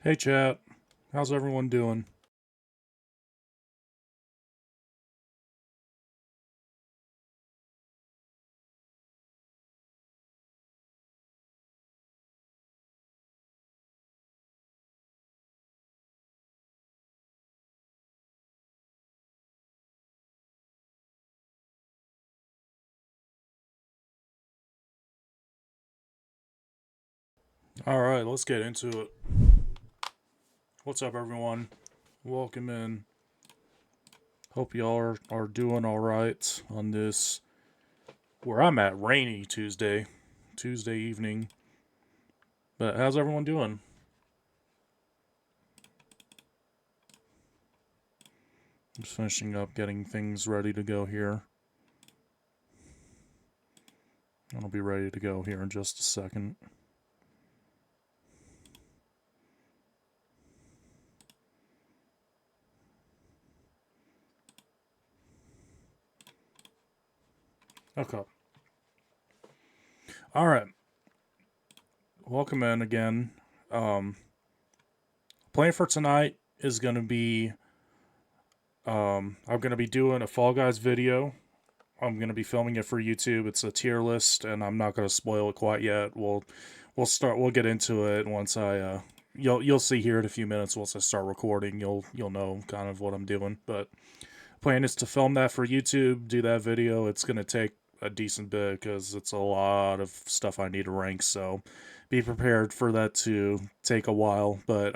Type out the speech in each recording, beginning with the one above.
Hey chat, how's everyone doing? Alright, let's get into it. What's up, everyone? Welcome in. Hope y'all are doing alright on this, where I'm at, rainy Tuesday evening. But how's everyone doing? Just finishing up getting things ready to go here. I'll be ready to go here in just a second. Okay. Alright, welcome in again. Um, Plan for tonight is going to be I'm going to be doing a Fall Guys video. I'm gonna be filming it for YouTube. It's a tier list, and I'm not gonna spoil it quite yet. We'll get into it once you'll see here in a few minutes once I start recording. You'll know kind of what I'm doing. But plan is to film that for YouTube, do that video. It's gonna take a decent bit because it's a lot of stuff I need to rank. So be prepared for that to take a while. But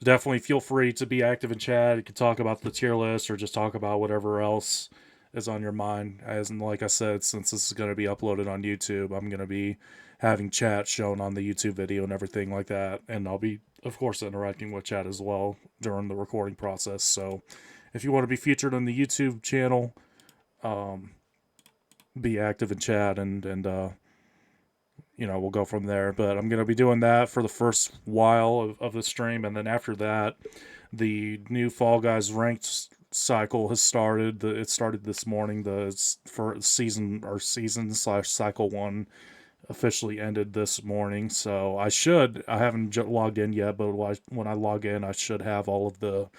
definitely feel free to be active in chat. You can talk about the tier list or just talk about whatever else is on your mind. As in, like I said, since this is going to be uploaded on YouTube, I'm going to be having chat shown on the YouTube video and everything like that. And I'll be, of course, interacting with chat as well during the recording process. So if you want to be featured on the YouTube channel, um, be active in chat and we'll go from there. But I'm going to be doing that for the first while of the stream. And then after that, the new Fall Guys ranked cycle has started. It started this morning. The for season slash cycle one officially ended this morning. So I haven't logged in yet, but when I log in, I should have all of the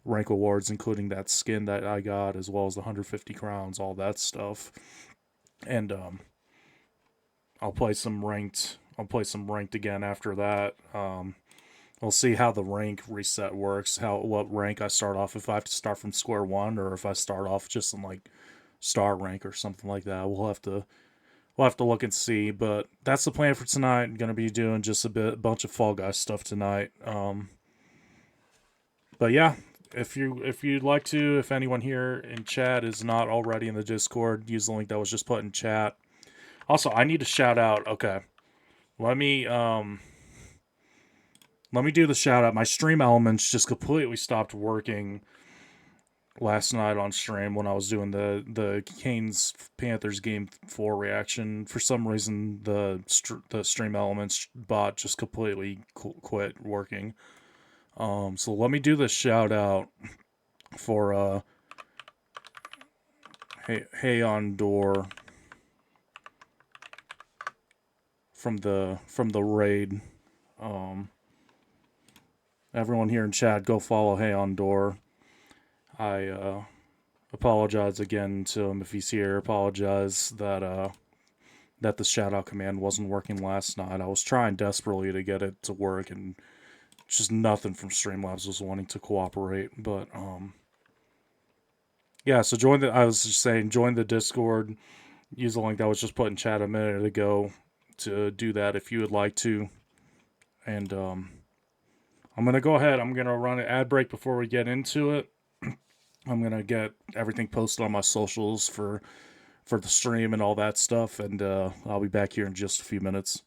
rank awards, including that skin that I got, as well as the 150 crowns, all that stuff. And I'll play some ranked again after that. We'll see how the rank reset works. What rank I start off, if I have to start from square one or if I start off just in like star rank or something like that. We'll have to look and see. But that's the plan for tonight. I'm gonna be doing just a bunch of Fall Guys stuff tonight. But yeah, if you'd like to, if anyone here in chat is not already in the Discord, use the link that was just put in chat. Also, I need to shout out. Okay, let me um let me do the shout out. My stream elements just completely stopped working last night on stream when I was doing the Canes Panthers game 4 reaction. For some reason, the stream elements bot just completely quit working. So let me do the shout out for hey on door from the raid. Um, Everyone here in chat, go follow Hey on door. I apologize again to him if he's here. Apologize that the shout out command wasn't working last night. I was trying desperately to get it to work, and just nothing from Streamlabs was wanting to cooperate. But yeah. So I was just saying, join the Discord. Use the link that was just put in chat a minute ago to do that if you would like to. And I'm gonna go ahead. I'm gonna run an ad break before we get into it. I'm gonna get everything posted on my socials for the stream and all that stuff, and I'll be back here in just a few minutes.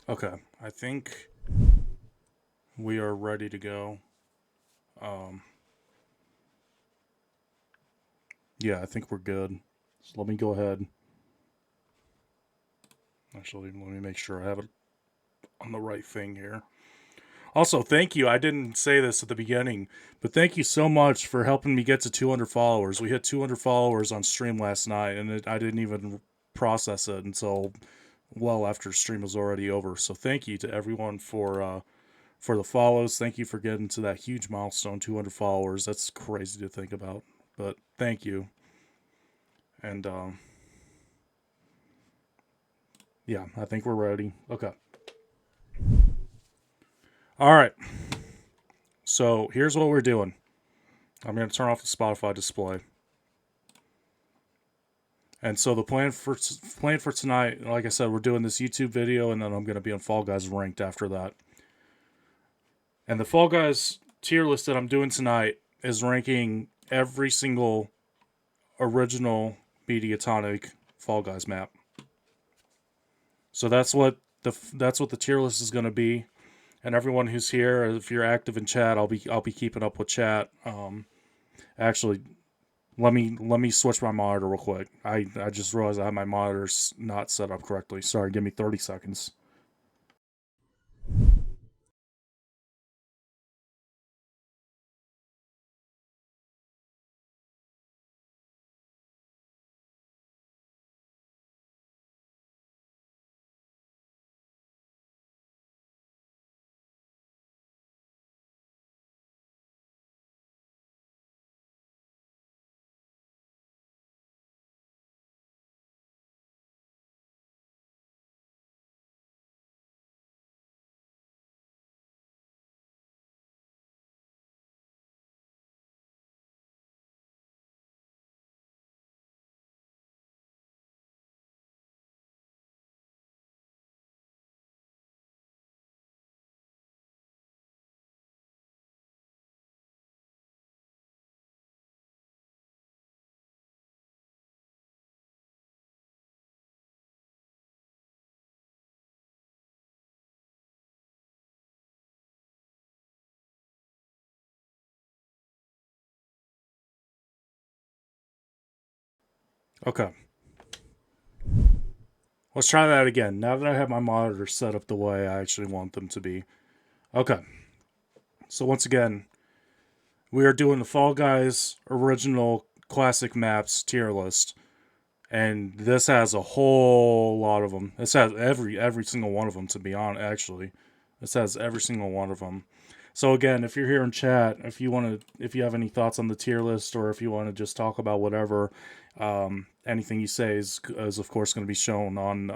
Okay, I think we are ready to go. Um, yeah, I think we're good. So let me go ahead. Actually, let me make sure I have it on the right thing here. Also, thank you. I didn't say this at the beginning, but thank you so much for helping me get to 200 followers. We hit 200 followers on stream last night, and I didn't even process it until well after stream was already over. So thank you to everyone for the follows. Thank you for getting to that huge milestone, 200 followers. That's crazy to think about, but thank you. And yeah, I think we're ready. Okay. All right. So here's what we're doing. I'm going to turn off the Spotify display. And so the plan for tonight, like I said, we're doing this YouTube video, and then I'm going to be on Fall Guys Ranked after that. And the Fall Guys tier list that I'm doing tonight is ranking every single original Mediatonic Fall Guys map. So that's what the tier list is going to be. And everyone who's here, if you're active in chat, I'll be keeping up with chat. Actually, let me switch my monitor real quick. I just realized I have my monitors not set up correctly. Sorry, give me 30 seconds. Okay. Let's try that again. Now that I have my monitors set up the way I actually want them to be. Okay. So once again, we are doing the Fall Guys original classic maps tier list. And this has a whole lot of them. This has every single one of them, to be honest, actually. This has every single one of them. So again, if you're here in chat, if you have any thoughts on the tier list, or if you want to just talk about whatever, anything you say is of course going to be shown on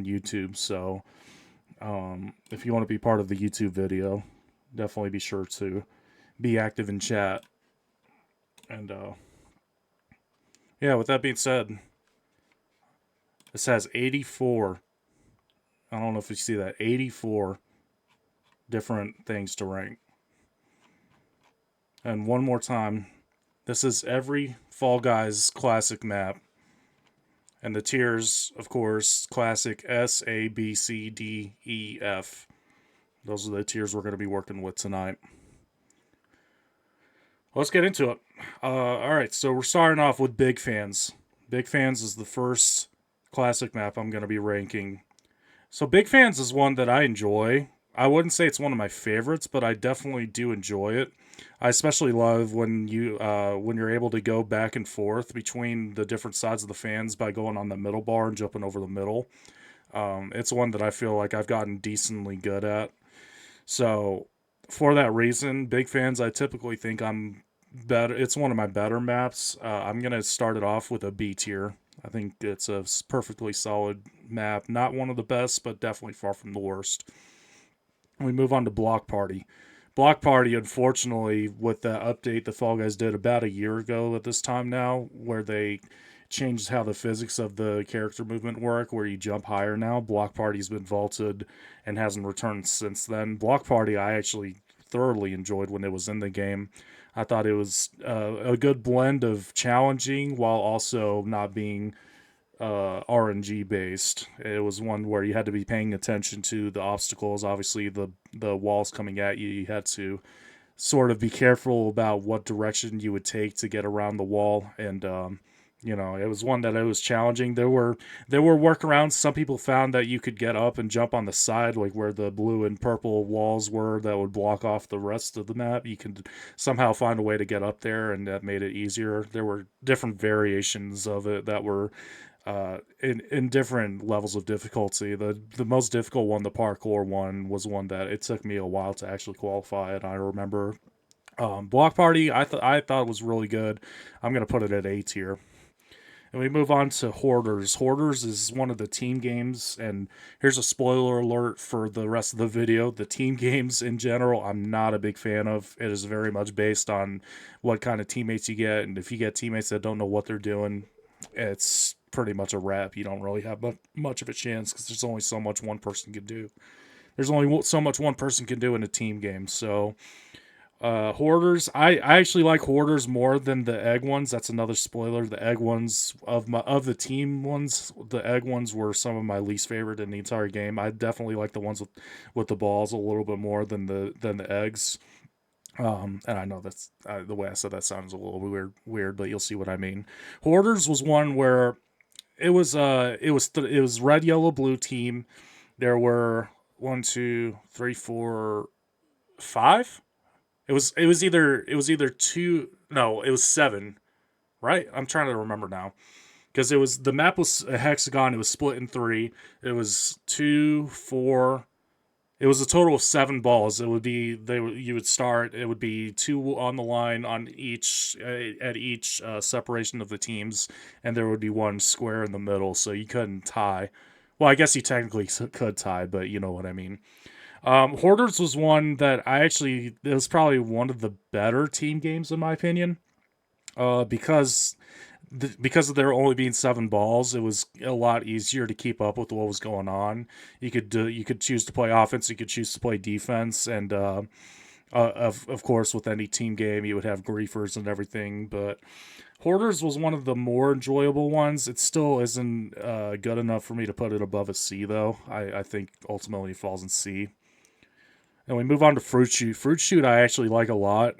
YouTube. So if you want to be part of the YouTube video, definitely be sure to be active in chat. And yeah, with that being said, this has 84. I don't know if you see that, 84 different things to rank. And one more time, this is every Fall Guys classic map. And the tiers, of course, classic S, A, B, C, D, E, F. Those are the tiers we're going to be working with tonight. Let's get into it. Alright, so we're starting off with Big Fans. Big Fans is the first classic map I'm going to be ranking. So Big Fans is one that I enjoy. I wouldn't say it's one of my favorites, but I definitely do enjoy it. I especially love when you're able to go back and forth between the different sides of the fans by going on the middle bar and jumping over the middle. It's one that I feel like I've gotten decently good at. So for that reason, Big Fans, I typically think I'm better. It's one of my better maps. I'm gonna start it off with a B tier. I think it's a perfectly solid map. Not one of the best, but definitely far from the worst. We move on to Block Party. Block Party, unfortunately, with the update the Fall Guys did about a year ago at this time now, where they changed how the physics of the character movement work, where you jump higher now. Block Party's been vaulted and hasn't returned since then. Block Party, I actually thoroughly enjoyed when it was in the game. I thought it was a good blend of challenging while also not being RNG based. It was one where you had to be paying attention to the obstacles. Obviously, the walls coming at you, you had to sort of be careful about what direction you would take to get around the wall. And it was one that it was challenging. There were workarounds. Some people found that you could get up and jump on the side, like where the blue and purple walls were, that would block off the rest of the map. You could somehow find a way to get up there, and that made it easier. There were different variations of it that were in different levels of difficulty. The most difficult one, the parkour one, was one that it took me a while to actually qualify. And I remember Block Party, I thought it was really good. I'm gonna put it at A tier. And we move on to Hoarders. Hoarders is one of the team games, and here's a spoiler alert for the rest of the video. The team games in general, I'm not a big fan of. It is very much based on what kind of teammates you get, and if you get teammates that don't know what they're doing, it's pretty much a wrap. You don't really have much of a chance because there's only so much one person can do. There's only so much one person can do in a team game. So Hoarders, I actually like Hoarders more than the egg ones. That's another spoiler. The egg ones of the team ones, the egg ones were some of my least favorite in the entire game. I definitely like the ones with the balls a little bit more than the eggs. And I know that's the way I said that sounds a little weird, but you'll see what I mean. Hoarders was one where it was red, yellow, blue team. There were 1, 2, 3, 4, 5. It was either two. No, it was 7. Right? I'm trying to remember now because the map was a hexagon. It was split in 3. It was 2, 4. It was a total of 7 balls. It would be you would start. It would be 2 on the line on each at each separation of the teams, and there would be 1 square in the middle, so you couldn't tie. Well, I guess you technically could tie, but you know what I mean. Hoarders was one that it was probably one of the better team games in my opinion, because because of there only being 7 balls, it was a lot easier to keep up with what was going on. You could choose to play offense, you could choose to play defense, and of course with any team game you would have griefers and everything. But Hoarders was one of the more enjoyable ones. It still isn't good enough for me to put it above a C though. I think ultimately it falls in C. And we move on to Fruit Shoot. Fruit Shoot I actually like a lot.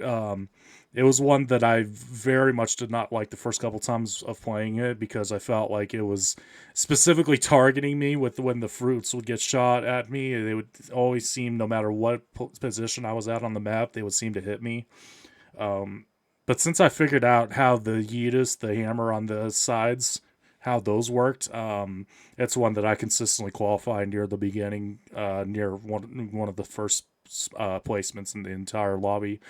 It was one that I very much did not like the first couple times of playing it because I felt like it was specifically targeting me with when the fruits would get shot at me. They would always seem, no matter what position I was at on the map, they would seem to hit me. But since I figured out how the Yeetus, the hammer on the sides, how those worked, it's one that I consistently qualify near the beginning, near one of the first placements in the entire lobby.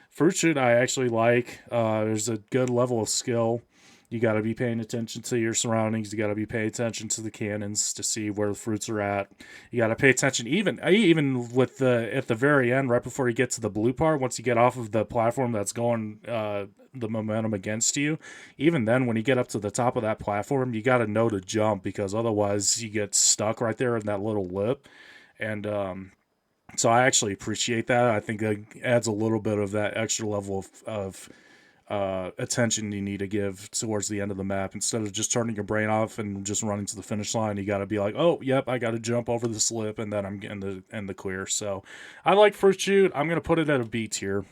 Fruit Shoot I actually like. There's a good level of skill. You got to be paying attention to your surroundings. You got to be paying attention to the cannons to see where the fruits are at. You got to pay attention even with at the very end, right before you get to the blue part. Once you get off of the platform that's going the momentum against you, even then when you get up to the top of that platform, you got to know to jump because otherwise you get stuck right there in that little lip. And so I actually appreciate that. I think that adds a little bit of that extra level of attention you need to give towards the end of the map. Instead of just turning your brain off and just running to the finish line, you got to be like, oh, yep, I got to jump over the slip, and then I'm getting the clear. So I like Fruit Shoot. I'm going to put it at a B tier.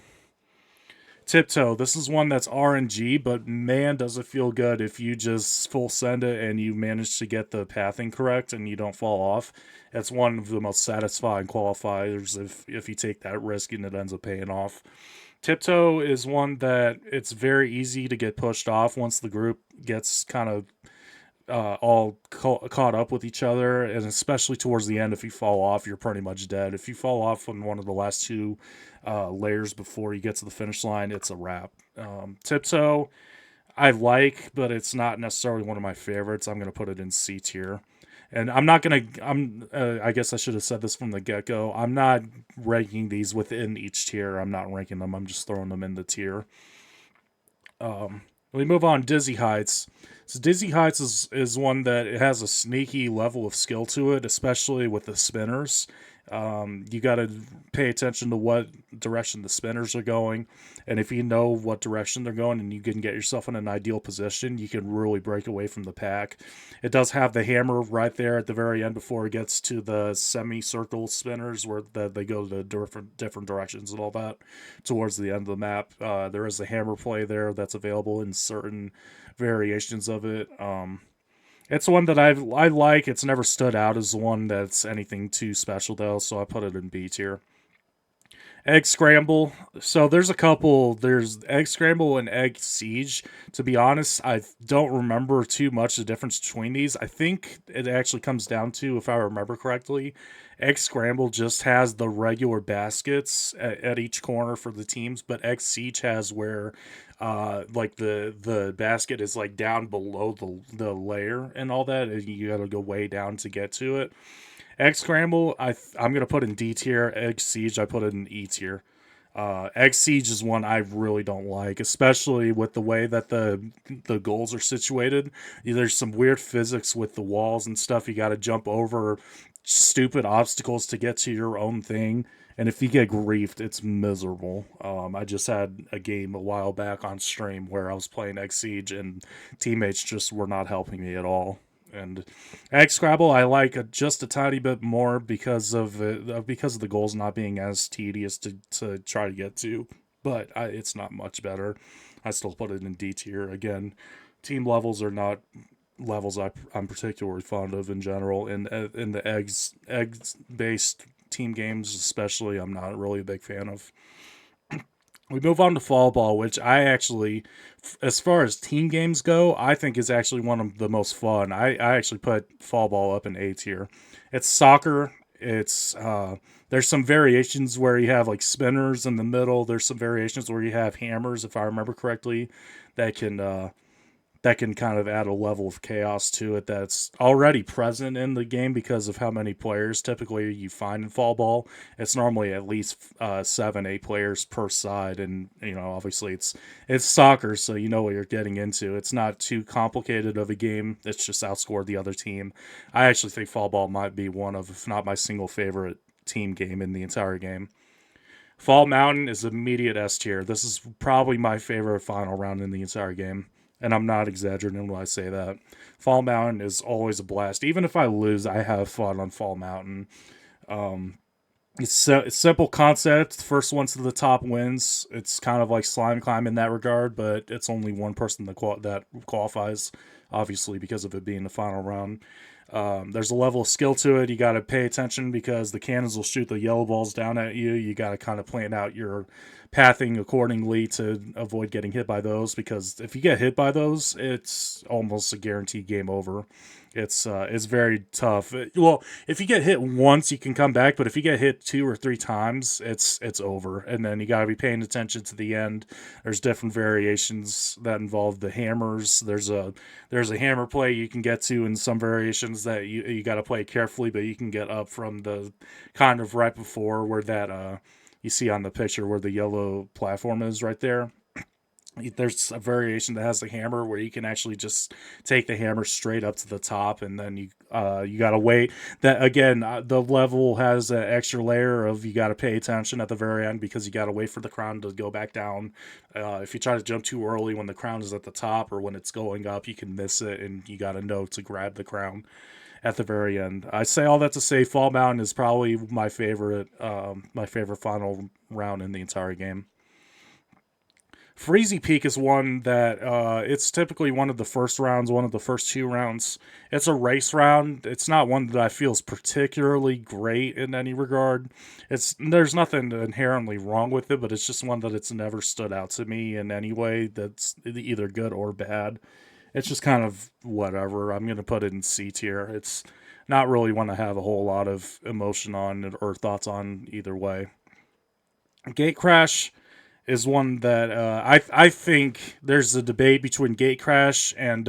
Tiptoe. This is one that's RNG, but man, does it feel good if you just full send it and you manage to get the pathing correct and you don't fall off. It's one of the most satisfying qualifiers if you take that risk and it ends up paying off. Tiptoe is one that it's very easy to get pushed off once the group gets kind of all caught up with each other, and especially towards the end, if you fall off, you're pretty much dead. If you fall off on one of the last 2 layers before you get to the finish line, it's a wrap. Tiptoe, I like, but it's not necessarily one of my favorites. I'm going to put it in C tier. And I'm not going to, I guess I should have said this from the get-go. I'm not ranking these within each tier. I'm not ranking them. I'm just throwing them in the tier. We move on, Dizzy Heights. So Dizzy Heights is one that it has a sneaky level of skill to it, especially with the spinners. You got to pay attention to what direction the spinners are going, and if you know what direction they're going and you can get yourself in an ideal position, you can really break away from the pack. It does have the hammer right there at the very end before it gets to the semicircle spinners where they go to different directions and all that towards the end of the map. There is a hammer play there that's available in certain variations of it. It's one that I like. It's never stood out as one that's anything too special though, so I put it in B tier. Egg scramble. So there's a couple. There's egg scramble and egg siege. To be honest, I don't remember too much the difference between these. I think it actually comes down to, if I remember correctly, egg scramble just has the regular baskets at each corner for the teams, but egg siege has where, like the basket is like down below the layer and all that, and you got to go way down to get to it. Egg scramble, I'm gonna put in D tier. Egg siege, I put it in E tier. Egg siege is one I really don't like, especially with the way that the goals are situated. There's some weird physics with the walls and stuff. You got to jump over stupid obstacles to get to your own thing. And if you get griefed, it's miserable. I just had a game a while back on stream where I was playing Egg Siege and teammates just were not helping me at all. And Egg Scrabble, I like just a tiny bit more because of the goals not being as tedious to try to get to, but it's not much better. I still put it in D tier. Again, team levels are not levels I'm particularly fond of in general. In the eggs based team games, especially, I'm not really a big fan of. We move on to fall ball, which I actually, as far as team games go, I think is actually one of the most fun. I actually put fall ball up in A tier. It's soccer. It's there's some variations where you have like spinners in the middle. There's some variations where you have hammers, if I remember correctly, that can kind of add a level of chaos to it that's already present in the game because of how many players typically you find in fall ball. It's normally at least 7, 8 players per side, and obviously it's soccer, so you know what you're getting into. It's not too complicated of a game. It's just outscore the other team. I actually think fall ball might be one of, if not my single favorite team game in the entire game. Fall Mountain is immediate S tier. This is probably my favorite final round in the entire game. And I'm not exaggerating when I say that. Fall Mountain is always a blast. Even if I lose, I have fun on Fall Mountain. It's simple concept. First one to the top wins. It's kind of like Slime Climb in that regard, but it's only one person that qualifies, obviously, because of it being the final round. There's a level of skill to it. You got to pay attention because the cannons will shoot the yellow balls down at you. You got to kind of plan out your pathing accordingly to avoid getting hit by those, because if you get hit by those, it's almost a guaranteed game over. It's very tough. Well, if you get hit once, you can come back, but if you get hit 2 or 3 times, it's over. And then you got to be paying attention to the end. There's different variations that involve the hammers. There's a hammer play you can get to in some variations that you got to play carefully, but you can get up from the kind of right before where that you see on the picture where the yellow platform is right there. There's a variation that has the hammer where you can actually just take the hammer straight up to the top, and then you gotta wait. That again, the level has an extra layer of, you gotta pay attention at the very end because you gotta wait for the crown to go back down. If you try to jump too early when the crown is at the top or when it's going up, you can miss it, and you gotta know to grab the crown at the very end. I say all that to say, Fall Mountain is probably my favorite final round in the entire game. Freezy Peak is one that it's typically one of the first rounds, one of the first 2 rounds. It's a race round. It's not one that I feel is particularly great in any regard. There's nothing inherently wrong with it, but it's just one that it's never stood out to me in any way that's either good or bad. It's just kind of whatever. I'm going to put it in C tier. It's not really one I have a whole lot of emotion on or thoughts on either way. Gate Crash is one that I think there's a debate between Gate Crash and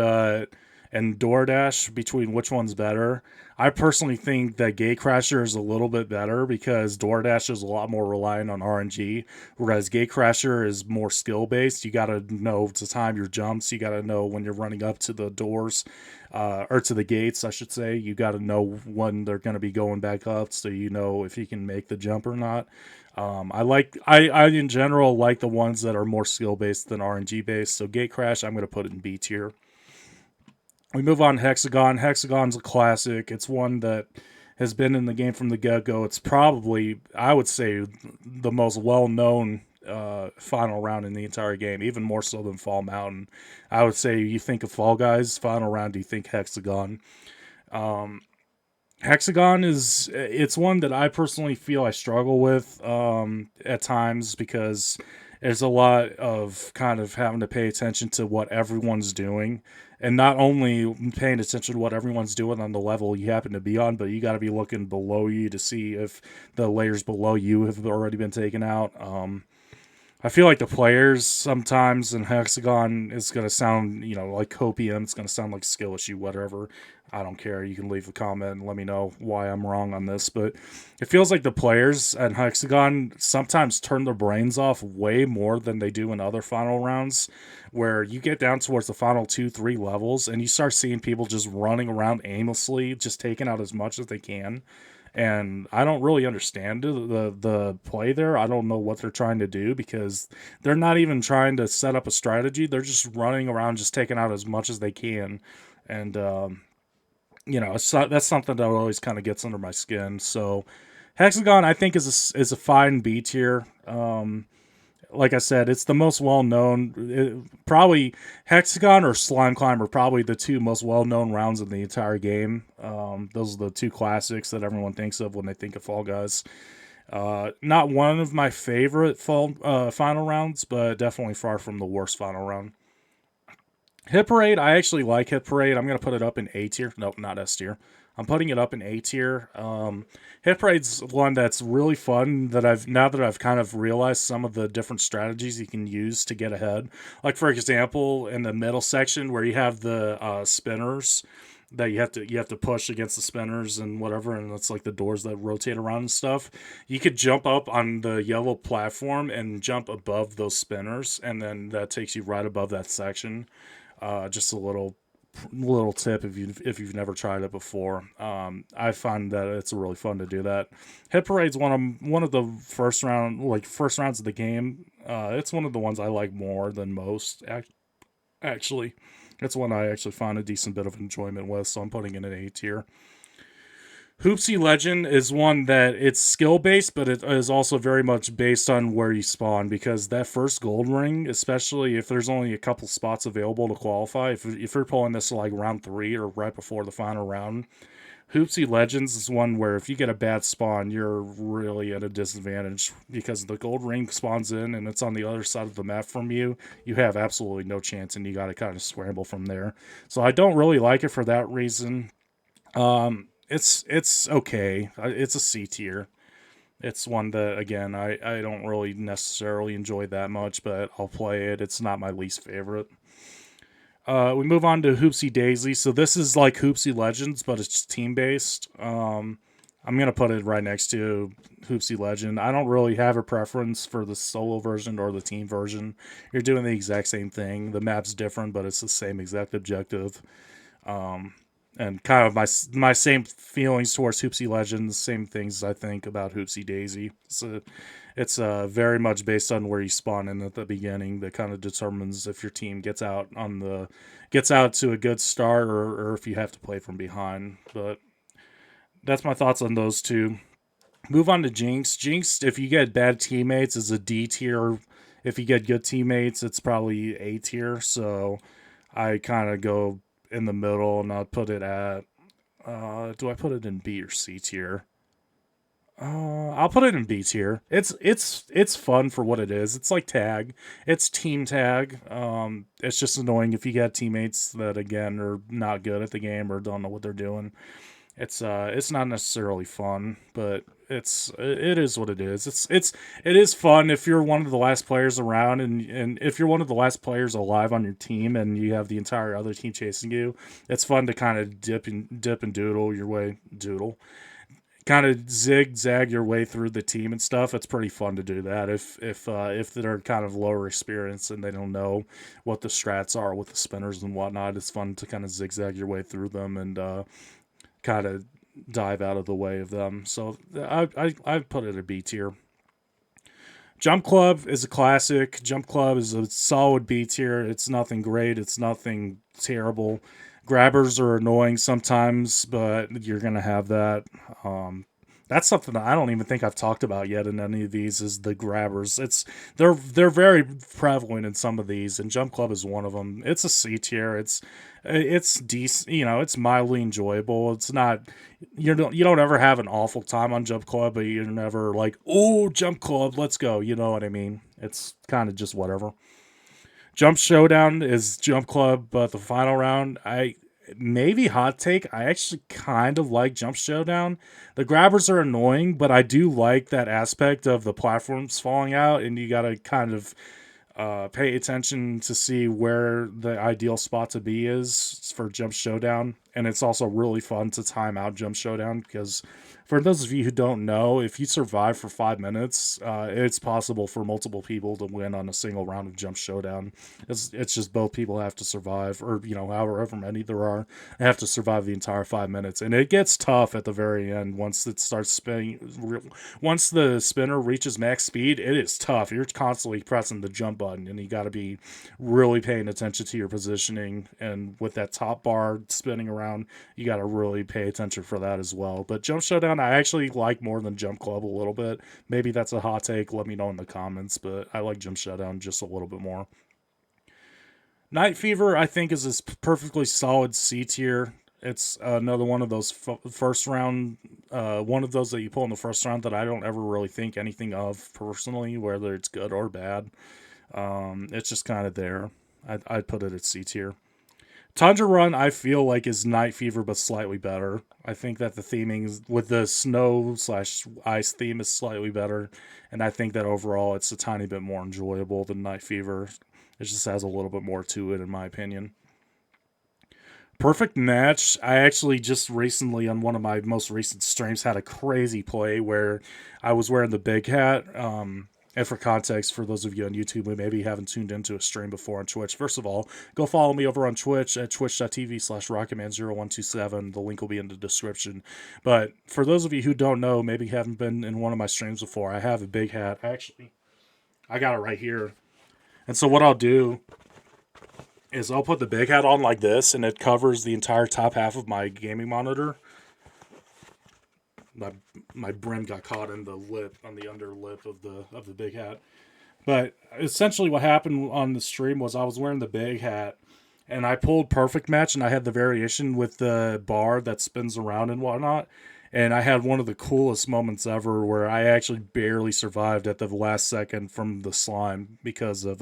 and DoorDash between which one's better. I personally think that Gatecrasher is a little bit better because DoorDash is a lot more reliant on RNG, whereas Gatecrasher is more skill based. You got to know to time your jumps. You got to know when you're running up to the doors, or to the gates, I should say. You got to know when they're going to be going back up, so you know if you can make the jump or not. I in general like the ones that are more skill based than RNG based. So Gatecrash, I'm going to put it in B tier. We move on to Hexagon. Hexagon's a classic. It's one that has been in the game from the get-go. It's probably, I would say, the most well-known final round in the entire game, even more so than Fall Mountain. I would say you think of Fall Guys, final round, you think Hexagon. Um, Hexagon it's one that I personally feel I struggle with at times because there's a lot of kind of having to pay attention to what everyone's doing, and not only paying attention to what everyone's doing on the level you happen to be on, but you got to be looking below you to see if the layers below you have already been taken out. I feel like the players sometimes in Hexagon is going to sound, like copium. It's going to sound like skill issue, whatever. I don't care. You can leave a comment and let me know why I'm wrong on this. But it feels like the players at Hexagon sometimes turn their brains off way more than they do in other final rounds, where you get down towards the final 2-3 levels and you start seeing people just running around aimlessly, just taking out as much as they can. And I don't really understand the play there. I don't know what they're trying to do because they're not even trying to set up a strategy. They're just running around, just taking out as much as they can. And, that's something that always kind of gets under my skin. So Hexagon, I think, is a fine B tier. Like I said, it's the most well-known. Probably Hexagon or Slime Climb are probably the two most well-known rounds in the entire game. Those are the two classics that everyone thinks of when they think of Fall Guys. Not one of my favorite final rounds, but definitely far from the worst final round. Hit Parade, I actually like Hit Parade. I'm going to put it up in A tier. Nope, not S tier. I'm putting it up in A tier. Hit Parade's one that's really fun that I've kind of realized some of the different strategies you can use to get ahead. Like, for example, in the middle section where you have the spinners that you have to push against the spinners and whatever, and it's like the doors that rotate around and stuff. You could jump up on the yellow platform and jump above those spinners, and then that takes you right above that section. Just a little tip if you've never tried it before. I find that it's really fun to do that. Hit Parade's one of the first rounds of the game. It's one of the ones I like more than most. Actually, it's one I actually find a decent bit of enjoyment with. So I'm putting it in A tier. Hoopsie Legend is one that it's skill based, but it is also very much based on where you spawn, because that first gold ring, especially if there's only a couple spots available to qualify, if you're pulling this like round 3 or right before the final round, Hoopsie Legends is one where if you get a bad spawn, you're really at a disadvantage because the gold ring spawns in and it's on the other side of the map from you. You have absolutely no chance, and you got to kind of scramble from there. So I don't really like it for that reason. It's okay. It's a C tier. It's one that, again, I don't really necessarily enjoy that much, but I'll play it. It's not my least favorite. We move on to Hoopsie Daisy. So this is like Hoopsie Legends, but it's team-based. I'm going to put it right next to Hoopsie Legend. I don't really have a preference for the solo version or the team version. You're doing the exact same thing. The map's different, but it's the same exact objective. And kind of my same feelings towards Hoopsie Legends, same things I think about Hoopsie Daisy. It's very much based on where you spawn in at the beginning that kind of determines if your team gets out to a good start or if you have to play from behind. But that's my thoughts on those two. Move on to Jinx. Jinx, if you get bad teammates, is a D tier. If you get good teammates, it's probably A tier. So I kind of go in the middle, and I'll put it at, do I put it in B or C tier? I'll put it in B tier. It's fun for what it is. It's like tag. It's team tag. It's just annoying if you get teammates that, again, are not good at the game or don't know what they're doing. It's not necessarily fun, but it is what it is. It is fun if you're one of the last players around, and if you're one of the last players alive on your team and you have the entire other team chasing you. It's fun to kind of dip and doodle, kind of zigzag your way through the team and stuff. It's pretty fun to do that if they're kind of lower experience and they don't know what the strats are with the spinners and whatnot. It's fun to kind of zigzag your way through them and kind of dive out of the way of them. So I put it a B tier. Jump Club is a classic. Jump Club is a solid B tier. It's nothing great. It's nothing terrible. Grabbers are annoying sometimes, but you're gonna have that. That's something that I don't even think I've talked about yet in any of these. Is the grabbers? They're very prevalent in some of these, and Jump Club is one of them. It's a C tier. It's decent. It's mildly enjoyable. It's not you don't ever have an awful time on Jump Club, but you're never like, oh, Jump Club, let's go. You know what I mean? It's kind of just whatever. Jump Showdown is Jump Club, but the final round, maybe hot take. I actually kind of like Jump Showdown. The grabbers are annoying, but I do like that aspect of the platforms falling out, and you gotta kind of pay attention to see where the ideal spot to be is for Jump Showdown. And it's also really fun to time out Jump Showdown because for those of you who don't know, if you survive for 5 minutes, it's possible for multiple people to win on a single round of Jump Showdown. It's just both people have to survive, or however many there are, have to survive the entire 5 minutes, and it gets tough at the very end once it starts spinning. Once the spinner reaches max speed, it is tough. You're constantly pressing the jump button, and you got to be really paying attention to your positioning. And with that top bar spinning around, you got to really pay attention for that as well. But Jump Showdown, I actually like more than Jump Club a little bit. Maybe that's a hot take. Let me know in the comments, but I like Jump Showdown just a little bit more. Night Fever, I think, is a perfectly solid C tier. It's another one of those first round, one of those that you pull in the first round that I don't ever really think anything of personally, whether it's good or bad. It's just kind of there. I'd put it at C tier. Tundra Run, I feel like, is Night Fever, but slightly better. I think that the theming with the snow/ice theme is slightly better, and I think that overall it's a tiny bit more enjoyable than Night Fever. It just has a little bit more to it, in my opinion. Perfect Match, I actually just recently on one of my most recent streams had a crazy play where I was wearing the big hat. And for context, for those of you on YouTube who maybe haven't tuned into a stream before on Twitch, first of all, go follow me over on Twitch at twitch.tv/rocketman0127. The link will be in the description. But for those of you who don't know, maybe haven't been in one of my streams before, I have a big hat. Actually, I got it right here. And so what I'll do is I'll put the big hat on like this, and it covers the entire top half of my gaming monitor. My brim got caught in the lip, on the under lip of the big hat. But essentially what happened on the stream was I was wearing the big hat, and I pulled Perfect Match, and I had the variation with the bar that spins around and whatnot. And I had one of the coolest moments ever where I actually barely survived at the last second from the slime because of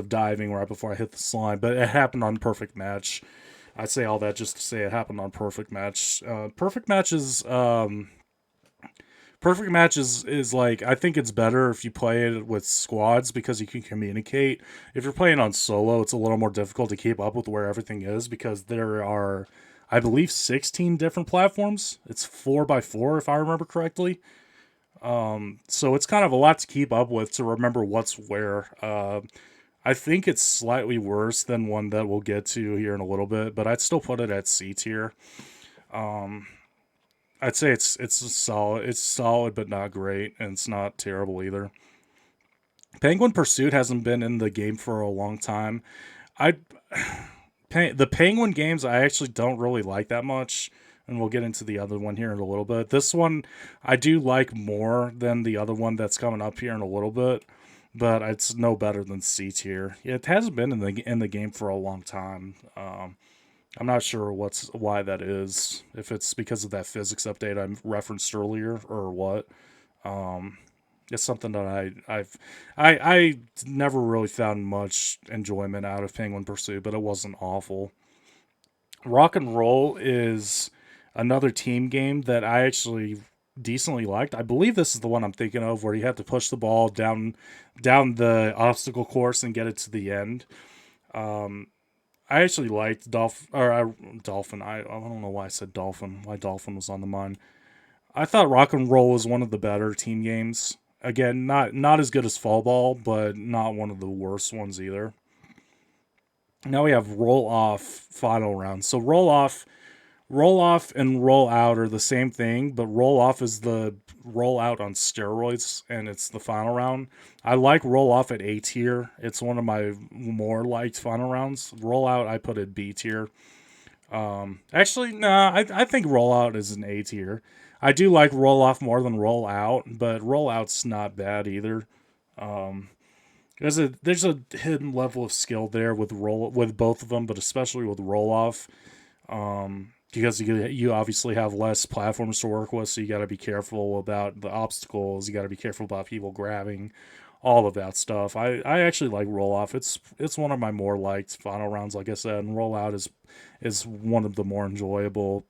diving right before I hit the slime. But it happened on Perfect Match. I say all that just to say it happened on Perfect Match. Perfect Match is like, I think it's better if you play it with squads because you can communicate. If you're playing on solo, it's a little more difficult to keep up with where everything is because there are, I believe, 16 different platforms. It's 4x4 if I remember correctly. So it's kind of a lot to keep up with to remember what's where. I think it's slightly worse than one that we'll get to here in a little bit, but I'd still put it at C tier. I'd say it's solid. It's solid, but not great, and it's not terrible either. Penguin Pursuit hasn't been in the game for a long time. The Penguin games I actually don't really like that much, and we'll get into the other one here in a little bit. This one I do like more than the other one that's coming up here in a little bit. But it's no better than C tier. It hasn't been in the game for a long time. I'm not sure why that is. If it's because of that physics update I referenced earlier, or what. It's something that I never really found much enjoyment out of Penguin Pursuit, but it wasn't awful. Rock and Roll is another team game that I actually decently liked. I believe this is the one I'm thinking of, where you have to push the ball down the obstacle course and get it to the end. Um, I actually liked Dolphin. I don't know why I said Dolphin. Why Dolphin was on the mind. I thought Rock and Roll was one of the better team games. Again, not as good as Fall Ball, but not one of the worst ones either. Now we have Roll Off final round. So Roll Off and Roll Out are the same thing, but Roll Off is the Roll Out on steroids, and it's the final round. I like Roll Off at A tier. It's one of my more liked final rounds. Roll Out I put at B tier. Actually, nah, I think Roll Out is an A tier. I do like Roll Off more than Roll Out, but Roll Out's not bad either. Um, there's a hidden level of skill there with both of them, but especially with Roll Off. Because you obviously have less platforms to work with, so you got to be careful about the obstacles. You got to be careful about people grabbing, all of that stuff. I actually like Roll Off. It's one of my more liked final rounds, like I said, and Roll Out is one of the more enjoyable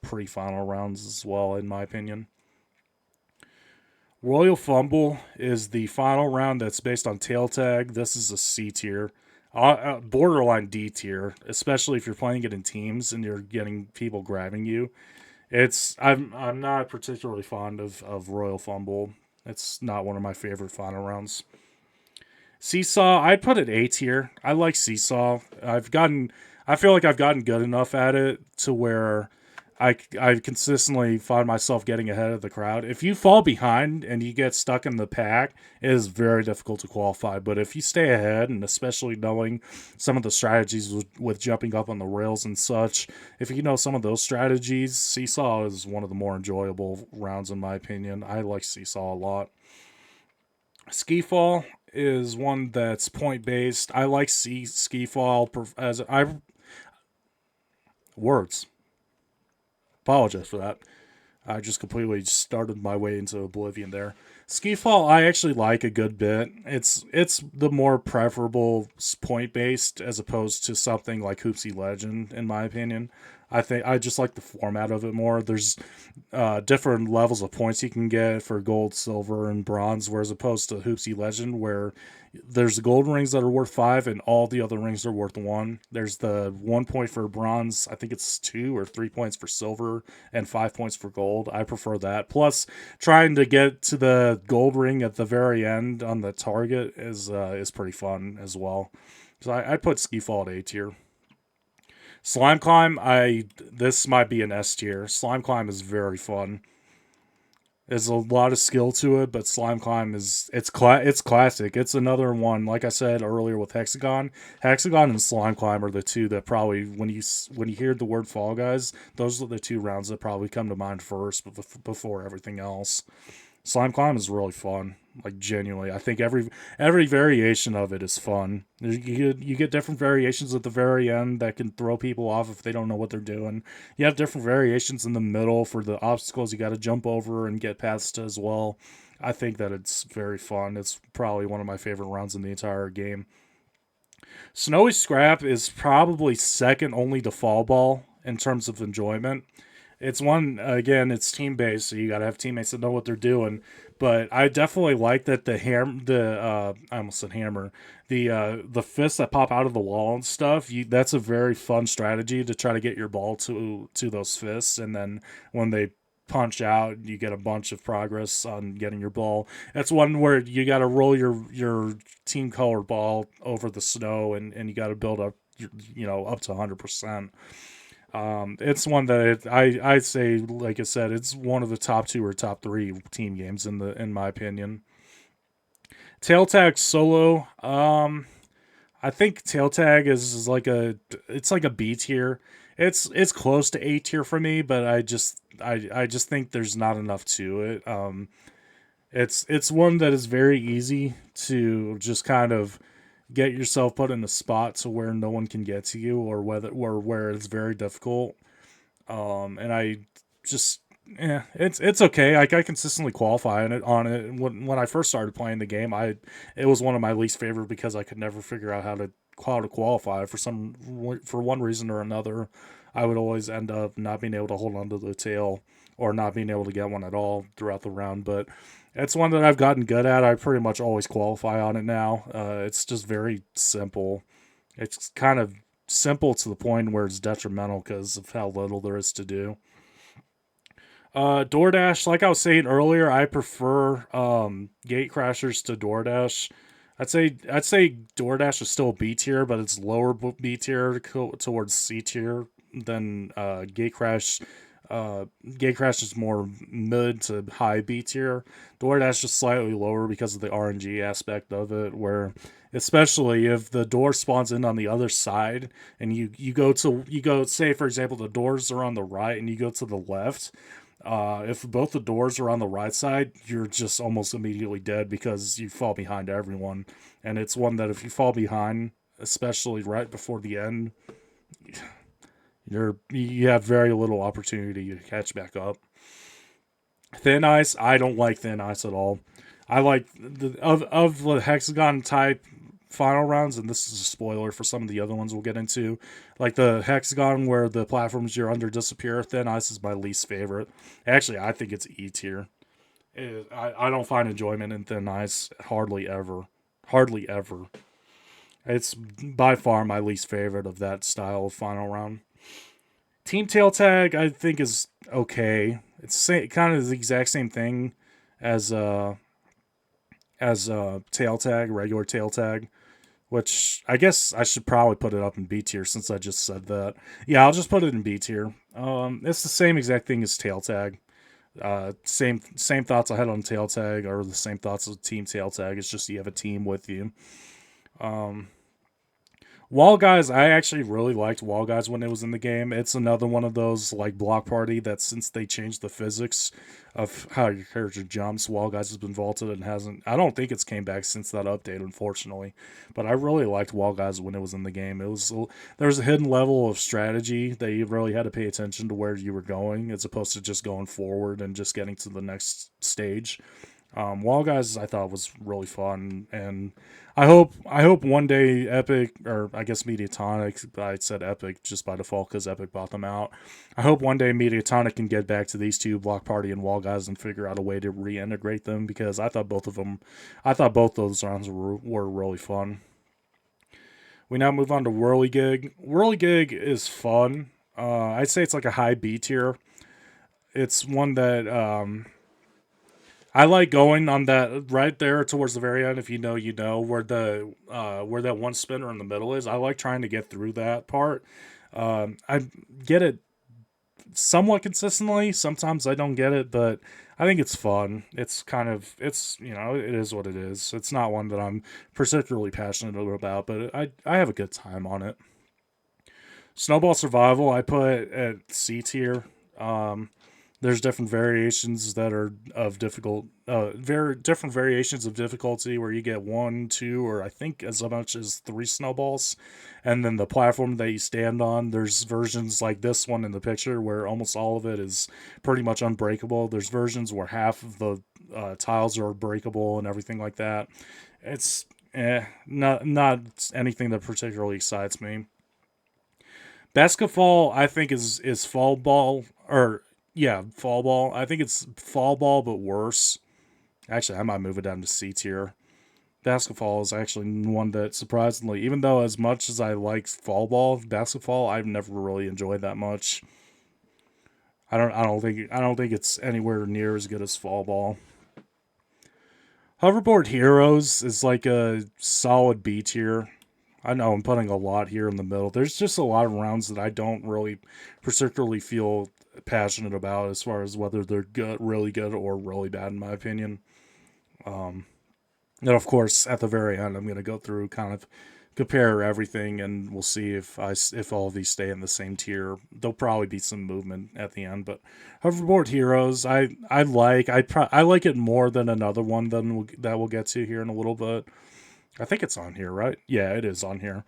pre-final rounds as well, in my opinion. Royal Fumble is the final round that's based on tail tag. This is a C tier, borderline D tier, especially if you're playing it in teams and you're getting people grabbing you. I'm not particularly fond of Royal Fumble. It's not one of my favorite final rounds. Seesaw, I'd put it A tier. I like Seesaw. I feel like I've gotten good enough at it to where I consistently find myself getting ahead of the crowd. If you fall behind and you get stuck in the pack, it is very difficult to qualify. But if you stay ahead, and especially knowing some of the strategies with jumping up on the rails and such, if you know some of those strategies, Seesaw is one of the more enjoyable rounds in my opinion. I like Seesaw a lot. Ski-Fall is one that's point based. I like Ski-Fall as I words. Apologize for that. I just completely started my way into oblivion there. Ski-Fall, I actually like a good bit. It's the more preferable point based as opposed to something like Hoopsy Legend, in my opinion. I think I just like the format of it more. There's different levels of points you can get for gold, silver, and bronze, whereas opposed to Hoopsy Legend, where there's the gold rings that are worth 5 and all the other rings are worth 1. There's the 1 point for bronze. I think it's 2 or 3 points for silver and 5 points for gold. I prefer that. Plus, trying to get to the gold ring at the very end on the target is pretty fun as well. So I put Ski-Fall at A tier. Slime Climb, this might be an S tier. Slime Climb is very fun. There's a lot of skill to it, but Slime Climb it's classic. It's another one, like I said earlier with Hexagon. Hexagon and Slime Climb are the two that probably when you hear the word Fall Guys, those are the two rounds that probably come to mind first before everything else. Slime Climb is really fun. Like genuinely, I think every variation of it is fun. You get different variations at the very end that can throw people off if they don't know what they're doing. You have different variations in the middle for the obstacles you got to jump over and get past as well. I think that it's very fun. It's probably one of my favorite rounds in the entire game. Snowy Scrap is probably second only to Fall Ball in terms of enjoyment. It's one again. It's team based, so you got to have teammates that know what they're doing. But I definitely like that I almost said hammer, the fists that pop out of the wall and stuff. That's a very fun strategy to try to get your ball to those fists, and then when they punch out, you get a bunch of progress on getting your ball. That's one where you got to roll your team colored ball over the snow, and you got to build up up to 100%. It's one that I'd say, like I said, it's one of the top 2 or top 3 team games in my opinion. Tail Tag Solo, I think Tail Tag is like it's like a B tier. It's close to A tier for me, but I just think there's not enough to it. It's one that is very easy to just kind of get yourself put in a spot to where no one can get to you, or where it's very difficult. And I just it's okay. I consistently qualify on it. When I first started playing the game, it was one of my least favorite because I could never figure out how to qualify for one reason or another. I would always end up not being able to hold onto the tail or not being able to get one at all throughout the round. But it's one that I've gotten good at. I pretty much always qualify on it now. It's just very simple. It's kind of simple to the point where it's detrimental because of how little there is to do. DoorDash, like I was saying earlier, I prefer gate crashers to DoorDash. I'd say DoorDash is still B tier, but it's lower B tier towards C tier than Gatecrash. Gatecrash is more mid to high B tier. DoorDash is slightly lower because of the RNG aspect of it, where especially if the door spawns in on the other side and you go say for example the doors are on the right and you go to the left. If both the doors are on the right side, you're just almost immediately dead because you fall behind everyone. And it's one that if you fall behind, especially right before the end, you have very little opportunity to catch back up. Thin ice, I don't like thin ice at all. I like of the hexagon type final rounds, and this is a spoiler for some of the other ones we'll get into. Like the hexagon where the platforms you're under disappear, thin ice is my least favorite. Actually, I think it's E tier. I don't find enjoyment in thin ice hardly ever. Hardly ever. It's by far my least favorite of that style of final round. Team tail tag, I think, is okay. It's kind of the exact same thing as tail tag, regular tail tag, which I guess I should probably put it up in B tier since I just said that. Yeah, I'll just put it in B tier. It's the same exact thing as tail tag. Same thoughts I had on tail tag are the same thoughts as team tail tag. It's just you have a team with you. Wall Guys, I actually really liked Wall Guys when it was in the game. It's another one of those like block party that since they changed the physics of how your character jumps, Wall Guys has been vaulted and hasn't. I don't think it's came back since that update, unfortunately. But I really liked Wall Guys when it was in the game. There was a hidden level of strategy that you really had to pay attention to where you were going, as opposed to just going forward and just getting to the next stage. Wall Guys I thought was really fun, and I hope one day Epic, or I guess Mediatonic, I said Epic just by default because Epic bought them out. I hope one day Mediatonic can get back to these two, Block Party and Wall Guys, and figure out a way to reintegrate them because I thought both those rounds were really fun. We now move on to Whirligig. Whirligig is fun. I'd say it's like a high B tier. It's one that I like going on that right there towards the very end. If you know, you know where that one spinner in the middle is. I like trying to get through that part. I get it somewhat consistently. Sometimes I don't get it, but I think it's fun. It's it is what it is. It's not one that I'm particularly passionate about, but I have a good time on it. Snowball Survival I put at C tier. There's different variations that are of difficult, very different variations of difficulty where you get one, two, or I think as much as three snowballs, and then the platform that you stand on. There's versions like this one in the picture where almost all of it is pretty much unbreakable. There's versions where half of the tiles are breakable and everything like that. It's not anything that particularly excites me. Basketball, I think is fall ball or yeah, fall ball. I think it's fall ball but worse. Actually, I might move it down to C tier. Basketball is actually one that surprisingly, even though as much as I like fall ball, basketball I've never really enjoyed that much. I don't think it's anywhere near as good as fall ball. Hoverboard Heroes is like a solid B tier. I know I'm putting a lot here in the middle. There's just a lot of rounds that I don't really particularly feel passionate about as far as whether they're good, really good, or really bad in my opinion. Um, and of course, at the very end, I'm going to go through kind of compare everything, and we'll see if all of these stay in the same tier. There'll probably be some movement at the end, but Hoverboard Heroes, I like it more than another one that we'll get to here in a little bit. I think it's on here, right? Yeah, it is on here.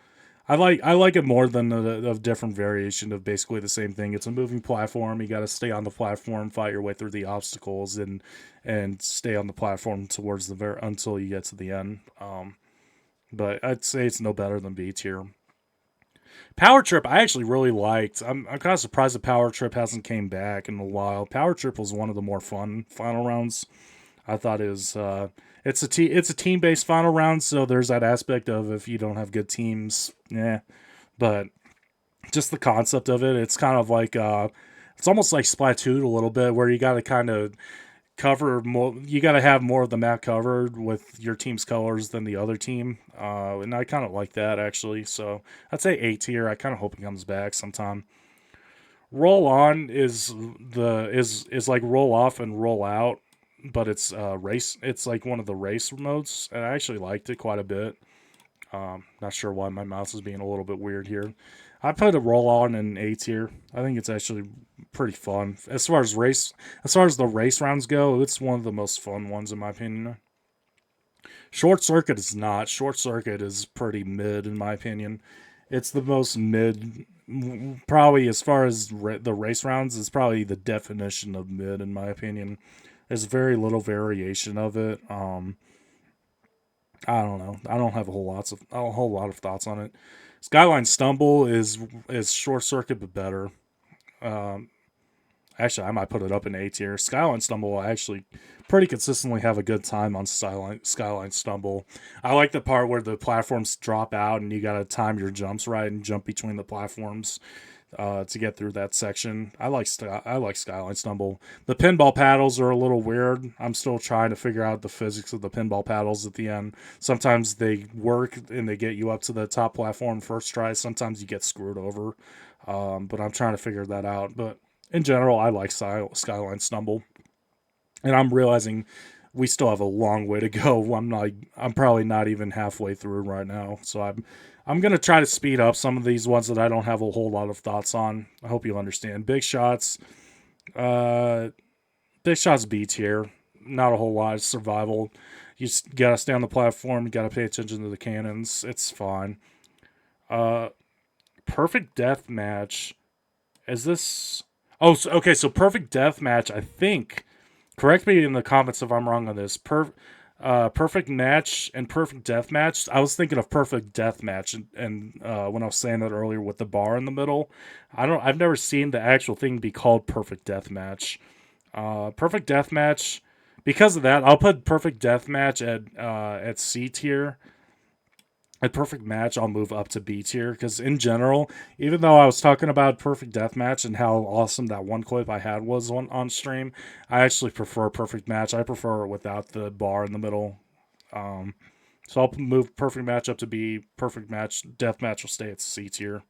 I like it more than a different variation of basically the same thing. It's a moving platform. You got to stay on the platform, fight your way through the obstacles, and stay on the platform towards until you get to the end. But I'd say it's no better than B tier. Power Trip, I actually really liked. I'm kind of surprised that Power Trip hasn't came back in a while. Power Trip was one of the more fun final rounds. I thought it was. It's a team based final round, so there's that aspect of if you don't have good teams, yeah. But just the concept of it, it's kind of like it's almost like Splatoon a little bit, where you got to kind of cover more. You got to have more of the map covered with your team's colors than the other team, and I kind of like that actually. So I'd say A tier. I kind of hope he comes back sometime. Roll on is like roll off and roll out, but it's race. It's like one of the race modes, and I actually liked it quite a bit. Not sure why my mouse is being a little bit weird here. I put a roll on in A tier. I think it's actually pretty fun. As far as the race rounds go, it's one of the most fun ones in my opinion. Short Circuit is not. Short Circuit is pretty mid in my opinion. It's the most mid, probably as far as the race rounds. Is probably the definition of mid in my opinion. There's very little variation of it. I don't know. I don't have a whole lot of thoughts on it. Skyline Stumble is Short Circuit but better. Um, Actually, I might put it up in A tier. Skyline Stumble, I actually pretty consistently have a good time on Skyline Stumble. I like the part where the platforms drop out and you got to time your jumps right and jump between the platforms to get through that section. I like Skyline Stumble. The pinball paddles are a little weird. I'm still trying to figure out the physics of the pinball paddles at the end. Sometimes they work and they get you up to the top platform first try. Sometimes you get screwed over. But I'm trying to figure that out. But in general, I like Skyline Stumble, and I'm realizing we still have a long way to go. I'm probably not even halfway through right now, so I'm gonna try to speed up some of these ones that I don't have a whole lot of thoughts on. I hope you understand. Uh, Big Shots B tier, not a whole lot. It's survival. You just gotta stay on the platform. You gotta pay attention to the cannons. It's fine. Uh, Perfect Death Match. Is this? Oh, okay. So Perfect Death Match. I think. Correct me in the comments if I'm wrong on this. Perfect Match and Perfect Death Match. I was thinking of Perfect Death Match, and when I was saying that earlier with the bar in the middle, I've never seen the actual thing be called Perfect Death Match. Perfect Death Match. Because of that, I'll put Perfect Death Match at C tier. At Perfect Match, I'll move up to B tier because in general, even though I was talking about Perfect Death Match and how awesome that one clip I had was on stream, I actually prefer Perfect Match. I prefer it without the bar in the middle. So I'll move Perfect Match up to B. Perfect Match, Death Match will stay at C tier.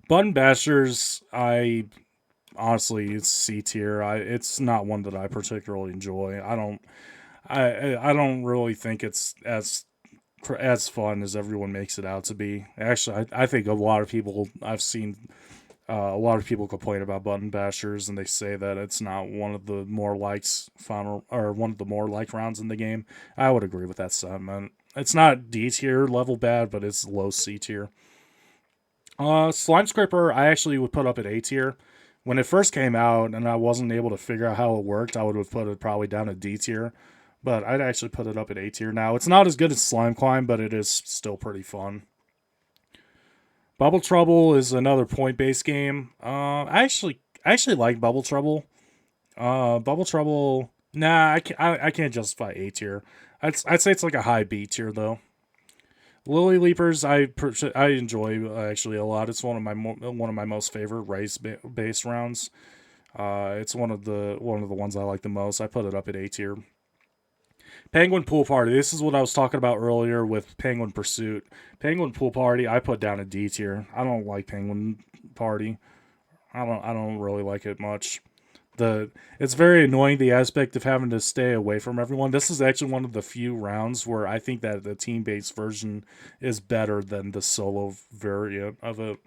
Button Bashers, I honestly, it's C tier. It's not one that I particularly enjoy. I don't really think it's as fun as everyone makes it out to be. Actually, I think a lot of people I've seen a lot of people complain about Button Bashers, and they say that it's not one of the more likes final or one of the more like rounds in the game. I would agree with that sentiment. It's not D tier level bad, but it's low C tier. Slime Scraper, I actually would put up at A tier. When it first came out and I wasn't able to figure out how it worked, I would have put it probably down at D tier. But I'd actually put it up at A tier now. It's not as good as Slime Climb, but it is still pretty fun. Bubble Trouble is another point-based game. I actually like Bubble Trouble. Bubble Trouble. Nah, I can't justify A tier. I'd say it's like a high B tier though. Lily Leapers, I enjoy actually a lot. It's one of my most favorite race based rounds. It's one of the ones I like the most. I put it up at A tier. Penguin Pool Party. This is what I was talking about earlier with Penguin Pursuit. Penguin Pool Party, I put down a D tier. I don't like Penguin Party. I don't really like it much. It's very annoying, the aspect of having to stay away from everyone. This is actually one of the few rounds where I think that the team-based version is better than the solo variant of it.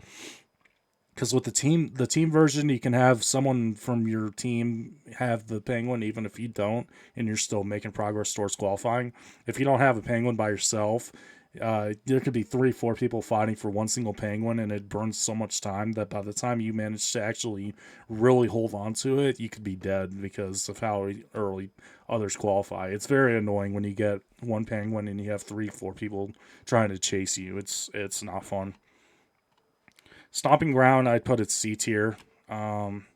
Because with the team version, you can have someone from your team have the penguin, even if you don't, and you're still making progress towards qualifying. If you don't have a penguin by yourself, There could be 3, 4 people fighting for one single penguin, and it burns so much time that by the time you manage to actually really hold on to it, you could be dead because of how early others qualify. It's very annoying when you get one penguin and you have 3, 4 people trying to chase you. It's not fun. Stomping Ground, I'd put it C tier. Um,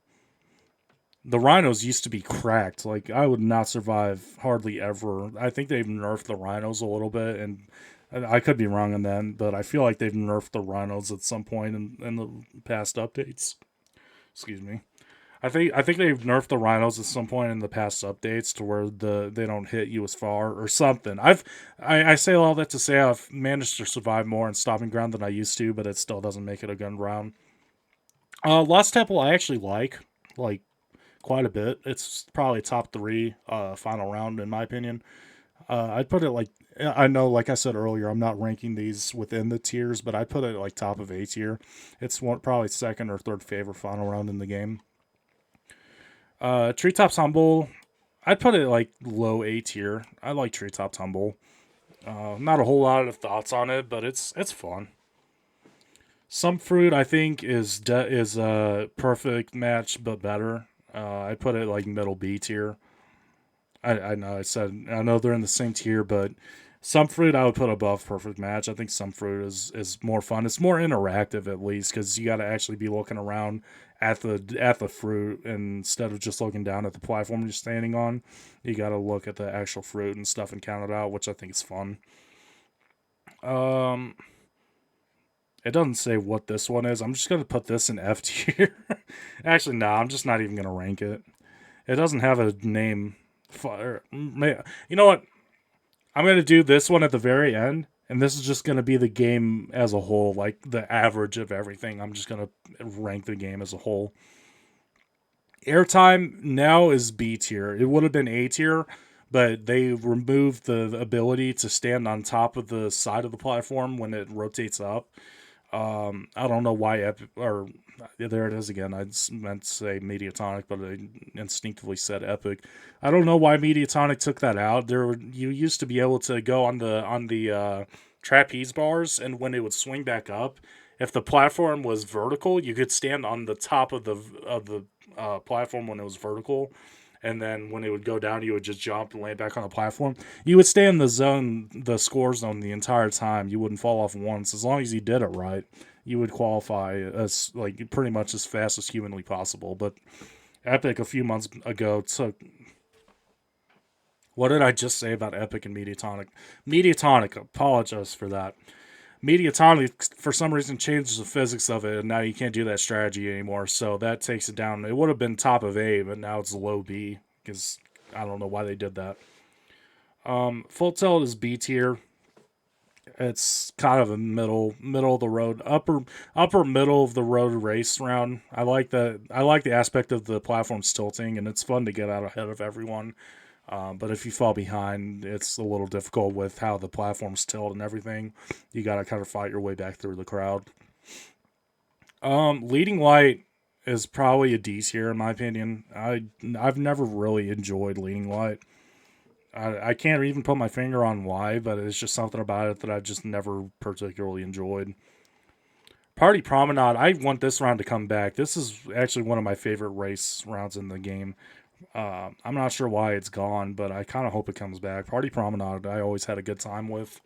the rhinos used to be cracked. Like, I would not survive hardly ever. I think they've nerfed the rhinos a little bit, and I could be wrong on that, but I feel like they've nerfed the rhinos at some point in the past updates. Excuse me. I think they've nerfed the rhinos at some point in the past updates to where they don't hit you as far or something. I say all that to say I've managed to survive more in stopping ground than I used to, but it still doesn't make it a gun round. Lost Temple I actually like quite a bit. It's probably top 3 final round in my opinion. I'd put it like I know, like I said earlier, I'm not ranking these within the tiers, but I put it like top of A tier. It's probably second or third favorite final round in the game. Treetop Tumble, I'd put it like low A tier. I like Treetop Tumble. Not a whole lot of thoughts on it, but it's fun. Some Fruit I think is a perfect match, but better. I put it like middle B tier. I know I know they're in the same tier, but Some Fruit I would put above Perfect Match. I think Some Fruit is more fun. It's more interactive at least because you got to actually be looking around at the fruit instead of just looking down at the platform you're standing on. You got to look at the actual fruit and stuff and count it out, which I think is fun. Um, it doesn't say what this one is. I'm just gonna put this in F tier. Actually, no, I'm just not even gonna rank it. It doesn't have a name. You know what? I'm gonna do this one at the very end, and this is just gonna be the game as a whole, like the average of everything. I'm just gonna rank the game as a whole. Airtime now is B tier. It would have been A tier, but they removed the ability to stand on top of the side of the platform when it rotates up. I don't know why Epic, or there it is again. I just meant to say Mediatonic, but I instinctively said Epic. I don't know why Mediatonic took that out. You used to be able to go on the trapeze bars, and when it would swing back up, if the platform was vertical, you could stand on the top of the platform when it was vertical, and then when it would go down, you would just jump and land back on the platform. You would stay in the score zone the entire time. You wouldn't fall off once. As long as you did it right, you would qualify as like pretty much as fast as humanly possible. But Epic a few months ago took. What did I just say about Epic and Mediatonic? Mediatonic, apologize for that. Mediatonic, for some reason, changes the physics of it, and now you can't do that strategy anymore. So that takes it down. It would have been top of A, but now it's low B because I don't know why they did that. Full Tilt is B tier. It's kind of a middle of the road, upper middle of the road race round. I like that. I like the aspect of the platforms tilting, and it's fun to get out ahead of everyone. But if you fall behind, it's a little difficult with how the platforms tilt and everything. You got to kind of fight your way back through the crowd. Leading Light is probably a D tier in my opinion. I've never really enjoyed Leading Light. I can't even put my finger on why, but it's just something about it that I've just never particularly enjoyed. Party Promenade, I want this round to come back. This is actually one of my favorite race rounds in the game. I'm not sure why it's gone, but I kind of hope it comes back. Party Promenade, I always had a good time with.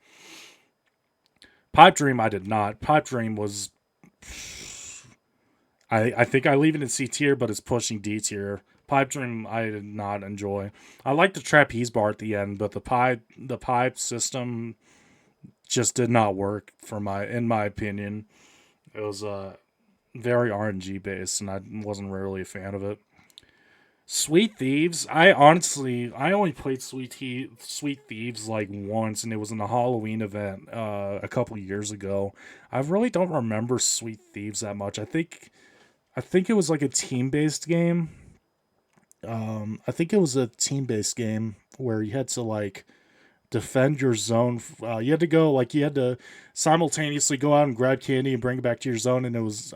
Pipe Dream, I did not. Pipe Dream was. I think I leave it in C tier, but it's pushing D tier. Pipe Dream, I did not enjoy. I like the trapeze bar at the end, but the pipe system just did not work in my opinion. It was very RNG based, and I wasn't really a fan of it. Sweet Thieves. I only played Sweet Thieves like once, and it was in a Halloween event a couple years ago. I really don't remember Sweet Thieves that much. I think it was like a team based game. I think it was a team based game where you had to like defend your zone. You had to go like you had to simultaneously go out and grab candy and bring it back to your zone, and it was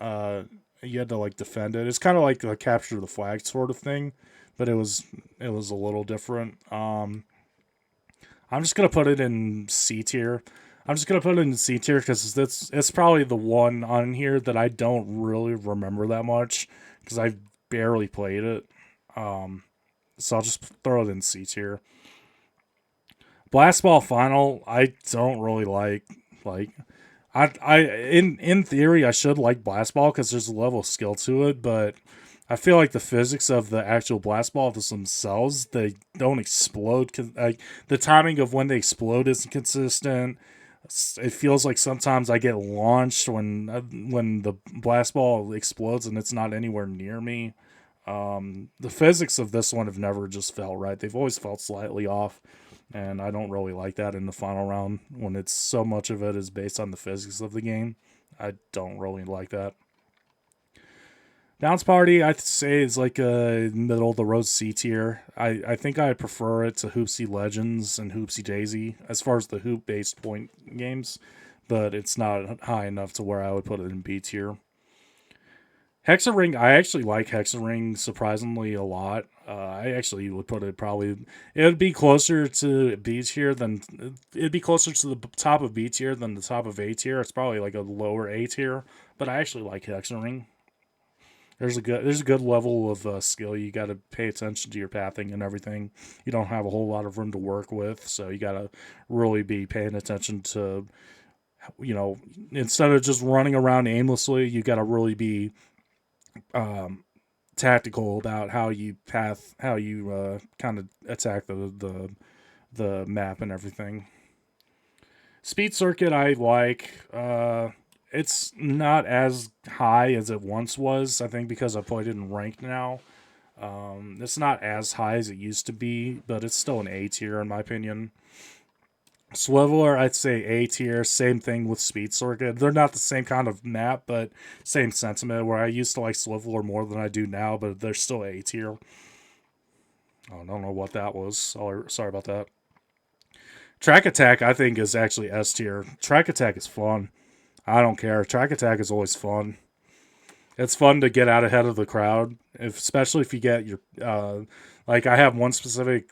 you had to like defend it. It's kind of like a capture the flag sort of thing, but it was a little different. I'm just gonna put it in C tier. I'm just gonna put it in C tier because it's probably the one on here that I don't really remember that much because I barely played it. Um, so I'll just throw it in C tier. Blast Ball Final, I don't really like. Like, in theory, I should like Blast Ball because there's a level of skill to it, but I feel like the physics of the actual blast ball themselves, they don't explode. Like, the timing of when they explode isn't consistent. It feels like sometimes I get launched when the blast ball explodes and it's not anywhere near me. The physics of this one have never just felt right. They've always felt slightly off, and I don't really like that in the final round when it's so much of it is based on the physics of the game. I don't really like that. Bounce Party, I'd say, is like a middle of the road C tier. I think I prefer it to Hoopsie Legends and Hoopsie Daisy as far as the hoop based point games, but it's not high enough to where I would put it in B tier. Hexaring, I actually like Hexaring surprisingly a lot. I actually would put it probably, it would be closer to B tier than, it'd be closer to the top of B tier than the top of A tier. It's probably like a lower A tier, but I actually like Hexaring. There's a good level of skill. You got to pay attention to your pathing and everything. You don't have a whole lot of room to work with, so you got to really be paying attention to, instead of just running around aimlessly, you got to really be tactical about how you kind of attack the map and everything. Speed Circuit, I like. It's not as high as it once was, I think, because I played it in ranked now. It's not as high as it used to be, but it's still an A tier in my opinion. Swiveler, I'd say A tier. Same thing with Speed Circuit. They're not the same kind of map, but same sentiment. Where I used to like Swiveler more than I do now, but they're still A tier. Oh, I don't know what that was. Sorry about that. Track Attack, I think, is actually S tier. Track Attack is fun. I don't care. Track Attack is always fun. It's fun to get out ahead of the crowd, especially if you get your like I have one specific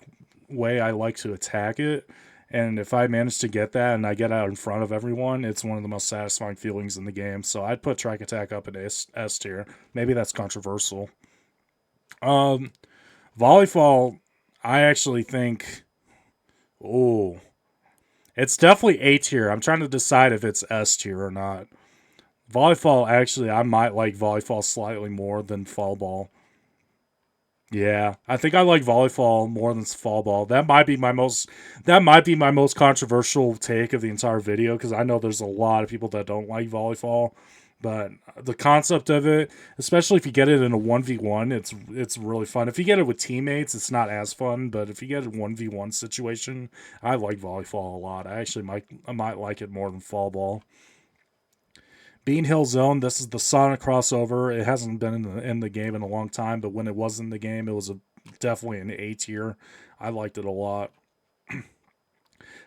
way I like to attack it, and if I manage to get that and I get out in front of everyone, it's one of the most satisfying feelings in the game. So I'd put Track Attack up in S tier. Maybe that's controversial. Um, Volleyball, I actually think, oh, it's definitely A tier. I'm trying to decide if it's S tier or not. Volleyball, actually, I might like volleyball slightly more than fall ball. Yeah, I think I like volleyball more than fall ball. That might be my most controversial take of the entire video because I know there's a lot of people that don't like volleyball, but the concept of it, especially if you get it in a 1v1, it's really fun. If you get it with teammates, it's not as fun, but if you get a 1v1 situation, I like volleyball a lot. I might like it more than fall ball. Bean Hill Zone, this is the Sonic crossover. It hasn't been in the game in a long time, but when it was in the game, it was definitely an A tier. I liked it a lot.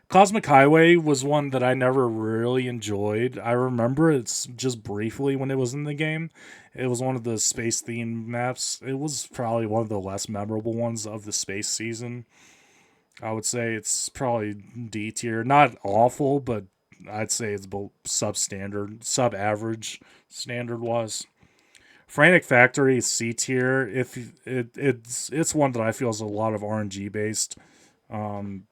Cosmic Highway was one that I never really enjoyed. I remember it's just briefly when it was in the game. It was one of the space themed maps. It was probably one of the less memorable ones of the space season. I would say it's probably D tier. Not awful, but I'd say it's substandard, sub average standard wise. Frantic Factory is C tier. If it's one that I feel is a lot of RNG based. Um,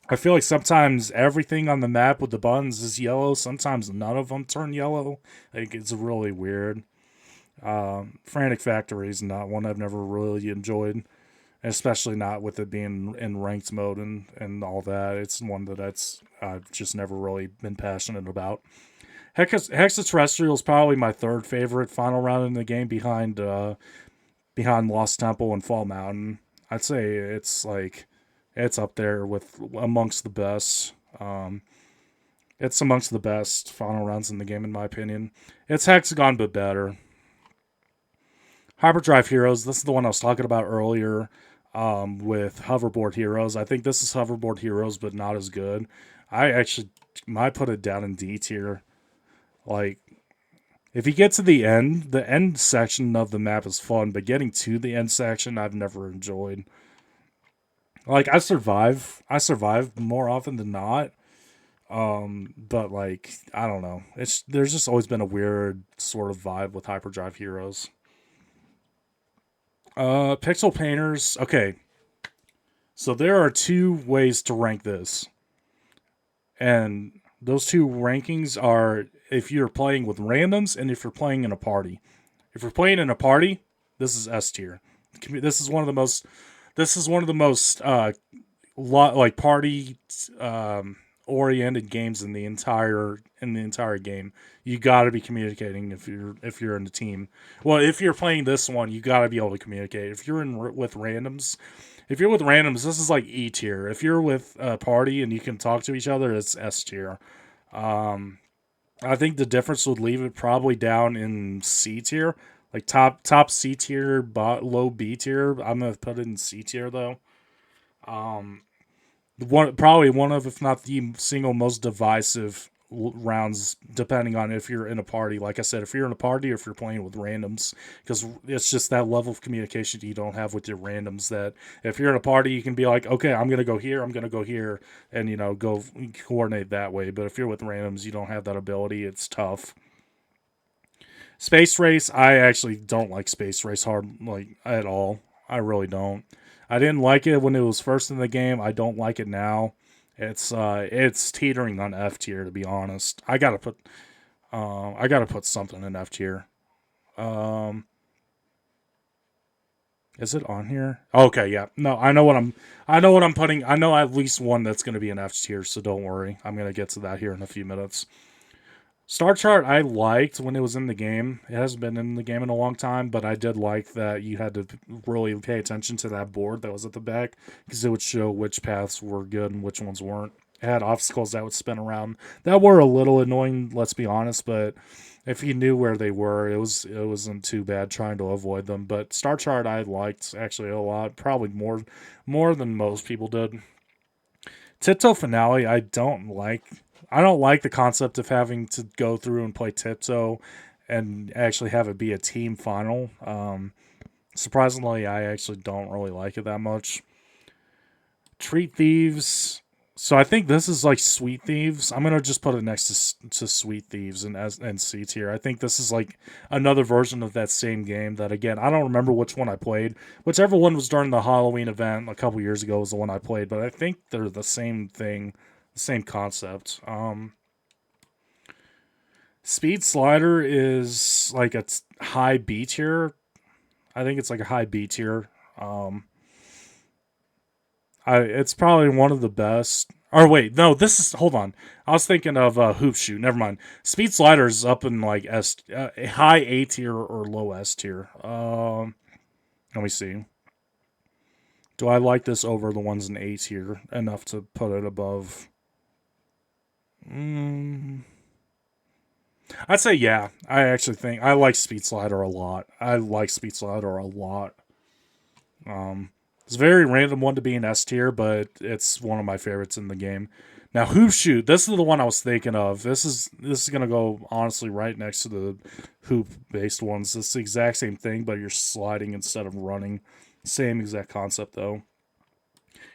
I feel like sometimes everything on the map with the buttons is yellow. Sometimes none of them turn yellow. Like it's really weird. Frantic Factory is not one I've never really enjoyed, especially not with it being in ranked mode and all that. It's one I've just never really been passionate about. Hexaterrestrial is probably my third favorite final round in the game behind Lost Temple and Fall Mountain. I'd say it's up there with amongst the best. It's amongst the best final rounds in the game in my opinion. It's Hexagon but better. Hyperdrive Heroes, this is the one I was talking about earlier with Hoverboard Heroes. I think this is Hoverboard Heroes, but not as good. I actually might put it down in D tier. Like, if you get to the end section of the map is fun, but getting to the end section, I've never enjoyed. Like, I survive more often than not. But like, I don't know. There's just always been a weird sort of vibe with hyperdrive heroes. Pixel painters. Okay, so there are two ways to rank this, and those two rankings are if you're playing with randoms and if you're playing in a party. If you're playing in a party, this is S tier. This is one of the most. This is one of the most like party oriented games in the entire game. You got to be communicating if you're in the team. Well, if you're playing this one, you got to be able to communicate. If you're in with randoms, if you're with randoms, this is like E tier. If you're with a party and you can talk to each other, it's S tier. Um, I think the difference would leave it probably down in C tier, like top C tier, low B tier. I'm gonna put it in C tier though. Um, probably one of, if not the single most divisive rounds, depending on if you're in a party. Like I said, if you're in a party or if you're playing with randoms, because it's just that level of communication you don't have with your randoms. That if you're in a party, you can be like, okay, I'm gonna go here, I'm gonna go here, and go coordinate that way. But if you're with randoms, you don't have that ability. It's tough. Space Race, I actually don't like Space Race hard like at all. I really don't. I didn't like it when it was first in the game. I don't like it now. It's teetering on F tier to be honest. I gotta put something in F tier. Um, is it on here? Okay, yeah. No, I know what I'm putting. I know at least one that's gonna be an F tier. So don't worry. I'm gonna get to that here in a few minutes. Star Chart I liked when it was in the game. It hasn't been in the game in a long time, but I did like that you had to really pay attention to that board that was at the back because it would show which paths were good and which ones weren't. It had obstacles that would spin around that were a little annoying, let's be honest, but if you knew where they were, it wasn't too bad trying to avoid them. But Star Chart I liked actually a lot, probably more than most people did. Tiptoe Finale I don't like. I don't like the concept of having to go through and play Tiptoe and actually have it be a team final. Surprisingly, I actually don't really like it that much. Treat Thieves. So I think this is like Sweet Thieves. I'm gonna just put it next to Sweet Thieves and C tier. I think this is like another version of that same game. That again, I don't remember which one I played. Whichever one was during the Halloween event a couple years ago was the one I played. But I think they're the same thing, the same concept. Speed Slider is like a high B tier. I think it's like a high B tier. Um, it's probably one of the best. Or wait, no, this is hold on. I was thinking of Hoop Shoot. Never mind. Speed Slider is up in like high A tier or low S tier. Let me see. Do I like this over the ones in A tier enough to put it above? I'd say yeah. I actually think I like Speed Slider a lot. I like Speed Slider a lot. It's a very random one to be an S tier, but it's one of my favorites in the game. Now, Hoop Shoot, this is the one I was thinking of. This is gonna go honestly right next to the hoop based ones. It's the exact same thing, but you're sliding instead of running. Same exact concept though.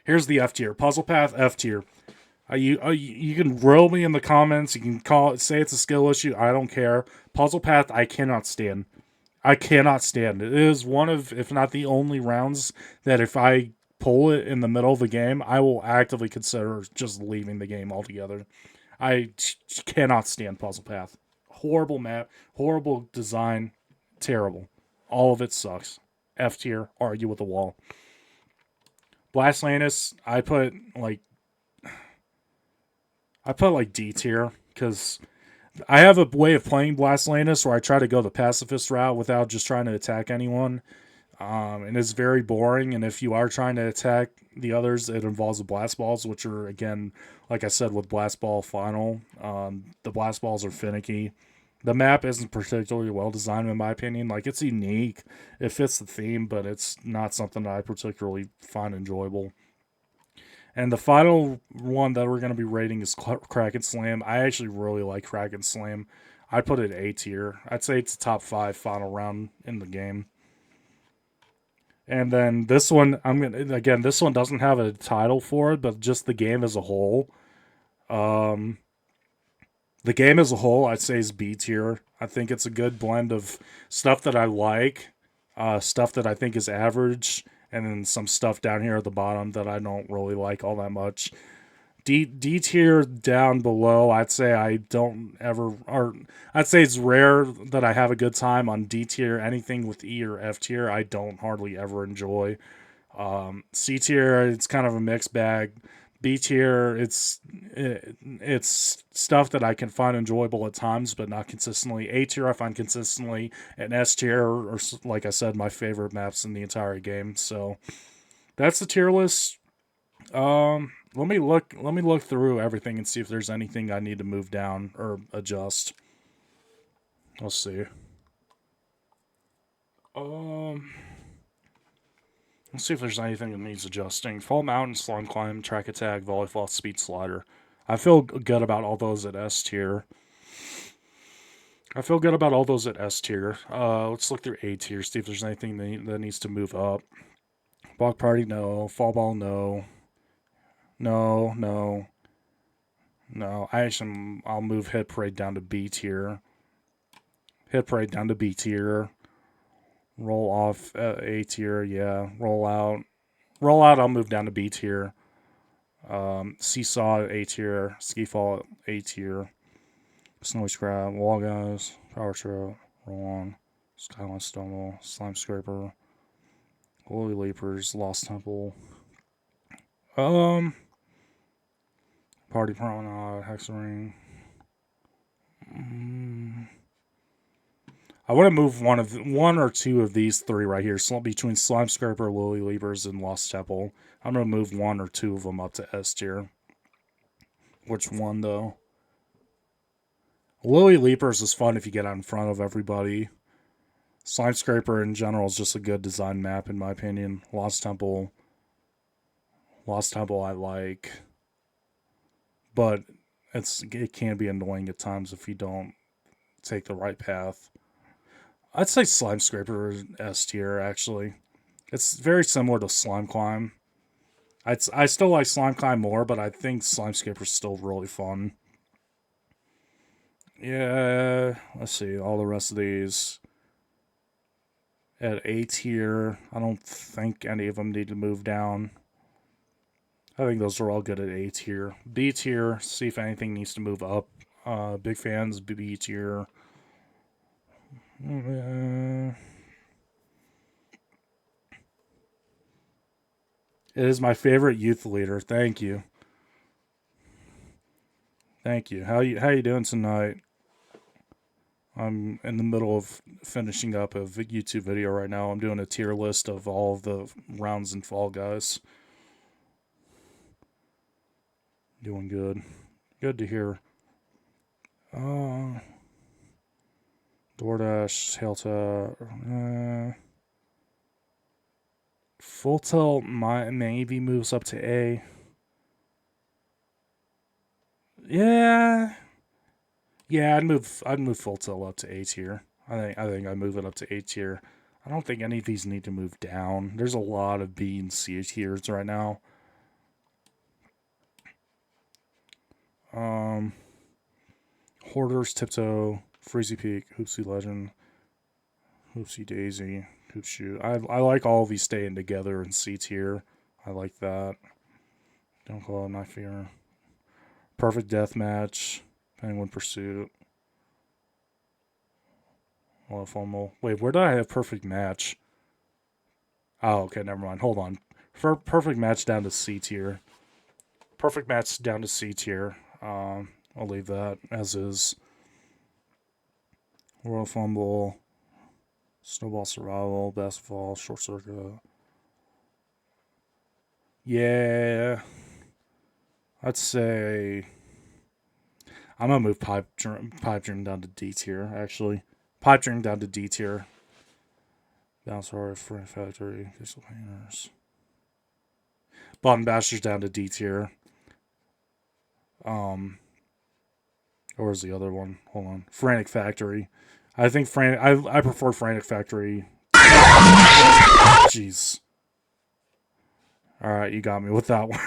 Here's the F tier. Puzzle Path F tier. You can grill me in the comments. You can say it's a skill issue. I don't care. Puzzle Path I cannot stand. I cannot stand. It is one of, if not the only rounds that if I pull it in the middle of the game, I will actively consider just leaving the game altogether. Cannot stand Puzzle Path. Horrible map, horrible design, terrible. All of it sucks. F tier, argue with the wall. Blast Lantis, I put like D tier because I have a way of playing Blast Lantis where I try to go the pacifist route without just trying to attack anyone. And it's very boring. And if you are trying to attack the others, it involves the blast balls, which are, again, like I said, with Blast Ball Final, the blast balls are finicky. The map isn't particularly well designed, in my opinion. Like, it's unique. It fits the theme, but it's not something that I particularly find enjoyable. And the final one that we're going to be rating is Kraken Slam. I actually really like Kraken Slam. I put it A tier. I'd say it's a top 5 final round in the game. And then this one, this one doesn't have a title for it, but just the game as a whole. The game as a whole, I'd say, is B tier. I think it's a good blend of stuff that I like, stuff that I think is average, and then some stuff down here at the bottom that I don't really like all that much. D tier down below, I'd say I don't ever, or I'd say it's rare that I have a good time on D tier. Anything with E or F tier, I don't hardly ever enjoy. C tier, it's kind of a mixed bag. B tier, it's stuff that I can find enjoyable at times, but not consistently. A tier, I find consistently, and S tier, or like I said, my favorite maps in the entire game. So that's the tier list. Let me look through everything and see if there's anything I need to move down or adjust. Let's see. Let's see if there's anything that needs adjusting. Fall Mountain, Slime Climb, Track Attack, Volleyball, Speed Slider. I feel good about all those at S tier. Let's look through A tier, see if there's anything that needs to move up. Block Party, no. Fall Ball, no. No. I'll move Hit Parade down to B tier. Roll off A tier, yeah. Roll out, I'll move down to B tier. Seesaw A tier. Ski-Fall A tier. Snowy Scrap, Wall Guys, Power Trip, Roll On, Skyline Stumble, Slime Scraper, Holy Leapers, Lost Temple. Party Promenade, Hexaring. I want to move one or two of these three right here. Between Slime Scraper, Lily Leapers, and Lost Temple. I'm going to move one or two of them up to S tier. Which one, though? Lily Leapers is fun if you get out in front of everybody. Slime Scraper in general is just a good design map, in my opinion. Lost Temple I like. But it can be annoying at times if you don't take the right path. I'd say Slime Scraper is S tier, actually. It's very similar to Slime Climb. I still like Slime Climb more, but I think Slime Scraper is still really fun. Yeah, let's see, all the rest of these. At A tier, I don't think any of them need to move down. I think those are all good at A tier. B tier, see if anything needs to move up. Big Fans, B tier. It is my favorite youth leader. Thank you. How you doing tonight? I'm in the middle of finishing up a YouTube video right now. I'm doing a tier list of all of the rounds in Fall Guys. Doing good. Good to hear. DoorDash, Hailta, Full Tilt maybe moves up to A. Yeah, I'd move Full Tilt up to A tier. I think I'd move it up to A tier. I don't think any of these need to move down. There's a lot of B and C tiers right now. Hoarders, Tiptoe, Freezy Peak, Hoopsie Legend, Hoopsie Daisy, Hoop Shoot. I like all of these staying together in C tier. I like that. Don't Call It Knife Fear. Perfect Deathmatch, Penguin Pursuit. Fumble. Wait, where did I have Perfect Match? Oh, okay, never mind. Hold on. For Perfect Match down to C tier. Perfect Match down to C tier. I'll leave that as is. Royal Fumble, Snowball Survival, Basketball, Short Circuit. Yeah, I'd say I'm gonna move Pipe Dream down to D tier. Actually, Pipe Dream down to D tier. Bounce Hard, Free Factory, Pixel Painters. Button Bashers down to D tier. Where's the other one? Hold on. Frantic Factory. I think I prefer Frantic Factory. Jeez. Alright, you got me with that one.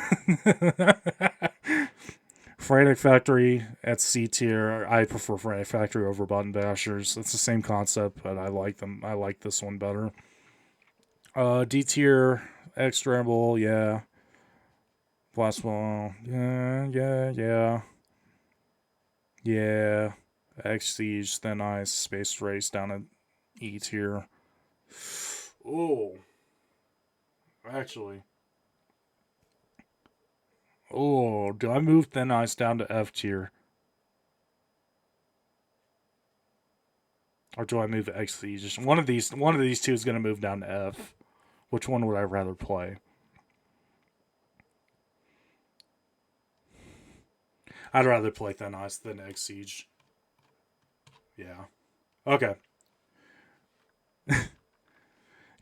Frantic Factory at C tier. I prefer Frantic Factory over Button Bashers. It's the same concept, but I like them. I like this one better. D tier, X Scramble, yeah. Blast Ball, yeah. Yeah. X Siege, Thin Ice, Space Race down at E tier. Oh, actually. Oh, do I move Thin Ice down to F tier? Or do I move X Siege? One of these two is gonna move down to F. Which one would I rather play? I'd rather play Thin Ice than X Siege. Yeah. Okay.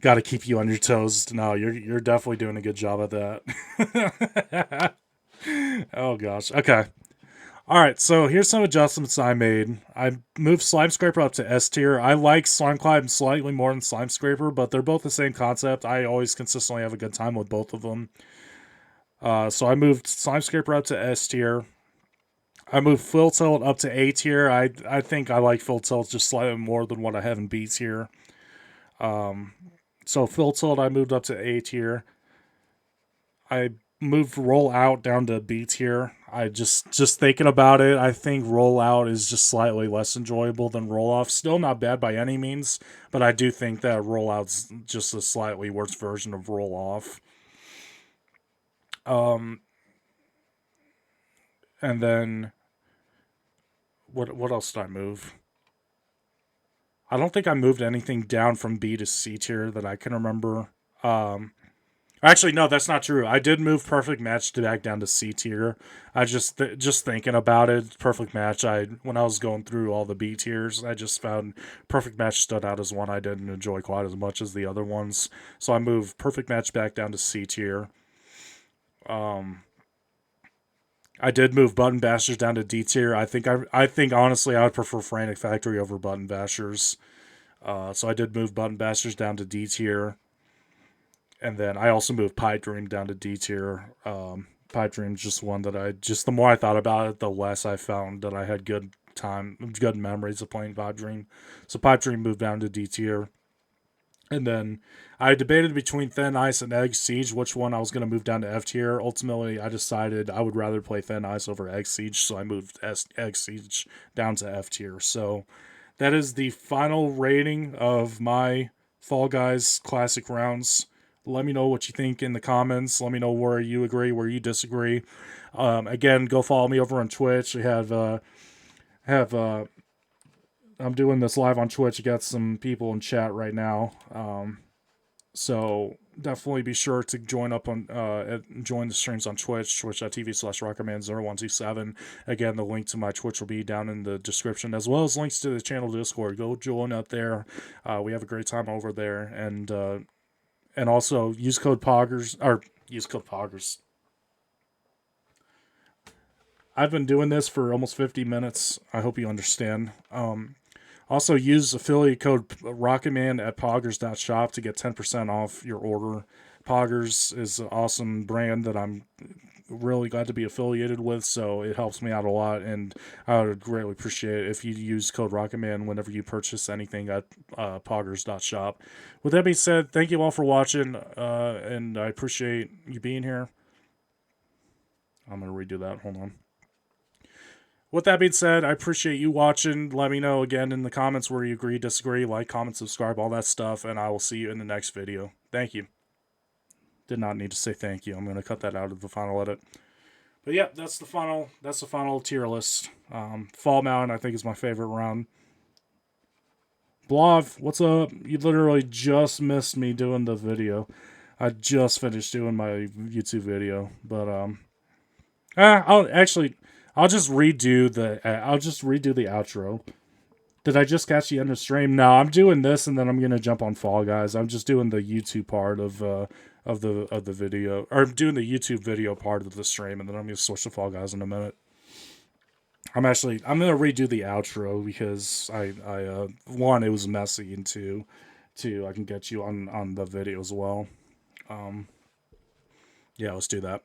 Got to keep you on your toes. No, you're definitely doing a good job at that. Oh gosh. Okay. All right. So here's some adjustments I made. I moved Slime Scraper up to S tier. I like Slime Climb slightly more than Slime Scraper, but they're both the same concept. I always consistently have a good time with both of them. So I moved Slime Scraper up to S tier. I moved Full Tilt up to A tier. I think I like Full Tilt just slightly more than what I have in B tier. So Full Tilt I moved up to A tier. I moved Roll Out down to B tier. I just thinking about it, I think Roll Out is just slightly less enjoyable than Roll Off. Still not bad by any means, but I do think that Roll Out's just a slightly worse version of Roll Off. And then what else did I move? I don't think I moved anything down from B to C tier that I can remember. Actually, no, that's not true. I did move Perfect Match to back down to C tier. I just thinking about it, Perfect Match. When I was going through all the B tiers, I just found Perfect Match stood out as one I didn't enjoy quite as much as the other ones. So I moved Perfect Match back down to C tier. I did move Button Bashers down to D tier. I think honestly I would prefer Frantic Factory over Button Bashers. So I did move Button Bashers down to D tier. And then I also moved Pipe Dream down to D tier. Pipe Dream's just one that the more I thought about it, the less I found that I had good memories of playing Pipe Dream. So Pipe Dream moved down to D tier. And then I debated between Thin Ice and Egg Siege, which one I was going to move down to F tier. Ultimately, I decided I would rather play Thin Ice over Egg Siege, so I moved Egg Siege down to F tier. So that is the final rating of my Fall Guys Classic rounds. Let me know what you think in the comments. Let me know where you agree, where you disagree. Again, go follow me over on Twitch. We I'm doing this live on Twitch. I got some people in chat right now. So definitely be sure to join the streams on Twitch, twitch.tv/rocketman0127. Again, the link to my Twitch will be down in the description, as well as links to the channel Discord. Go join up there. We have a great time over there, and also use code Poggers. I've been doing this for almost 50 minutes. I hope you understand. Also, use affiliate code Rocketman at poggers.shop to get 10% off your order. Poggers is an awesome brand that I'm really glad to be affiliated with, so it helps me out a lot, and I would greatly appreciate it if you use code Rocketman whenever you purchase anything at poggers.shop. With that being said, thank you all for watching, and I appreciate you being here. I'm going to redo that. Hold on. With that being said, I appreciate you watching. Let me know again in the comments where you agree, disagree, like, comment, subscribe, all that stuff, and I will see you in the next video. Thank you. Did not need to say thank you. I'm going to cut that out of the final edit. But yeah, that's the final tier list. Fall Mountain, I think, is my favorite round. Blov, what's up? You literally just missed me doing the video. I just finished doing my YouTube video, but I'll just redo the outro. Did I just catch the end of stream? No, I'm doing this and then I'm gonna jump on Fall Guys. I'm just doing the YouTube part of the video, or I'm doing the YouTube video part of the stream, and then I'm gonna switch to Fall Guys in a minute. I'm gonna redo the outro because one, it was messy, and two, I can get you on the video as well. Yeah, let's do that.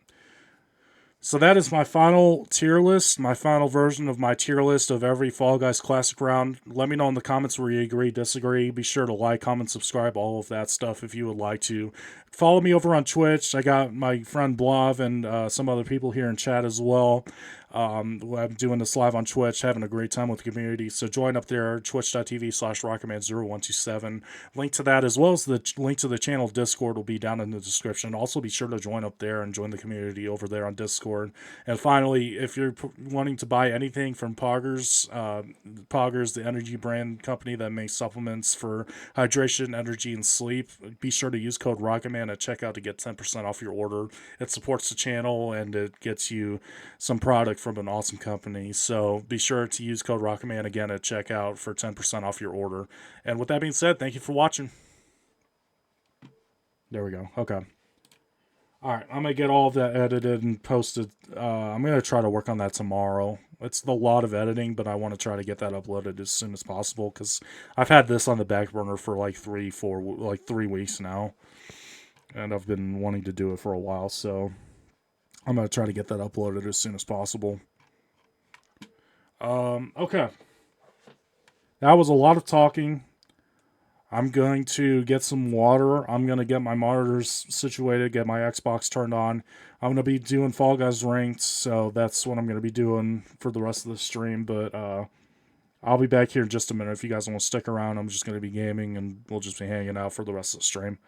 So that is my final tier list, my final version of my tier list of every Fall Guys Classic round. Let me know in the comments where you agree, disagree. Be sure to like, comment, subscribe, all of that stuff if you would like to. Follow me over on Twitch. I got my friend Blav and some other people here in chat as well. I'm doing this live on Twitch, having a great time with the community. So join up there, twitch.tv/rocketman0127. Link to that as well as the link to the channel Discord will be down in the description. Also be sure to join up there and join the community over there on Discord. And finally, if you're wanting to buy anything from Poggers, the energy brand company that makes supplements for hydration, energy, and sleep, be sure to use code RocketMan at checkout to get 10% off your order. It supports the channel and it gets you some product from an awesome company. So be sure to use code RocketMan again at checkout for 10% off your order. And with that being said, thank you for watching. There we go. Okay. All right, I'm gonna get all of that edited and posted. I'm gonna try to work on that tomorrow. It's a lot of editing, but I want to try to get that uploaded as soon as possible because I've had this on the back burner for like 3 weeks now, and I've been wanting to do it for a while. So I'm gonna try to get that uploaded as soon as possible. Okay, that was a lot of talking. I'm going to get some water. I'm going to get my monitors situated, get my Xbox turned on. I'm going to be doing Fall Guys Ranked, so that's what I'm going to be doing for the rest of the stream. But I'll be back here in just a minute. If you guys want to stick around, I'm just going to be gaming, and we'll just be hanging out for the rest of the stream.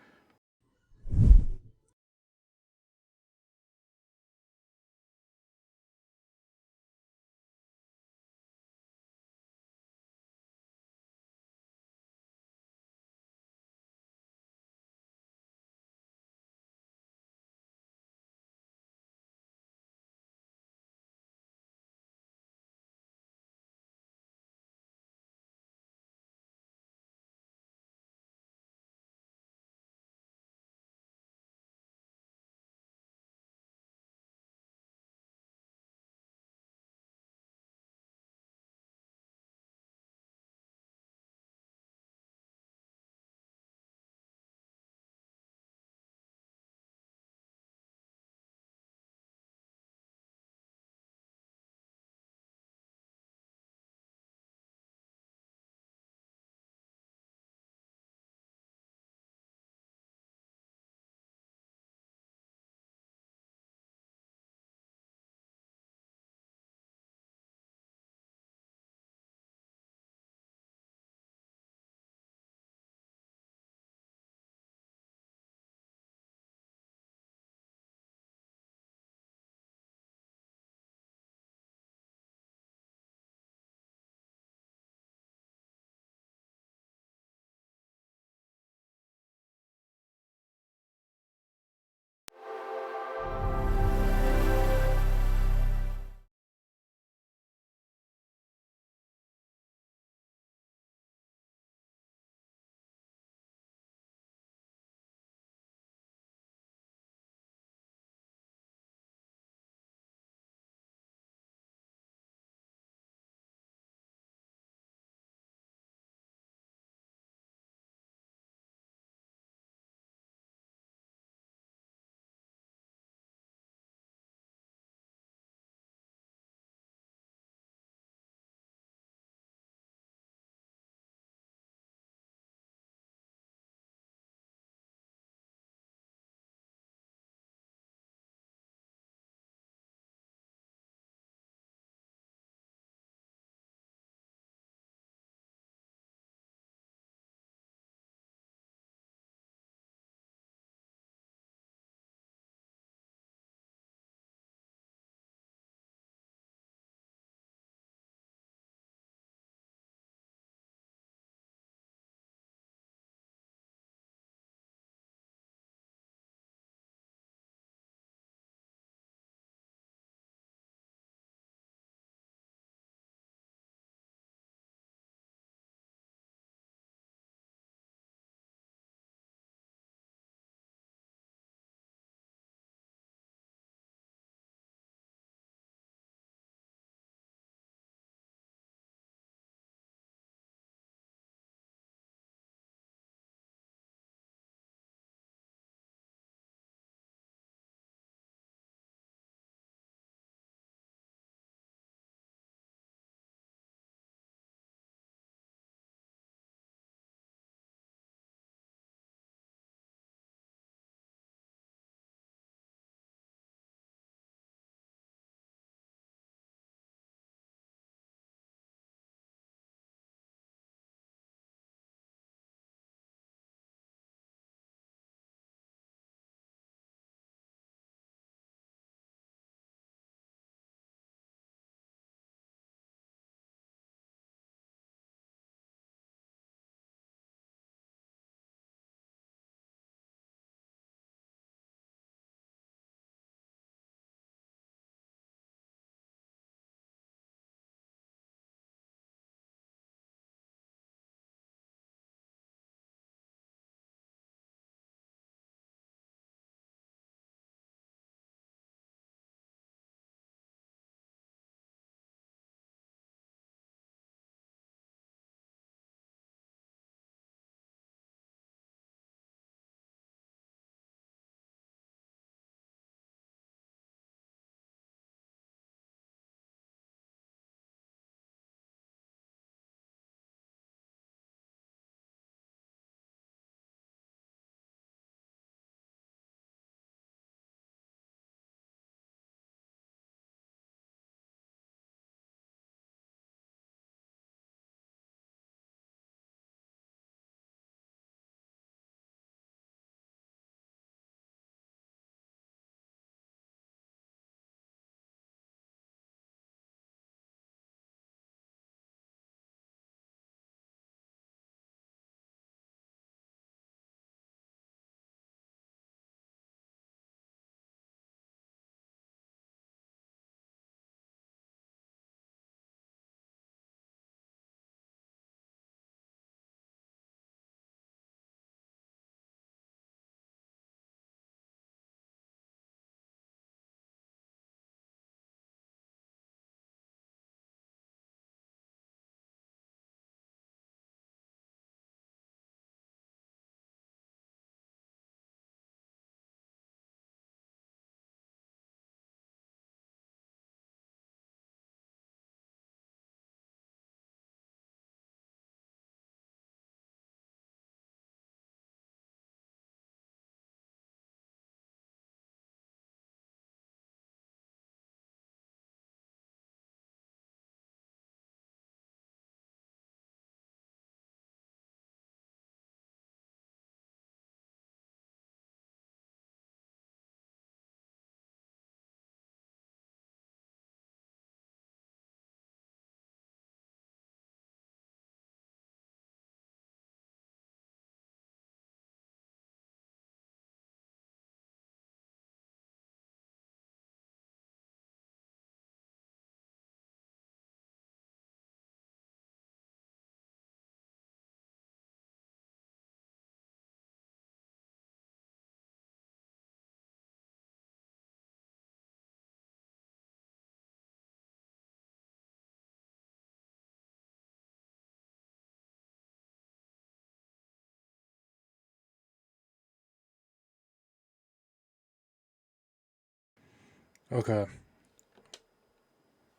Okay.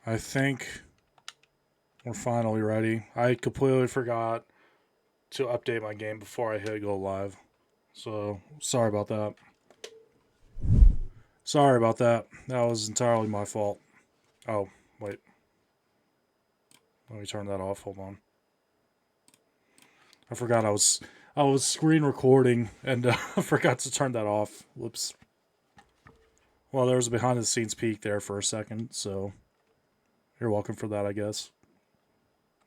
I think we're finally ready. I completely forgot to update my game before I hit go live. So, sorry about that. Sorry about that. That was entirely my fault. Oh, wait. Let me turn that off. Hold on. I forgot I was screen recording and I forgot to turn that off. Whoops. Well, there was a behind the scenes peek there for a second, so you're welcome for that, I guess.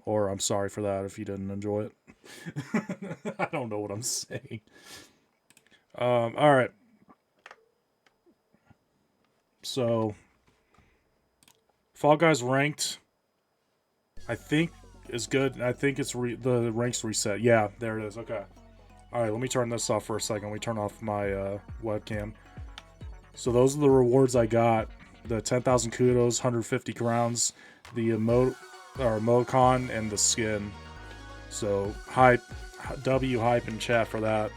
Or I'm sorry for that if you didn't enjoy it. I don't know what I'm saying. All right. So, Fall Guys ranked, I think, is good. I think it's the ranks reset. Yeah, there it is. Okay. All right, let me turn this off for a second. Let me turn off my webcam. So those are the rewards I got: the 10,000 kudos, 150 crowns, the emoticon, and the skin. So hype, hype in chat for that.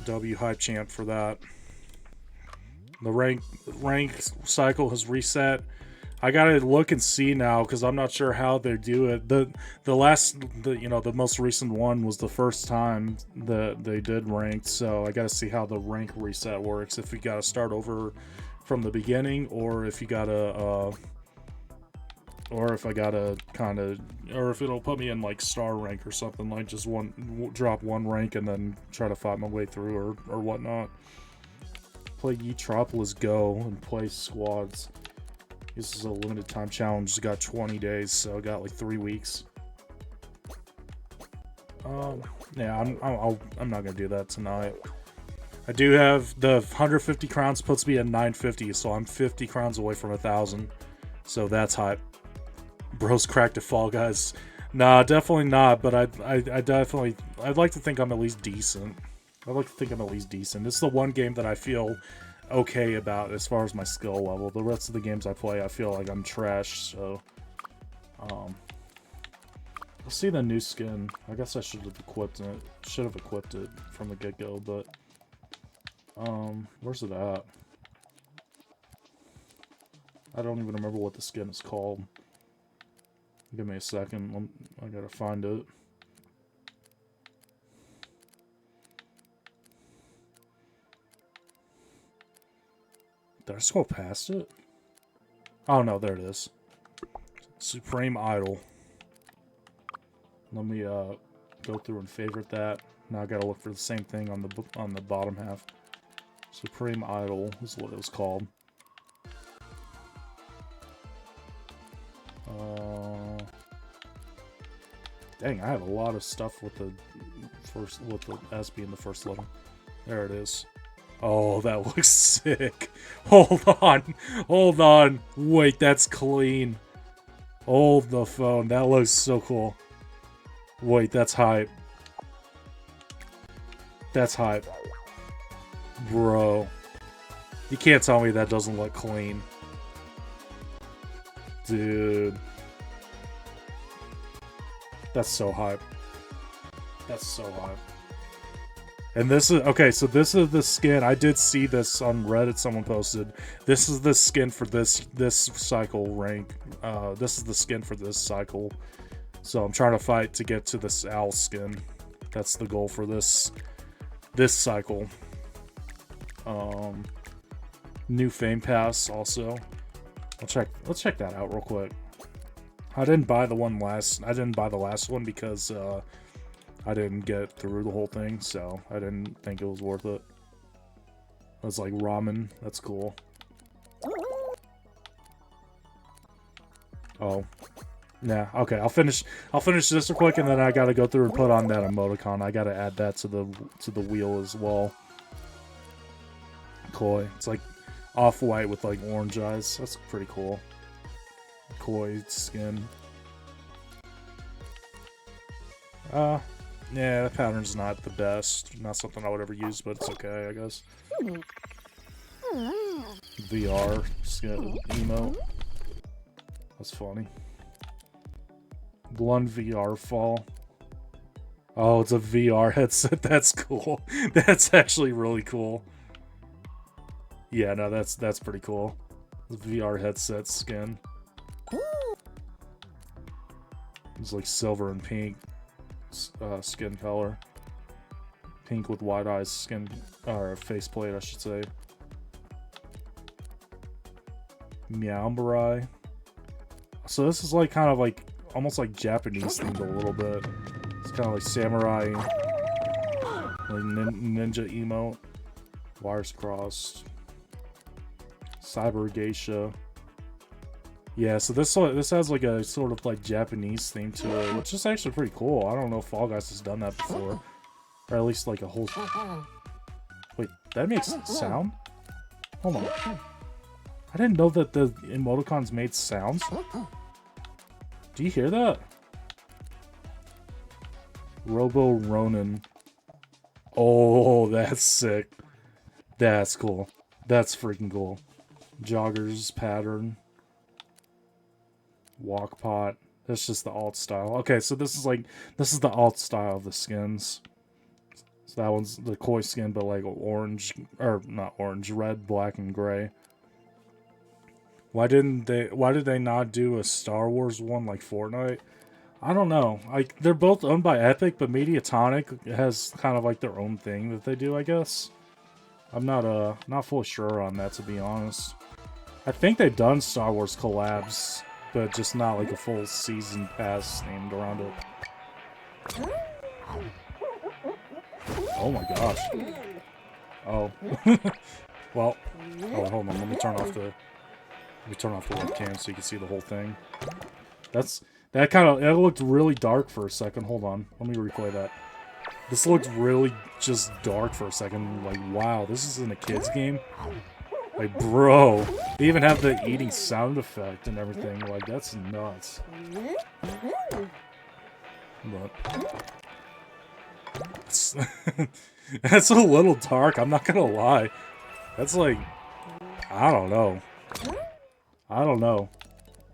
Hype champ for that. The rank cycle has reset. I gotta look and see now because I'm not sure how they do it. The most recent one was the first time that they did ranked, so I gotta see how the rank reset works. If you gotta start over from the beginning, or if you gotta, or if I gotta kind of, or if it'll put me in like star rank or something, like just drop one rank and then try to fight my way through or whatnot. Play Etropolis Go and play squads. This is a limited time challenge. It's got 20 days, so I got like 3 weeks. Yeah, I'm not gonna do that tonight. I do have the 150 crowns puts me at 950, so I'm 50 crowns away from 1,000. So that's hype. Bros cracked a Fall Guys. Nah, definitely not. But I'd like to think I'm at least decent. I'd like to think I'm at least decent. This is the one game that I feel okay about as far as my skill level. The rest of the games I play, I feel like I'm trash. So, let's see the new skin. I guess I should have equipped it. Should have equipped it from the get-go, but where's it at? I don't even remember what the skin is called. Give me a second. I gotta find it. Did I scroll past it? Oh no, there it is. Supreme Idol. Let me go through and favorite that. Now I gotta look for the same thing on the bottom half. Supreme Idol is what it was called. Dang, I have a lot of stuff with the S being the first letter. There it is. Oh, that looks sick. Hold on. Hold on. Wait, that's clean. Hold the phone. That looks so cool. Wait, that's hype. That's hype. Bro. You can't tell me that doesn't look clean. Dude. That's so hype. That's so hype. And this is, okay, so this is the skin. I did see this on Reddit, someone posted. This is the skin for this cycle rank. This is the skin for this cycle. So I'm trying to fight to get to this owl skin. That's the goal for this cycle. New Fame Pass also. Let's check that out real quick. I didn't buy the last one because I didn't get through the whole thing, so I didn't think it was worth it. It was like ramen. That's cool. Oh. Yeah, okay. I'll finish this real quick and then I gotta go through and put on that emoticon. I gotta add that to the wheel as well. Koi. It's like off-white with like orange eyes. That's pretty cool. Koi skin. Yeah, the pattern's not the best. Not something I would ever use, but it's okay, I guess. VR skin emote. That's funny. Blund VR fall. Oh, it's a VR headset. That's cool. That's actually really cool. Yeah, no, that's pretty cool. VR headset skin. It's like silver and pink skin color. Pink with wide eyes skin, or faceplate, I should say. Meowmbarai. So this is like kind of like almost like Japanese themed a little bit. It's kind of like samurai, like ninja emote. Wires crossed. Cyber geisha. Yeah, so this has like a sort of like Japanese theme to it, which is actually pretty cool. I don't know if Fall Guys has done that before, or at least like a whole. Wait, that makes sound? Hold on. I didn't know that the emoticons made sounds. Do you hear that? Robo Ronin. Oh, that's sick. That's cool. That's freaking cool. Joggers pattern. Walk pot. That's just the alt style. Okay, so this is the alt style of the skins. So that one's the koi skin, but like orange, or not orange, red, black, and gray. Why did they not do a Star Wars one like Fortnite? I don't know. Like, they're both owned by Epic, but Mediatonic has kind of like their own thing that they do, I guess. I'm not fully sure on that, to be honest. I think they've done Star Wars collabs, but just not like a full season pass named around it. Oh my gosh. Oh. Well. Oh, hold on. Let me turn off the webcam so you can see the whole thing. That looked really dark for a second. Hold on. Let me replay that. This looked really just dark for a second. Like, wow, this is in a kid's game? Like, bro. They even have the eating sound effect and everything. Like, that's nuts. But that's a little dark, I'm not gonna lie. That's like, I don't know.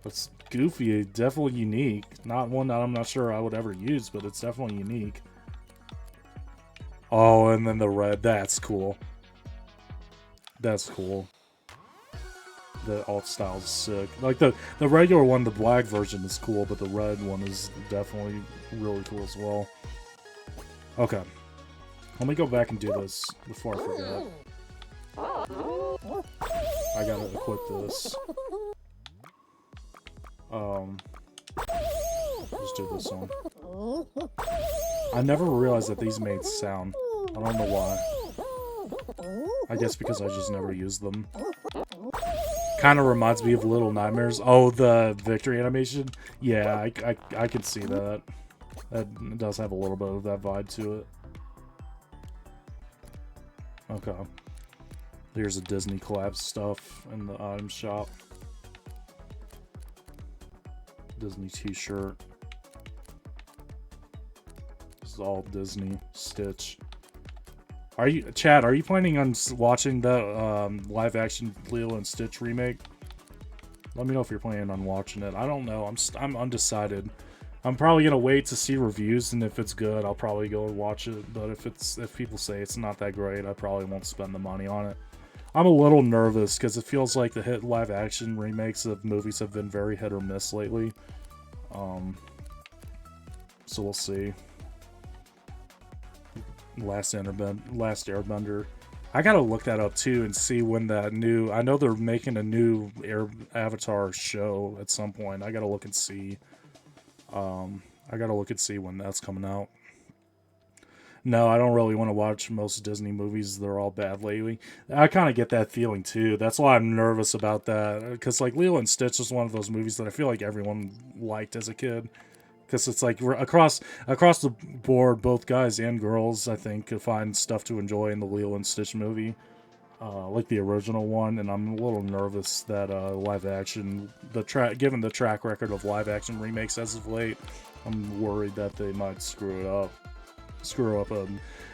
It's goofy, definitely unique. Not one that I'm not sure I would ever use, but it's definitely unique. Oh, and then the red, that's cool. That's cool. The alt style is sick. Like the regular one, the black version is cool, but the red one is definitely really cool as well. Okay. Let me go back and do this before I forget. I gotta equip this. Let's do this one. I never realized that these made sound. I don't know why. I guess because I just never used them. Kind of reminds me of Little Nightmares. Oh, the victory animation? Yeah, I can see that. That does have a little bit of that vibe to it. Okay. Here's a Disney collab stuff in the item shop. Disney t-shirt. This is all Disney. Stitch. Chad, are you planning on watching the live action Lilo and Stitch remake? Let me know if you're planning on watching it. I don't know. I'm undecided. I'm probably gonna wait to see reviews, and if it's good, I'll probably go and watch it. But if people say it's not that great, I probably won't spend the money on it. I'm a little nervous because it feels like the hit live action remakes of movies have been very hit or miss lately. So we'll see. Last Airbender. I gotta look that up too and see when that new. I know they're making a new Avatar show at some point. I gotta look and see. I gotta look and see when that's coming out. No, I don't really want to watch most Disney movies. They're all bad lately. I kind of get that feeling too. That's why I'm nervous about that. Because like Lilo and Stitch is one of those movies that I feel like everyone liked as a kid. Because it's like across the board, both guys and girls, I think, could find stuff to enjoy in the Lilo and Stitch movie. Like the original one. And I'm a little nervous that live action, given the track record of live action remakes as of late, I'm worried that they might screw up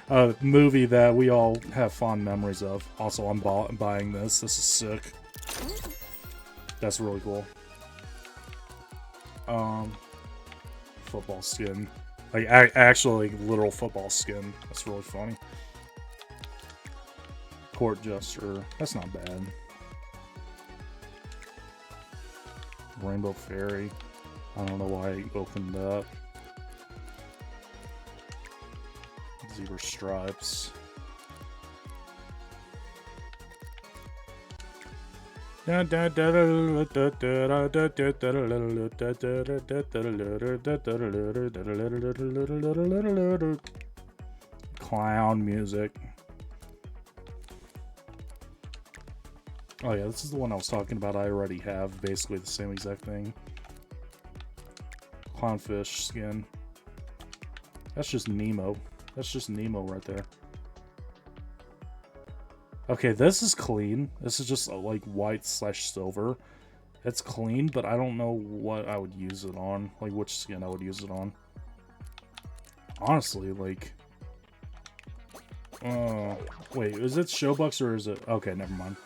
a movie that we all have fond memories of. Also, I'm buying this. This is sick. That's really cool. Football skin. Like, actually, like, literal football skin. That's really funny. Court Jester. That's not bad. Rainbow Fairy. I don't know why I opened that. Zebra Stripes. Clown music. Oh yeah, this is the one I was talking about. I already have basically the same exact thing. Clownfish skin. That's just Nemo. That's just Nemo right there. Okay, this is clean. This is just like white/silver. It's clean, but I don't know what I would use it on. Like which skin I would use it on. Honestly, like... wait, is it Showbucks or is it... Okay, never mind.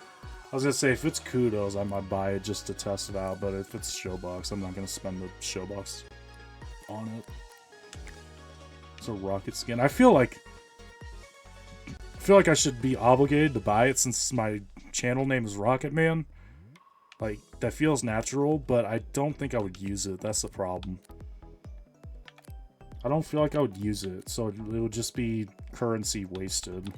I was gonna say, if it's Kudos, I might buy it just to test it out, but if it's Showbox, I'm not gonna spend the Showbox on it. It's a rocket skin. I feel like I should be obligated to buy it since my channel name is Rocket Man. Like, that feels natural, but I don't think I would use it. That's the problem. I don't feel like I would use it, so it would just be currency wasted.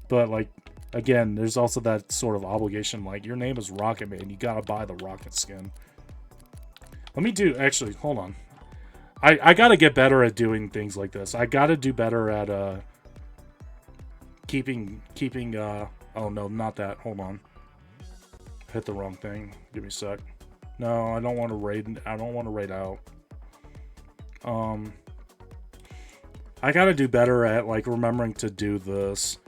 But, like, again, there's also that sort of obligation, like, your name is Rocket Man, you gotta buy the rocket skin. Let me do, actually, hold on. I gotta get better at doing things like this. I gotta do better at, keeping, oh no, not that, hold on. Hit the wrong thing, give me a sec. No, I don't want to raid out. I gotta do better at, like, remembering to do this.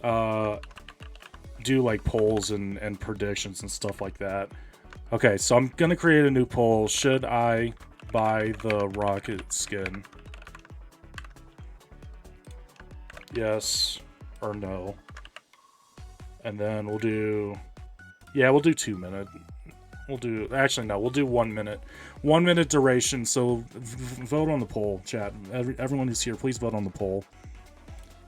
Do like polls and predictions and stuff like that. Okay, so I'm gonna create a new poll. Should I buy the rocket skin? Yes or no. And then we'll do... Yeah, we'll do 2 minutes. We'll do... Actually, no, we'll do 1 minute. 1 minute duration, so vote on the poll, chat. Everyone who's here, please vote on the poll.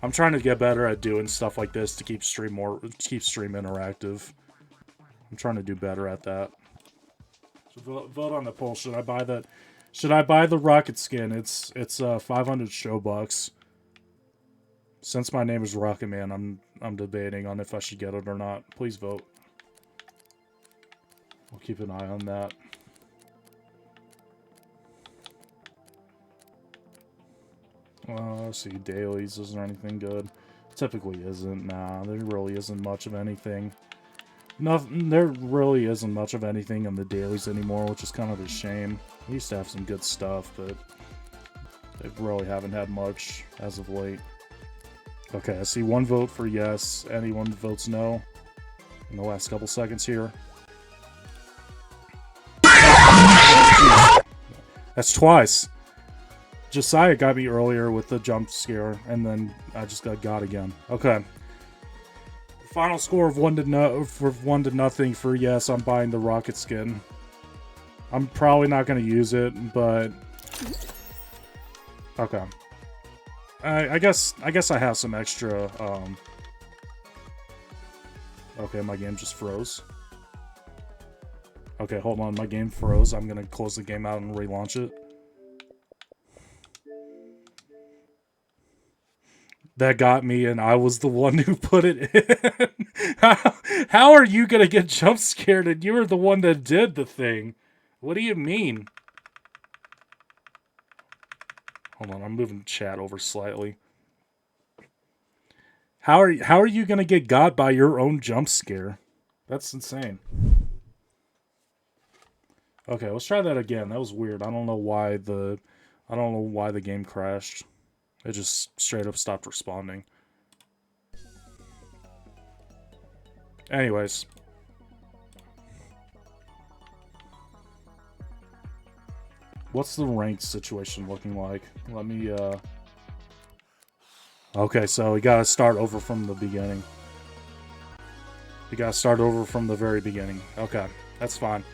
I'm trying to get better at doing stuff like this to keep stream interactive. I'm trying to do better at that. So vote on the poll. Should I buy that? Should I buy the rocket skin? It's 500 Showbucks. Since my name is Rocket Man, I'm debating on if I should get it or not. Please vote. We'll keep an eye on that. Let's see, dailies, isn't there anything good? Typically isn't, nah, there really isn't much of anything. Nothing, there really isn't much of anything in the dailies anymore, which is kind of a shame. We used to have some good stuff, but they really haven't had much as of late. Okay, I see one vote for yes, anyone votes no in the last couple seconds here. That's twice. Josiah got me earlier with the jump scare, and then I just got again. Okay. Final score of 1 to nothing for yes. I'm buying the rocket skin. I'm probably not going to use it, but okay. I guess I have some extra. Okay, my game just froze. Okay, hold on, my game froze. I'm gonna close the game out and relaunch it. That got me, and I was the one who put it in. How are you gonna get jump scared and you were the one that did the thing? What do you mean? Hold on, I'm moving chat over slightly. How are you gonna get got by your own jump scare? That's insane. Okay, let's try that again. That was weird. I don't know why the game crashed. It just straight up stopped responding. Anyways. What's the ranked situation looking like? Let me, Okay, so we gotta start over from the beginning. We gotta start over from the very beginning. Okay, that's fine.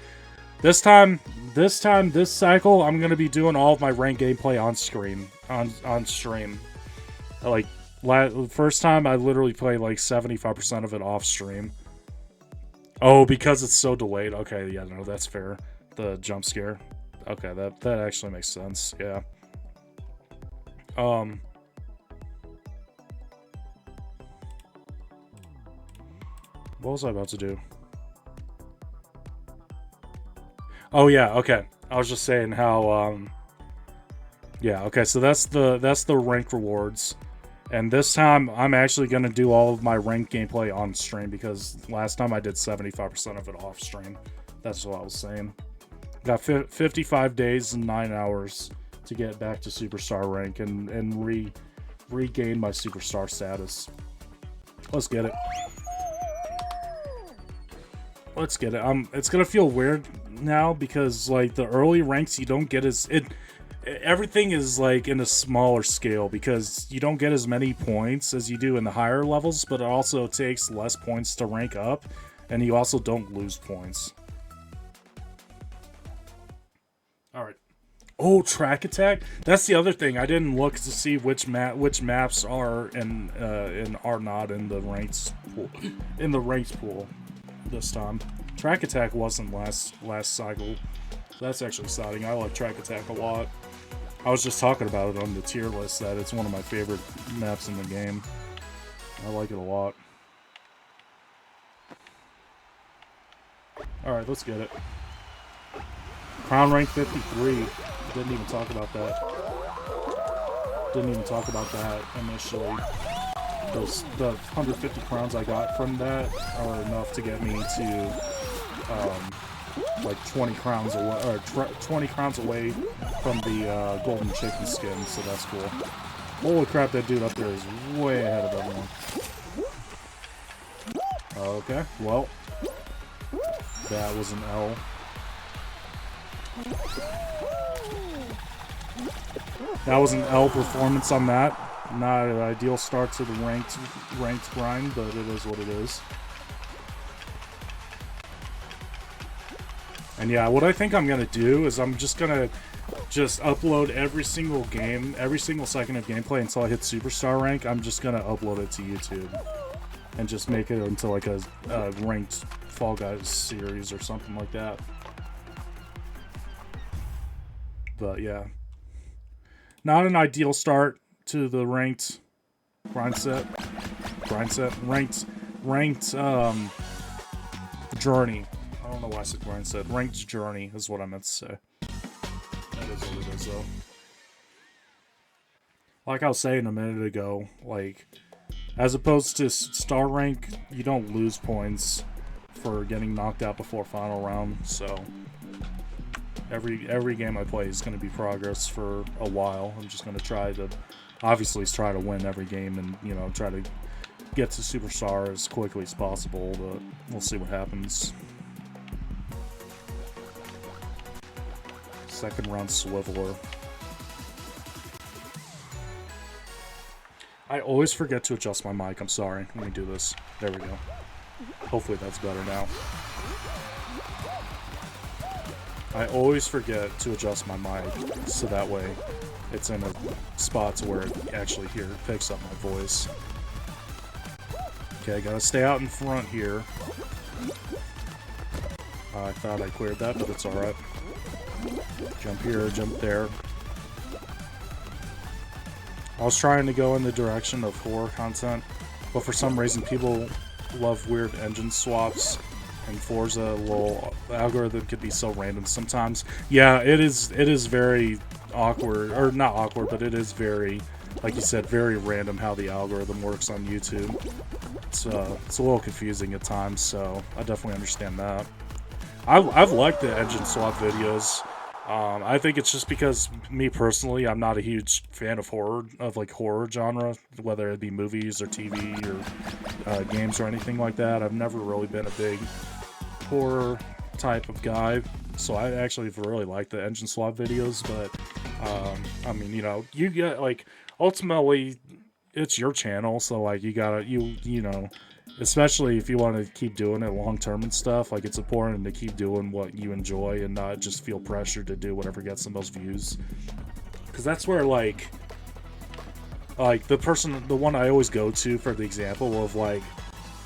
This cycle, I'm gonna be doing all of my ranked gameplay on screen. on stream. Like first time I literally played like 75% of it off stream. Oh, because it's so delayed. Okay, yeah, no, that's fair. The jump scare. Okay, that actually makes sense. Yeah. What was I about to do? Oh yeah, okay. I was just saying how yeah, okay, so that's the rank rewards. And this time I'm actually going to do all of my ranked gameplay on stream because last time I did 75% of it off stream. That's what I was saying. Got 55 days and 9 hours to get back to superstar rank and regain my superstar status. Let's get it. Let's get it. It's gonna feel weird now because like the early ranks you don't get everything is like in a smaller scale because you don't get as many points as you do in the higher levels, but it also takes less points to rank up, and you also don't lose points. All right. Oh, track attack. That's the other thing. I didn't look to see which maps are and are not in the ranked pool this time. Track attack wasn't last cycle. That's actually exciting. I like track attack a lot. I was just talking about it on the tier list that it's one of my favorite maps in the game. I like it a lot. Alright, let's get it. Crown rank 53. Didn't even talk about that. Didn't even talk about that initially. The 150 crowns I got from that are enough to get me to like 20 crowns away, or 20 crowns away from the golden chicken skin, so that's cool. Holy crap, that dude up there is way ahead of everyone. Okay, well, that was an L. That was an L performance on that. Not an ideal start to the ranked grind, but it is what it is. And yeah, what I think I'm gonna do is I'm just gonna upload every single game, every single second of gameplay until I hit superstar rank. I'm just gonna upload it to YouTube and just make it into like a ranked Fall Guys series or something like that. But yeah, not an ideal start to the ranked ranked journey. I don't know why I said grind set. Ranked journey is what I meant to say. That is what it is, though. Like I was saying a minute ago, like, as opposed to star rank, you don't lose points for getting knocked out before final round, so every game I play is going to be progress for a while. I'm just going to try to win every game and, you know, try to get to superstar as quickly as possible, but we'll see what happens. Second round Swiveler. I always forget to adjust my mic. I'm sorry. Let me do this. There we go. Hopefully that's better now. I always forget to adjust my mic so that way it's in a spot where it actually picks up my voice. Okay, gotta stay out in front here. I thought I cleared that, but it's alright. Jump here, jump there. I was trying to go in the direction of horror content, but for some reason people love weird engine swaps, and Forza, well, the algorithm could be so random sometimes. Yeah, it is very awkward, or not awkward, but it is very, like you said, very random how the algorithm works on YouTube. It's a little confusing at times, so I definitely understand that. I've liked the engine swap videos. I think it's just because me personally, I'm not a huge fan of horror genre, whether it be movies or TV or games or anything like that. I've never really been a big horror type of guy, so I actually really like the engine swap videos. But I mean, you know, you get like ultimately it's your channel, so like you gotta you know. Especially if you want to keep doing it long term and stuff, like it's important to keep doing what you enjoy and not just feel pressured to do whatever gets the most views. Because that's where like Like, the one I always go to for the example of, like,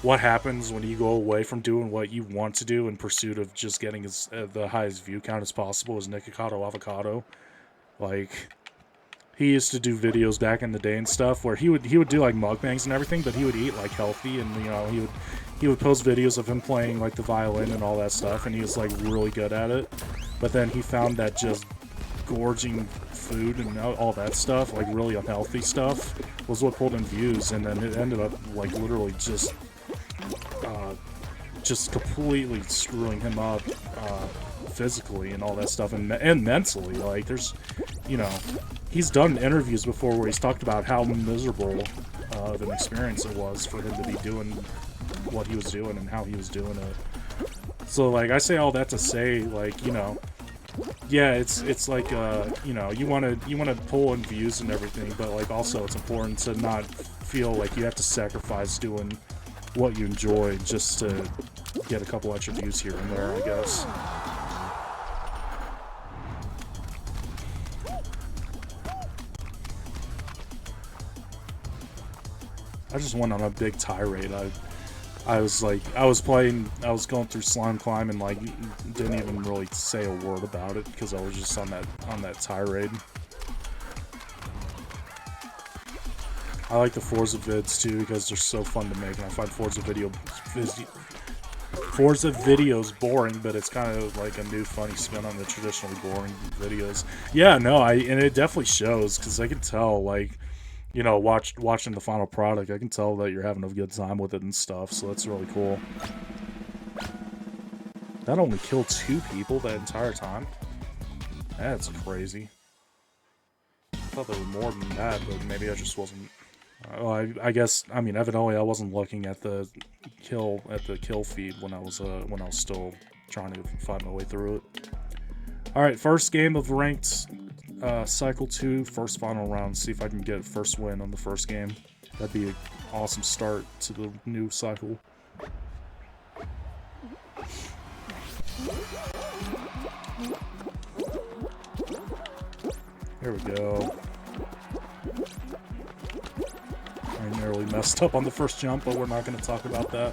what happens when you go away from doing what you want to do in pursuit of just getting the highest view count as possible is Nikocado Avocado. Like, he used to do videos back in the day and stuff where he would do like mukbangs and everything, but he would eat like healthy, and you know, he would post videos of him playing like the violin and all that stuff, and he was like really good at it. But then he found that just gorging food and all that stuff, like really unhealthy stuff, was what pulled in views, and then it ended up like literally just completely screwing him up physically and all that stuff, and mentally. Like, there's, you know, he's done interviews before where he's talked about how miserable of an experience it was for him to be doing what he was doing and how he was doing it. So, like, I say all that to say, like, you know, yeah, it's like, you know, you want to pull in views and everything, but, like, also it's important to not feel like you have to sacrifice doing what you enjoy just to get a couple extra views here and there, I guess. I just went on a big tirade. I was going through Slime Climb and like didn't even really say a word about it because I was just on that tirade. I like the Forza vids too because they're so fun to make, and I find Forza videos boring, but it's kind of like a new funny spin on the traditionally boring videos. Yeah, no, and it definitely shows because I can tell, like, you know, watching the final product, I can tell that you're having a good time with it and stuff, so that's really cool. That only killed 2 people that entire time? That's crazy. I thought there were more than that, but maybe I just wasn't... Well, I guess, I mean, evidently I wasn't looking at the kill feed when I was still trying to find my way through it. Alright, first game of ranked Cycle 2, first final round. See if I can get first win on the first game. That'd be an awesome start to the new cycle. Here we go. I nearly messed up on the first jump, but we're not going to talk about that.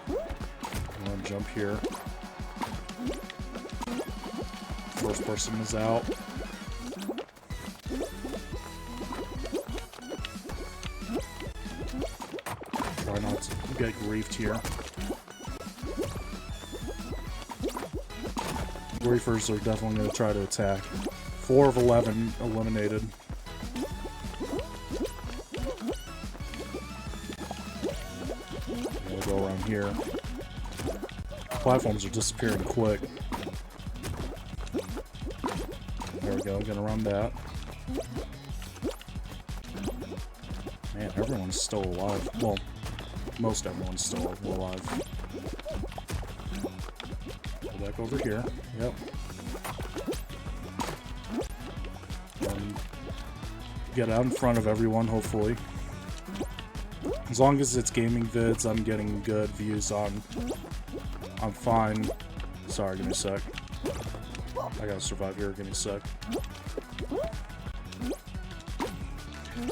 I'm going to jump here. First person is out. Try not to get griefed here. Griefers are definitely going to try to attack. 4 of 11 eliminated. We'll go around here. Platforms are disappearing quick. There we go, gonna run that. Man, everyone's still alive. Well, most everyone's still alive. Go back over here. Yep. Get out in front of everyone, hopefully. As long as it's gaming vids, I'm getting good views on. I'm fine. Sorry, give me a sec. I gotta survive here, give me a sec.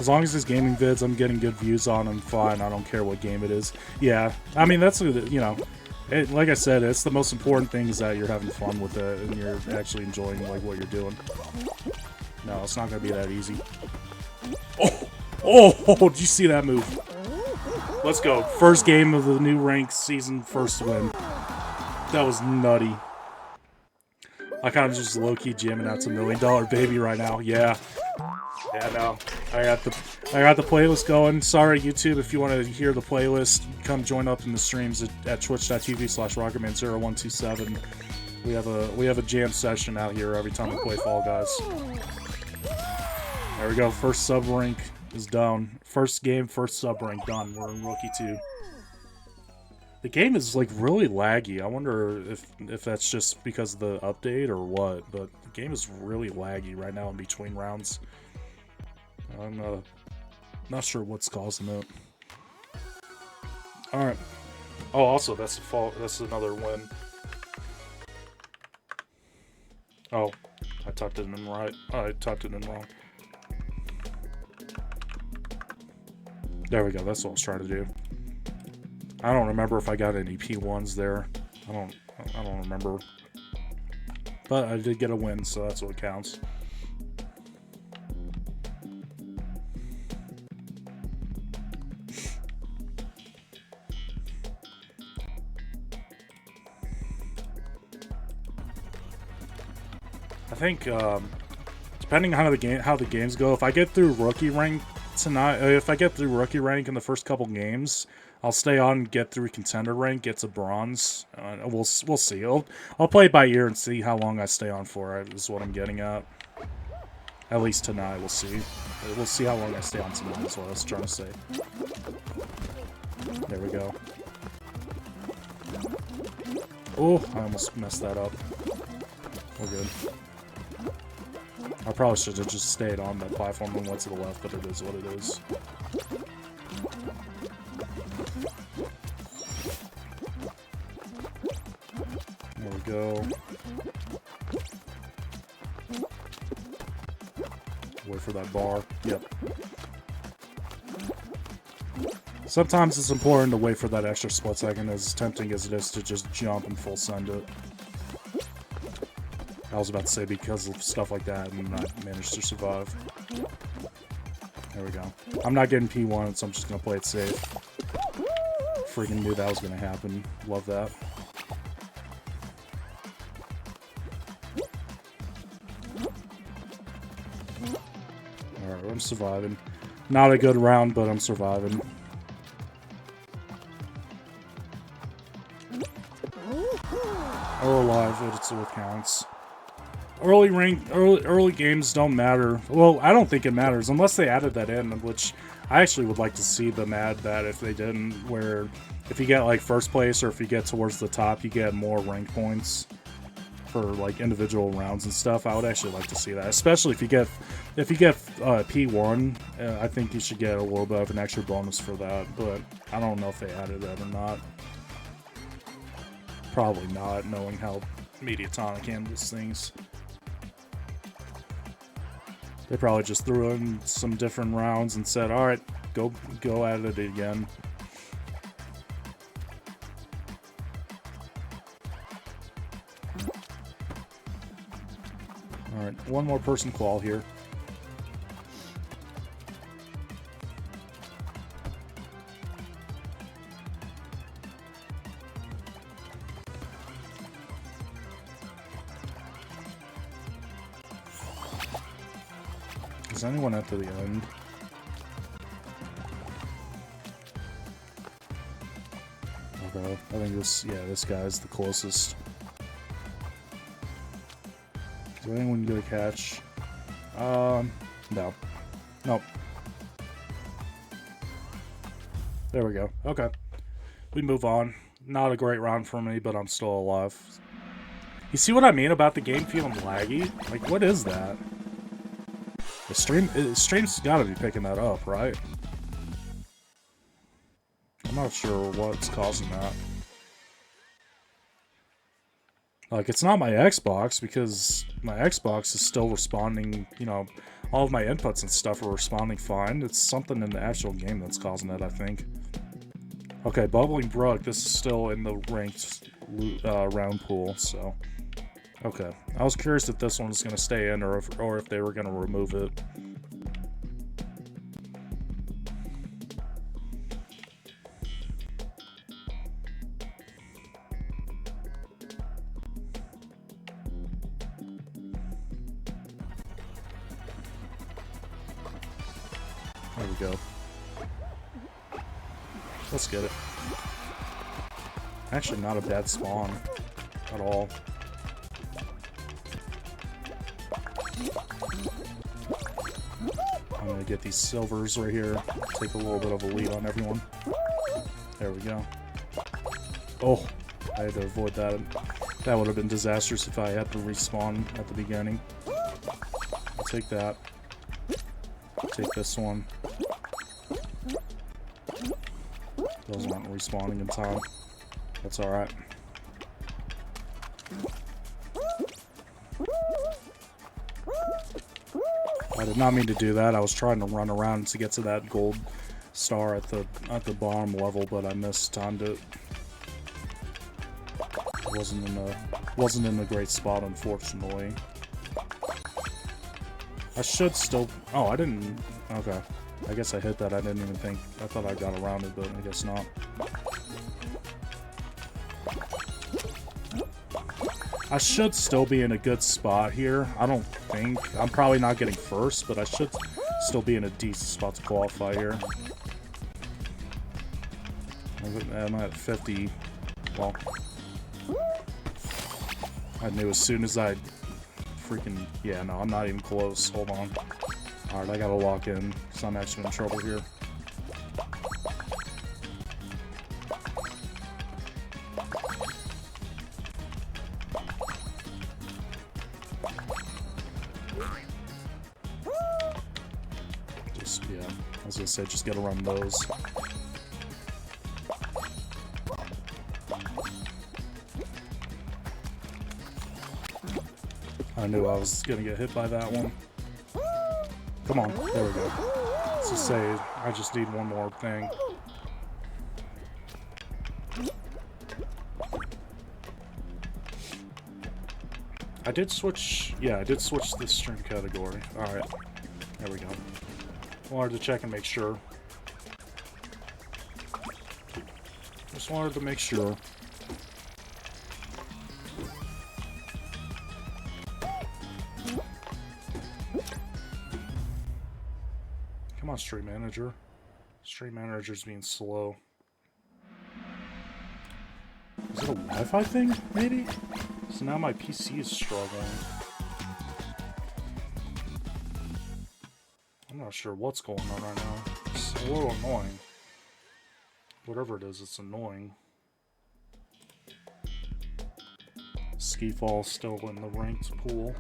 As long as it's gaming vids, I'm getting good views on, I'm fine. I don't care what game it is. Yeah, I mean, that's, you know, like I said, it's the most important thing is that you're having fun with it and you're actually enjoying, like, what you're doing. No, it's not gonna be that easy. Oh, did you see that move? Let's go. First game of the new ranked season, first win. That was nutty. I kind of just low-key jamming out to $1 Million Baby right now. Yeah. Yeah, no. I got the playlist going. Sorry, YouTube, if you want to hear the playlist, come join up in the streams at twitch.tv/rocketman0127. We have a jam session out here every time we play Fall Guys. There we go. First sub rank is done. First game, first sub rank done. We're in Rookie 2. The game is like really laggy. I wonder if that's just because of the update or what, but the game is really laggy right now in between rounds. I'm not sure what's causing it. All right. Oh, also that's another win. Oh, I typed it in right. I typed it in wrong. There we go. That's what I was trying to do. I don't remember if I got any P1s there. I don't remember. But I did get a win, so that's what counts. I think depending on how the games go, if I get through rookie rank tonight, if I get through rookie rank in the first couple games, I'll stay on and get through contender rank, get to bronze. We'll see. I'll play it by ear and see how long I stay on for. Is what I'm getting at. At least tonight, we'll see. We'll see how long I stay on tonight. Is what I was trying to say. There we go. Oh, I almost messed that up. We're good. I probably should have just stayed on that platform and went to the left, but it is what it is. There we go. Wait for that bar. Yep. Sometimes it's important to wait for that extra split second, as tempting as it is to just jump and full send it. I was about to say because of stuff like that, and I managed to survive. There we go. I'm not getting P1, so I'm just going to play it safe. Freaking knew that was going to happen. Love that. Alright, I'm surviving. Not a good round, but I'm surviving. We're alive, it's what counts. Early games don't matter. Well, I don't think it matters unless they added that in, which I actually would like to see them add that if they didn't, where if you get like first place or if you get towards the top, you get more rank points for like individual rounds and stuff. I would actually like to see that, especially if you get P1. I think you should get a little bit of an extra bonus for that, but I don't know if they added that or not. Probably not, knowing how Mediatonic handles things. They probably just threw in some different rounds and said, alright, go at it again. Alright, one more person qual here. Is anyone at the end? Okay, I think this guy's the closest. Is anyone get a catch? No. Nope. There we go. Okay. We move on. Not a great round for me, but I'm still alive. You see what I mean about the game feeling laggy? Like, what is that? The stream's gotta be picking that up, right? I'm not sure what's causing that. Like, it's not my Xbox, because my Xbox is still responding, you know, all of my inputs and stuff are responding fine. It's something in the actual game that's causing it, I think. Okay, Bubbling Brook, this is still in the ranked round pool, so... Okay, I was curious if this one was going to stay in or if they were going to remove it. There we go. Let's get it. Actually, not a bad spawn at all. I'm gonna get these silvers right here. Take a little bit of a lead on everyone. There we go. Oh, I had to avoid that. That would have been disastrous if I had to respawn at the beginning. I'll take that. Take this one. Those aren't respawning in time. That's alright. I did not mean to do that. I was trying to run around to get to that gold star at the bottom level, but I mistimed it. Wasn't in a great spot, unfortunately. I should still. Oh, I didn't. Okay, I guess I hit that. I didn't even think. I thought I got around it, but I guess not. I should still be in a good spot here. I don't think. I'm probably not getting first, but I should still be in a decent spot to qualify here. I'm at 50. Well, I knew as soon as I freaking... Yeah, no, I'm not even close. Hold on. Alright, I gotta lock in, so I'm actually in trouble here. Yeah, I was gonna say, just gotta run those. I knew I was gonna get hit by that one. Come on, there we go. Let's just say, I just need one more thing. I did switch, yeah, I did switch the stream category. Alright, there we go. Wanted to check and make sure. Just wanted to make sure. Come on, Stream Manager. Stream Manager's being slow. Is it a Wi-Fi thing, maybe? So now my PC is struggling. I'm not sure what's going on right now. It's a little annoying. Whatever it is, it's annoying. Ski-Fall's still in the ranked pool.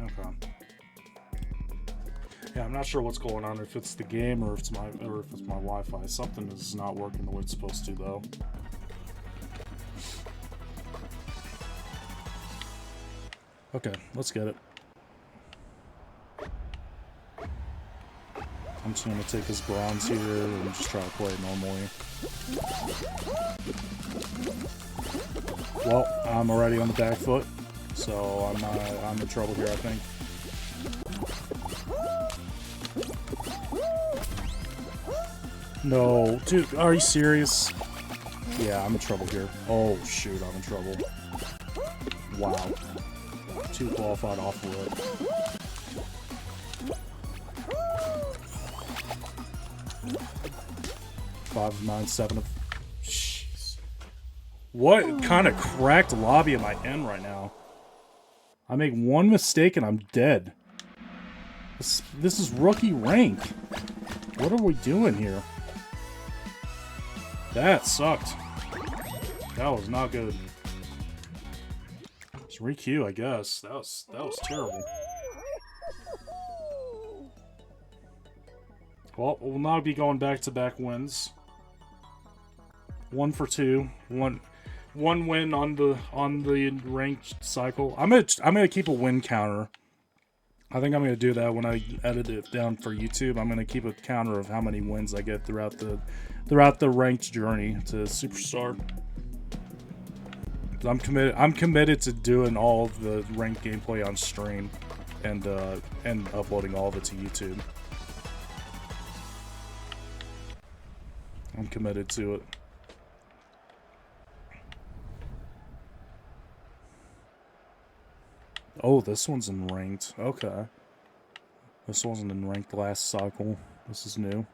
Okay. Yeah, I'm not sure what's going on, if it's the game or if it's my Wi-Fi. Something is not working the way it's supposed to, though. Okay, let's get it. I'm just gonna take this bronze here and just try to play it normally. Well, I'm already on the back foot, so I'm in trouble here, I think. No, dude, are you serious? Yeah, I'm in trouble here. Oh shoot, I'm in trouble. Wow. 2 qualified off the road. Five of 9, 7 of... Jeez. What kind of cracked lobby am I in right now? I make one mistake and I'm dead. This is rookie rank. What are we doing here? That sucked. That was not good. Just re-queue, I guess. That was terrible. Well, we'll now be going back-to-back wins. 1 for 2. One win on the ranked cycle. I'm gonna keep a win counter. I think I'm gonna do that when I edit it down for YouTube. I'm gonna keep a counter of how many wins I get throughout the ranked journey to Superstar. I'm committed to doing all of the ranked gameplay on stream and uploading all of it to YouTube. I'm committed to it. Oh, this one's in ranked. Okay. This wasn't in ranked last cycle. This is new.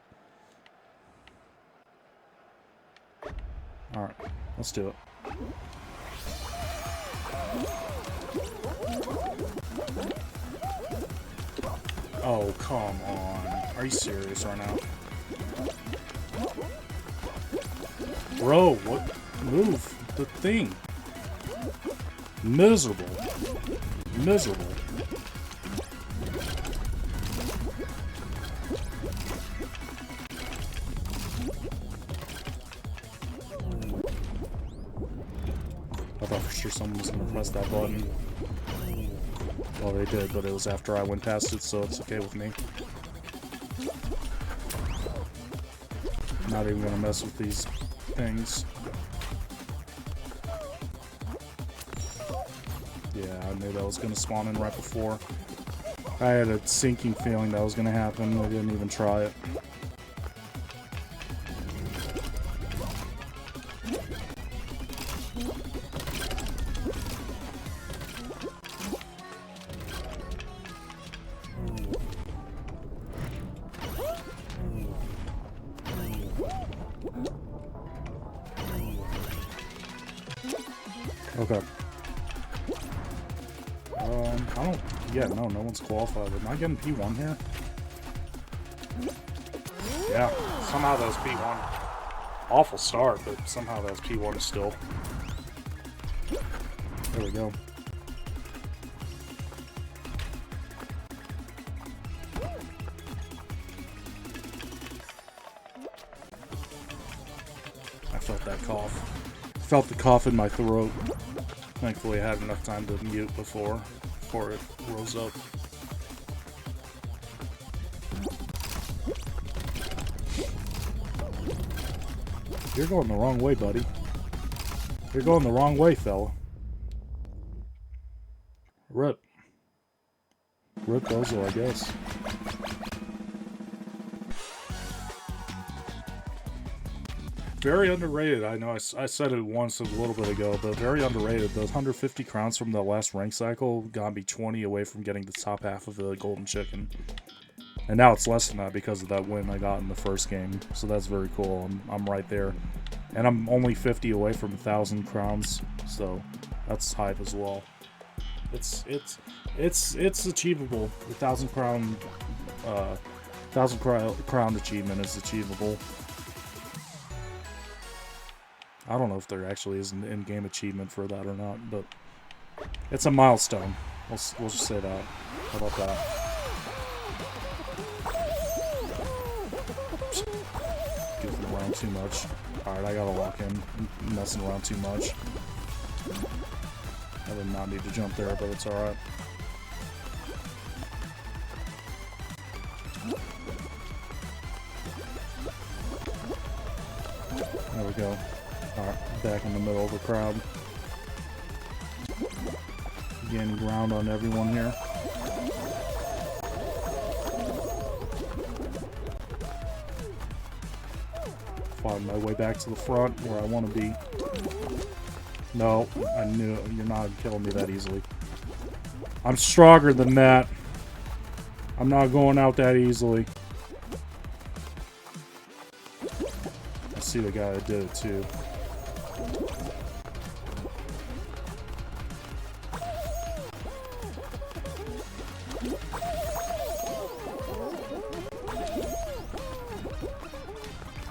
Alright, let's do it. Oh, come on. Are you serious right now? Bro, what? Move the thing. Miserable. Miserable. I thought for sure someone was going to press that button. Well, they did, but it was after I went past it, so it's okay with me. Not even going to mess with these things. Yeah, I knew that was going to spawn in right before. I had a sinking feeling that was going to happen. I didn't even try it. Okay. I don't... Yeah, no one's qualified. Am I getting P1 here? Yeah, somehow that was P1. Awful start, but somehow that was P1 still. There we go. I felt that cough. Felt the cough in my throat. Thankfully, I had enough time to mute before it rose up. You're going the wrong way, buddy. You're going the wrong way, fella. Rip. Rip Bozo, I guess. Very underrated. I know I said it once a little bit ago, but very underrated. Those 150 crowns from the last rank cycle got me 20 away from getting the top half of the golden chicken. And now it's less than that because of that win I got in the first game. So that's very cool. I'm right there. And I'm only 50 away from 1,000 crowns, so that's hype as well. It's achievable. The 1,000 crown achievement is achievable. I don't know if there actually is an in-game achievement for that or not, but it's a milestone. We'll just say that. How about that? Goofing around too much. Alright, I gotta lock in. I'm messing around too much. I did not need to jump there, but it's alright. There we go. Alright, back in the middle of the crowd. Gaining ground on everyone here. Find my way back to the front where I want to be. No, I knew it. You're not killing me that easily. I'm stronger than that. I'm not going out that easily. I see the guy that did it too.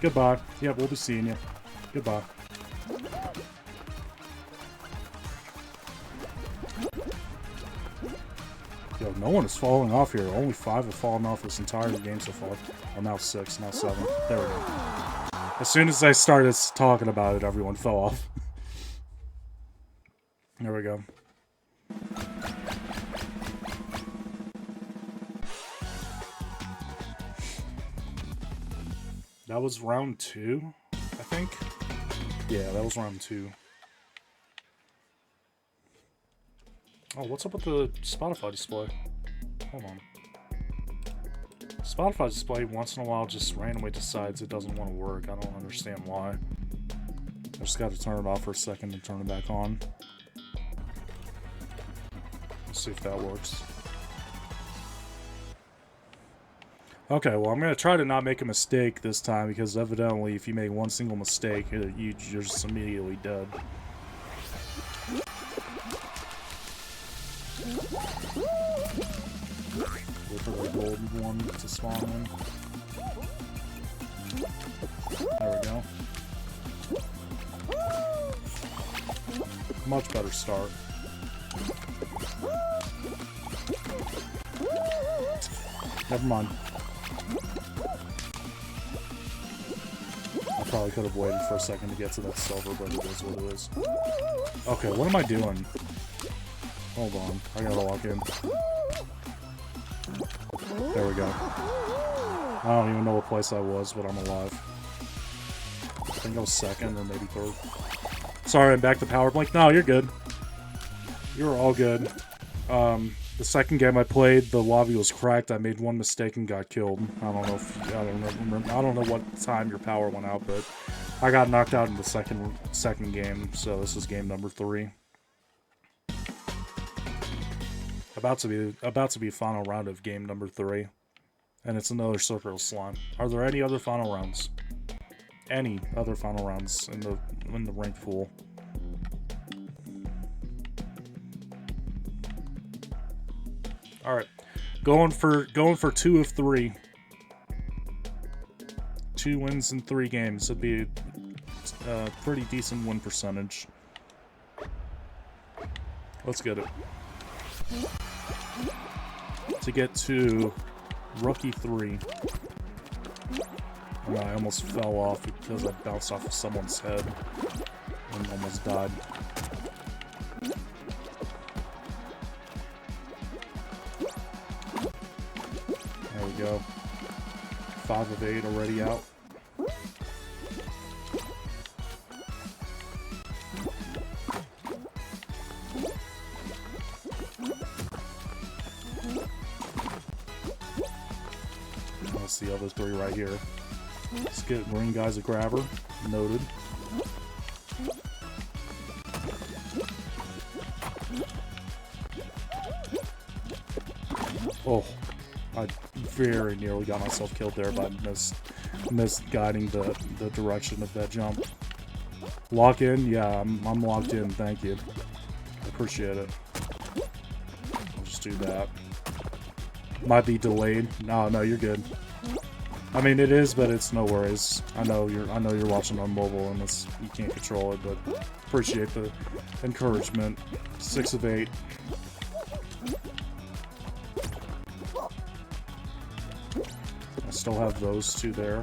Goodbye. Yeah, we'll be seeing you. Goodbye. Yo, no one is falling off here. Only 5 have fallen off this entire game so far. Well, now 6, now 7. There we go. As soon as I started talking about it, everyone fell off. There we go. That was round 2, I think. Yeah, that was round 2. Oh, what's up with the Spotify display? Hold on. Spotify display once in a while just randomly decides it doesn't want to work. I don't understand why. I just got to turn it off for a second and turn it back on. Let's see if that works. Okay, well, I'm going to try to not make a mistake this time, because evidently if you make one single mistake, you're just immediately dead. Wait for the golden one to spawn in. There we go. Much better start. Never mind. Probably could have waited for a second to get to that silver, but it is what it is. Okay, what am I doing? Hold on, I gotta lock in. There we go. I don't even know what place I was, but I'm alive. I think I was second or maybe third. Sorry, I'm back to power blink. No, you're good. You're all good. The second game I played, the lobby was cracked. I made one mistake and got killed. I don't know if I don't know what time your power went out, but I got knocked out in the second game. So this is game number 3. About to be final round of game number 3, and it's another circle slime. Are there any other final rounds? Any other final rounds in the ranked pool? All right, going for 2 of 3. 2 wins in 3 games. It'd be a pretty decent win percentage. Let's get it. To get to rookie 3. And I almost fell off because I bounced off of someone's head and almost died. There we go. 5 of 8 already out. That's the other 3 right here. Let's get green guy's a grabber. Noted. Oh, I very nearly got myself killed there by misguiding the direction of that jump. Lock in? Yeah, I'm locked in, thank you. I appreciate it. I'll just do that. Might be delayed. No, you're good. I mean, it is, but it's no worries. I know you're watching on mobile and you can't control it, but appreciate the encouragement. 6 of 8. I still have those 2 there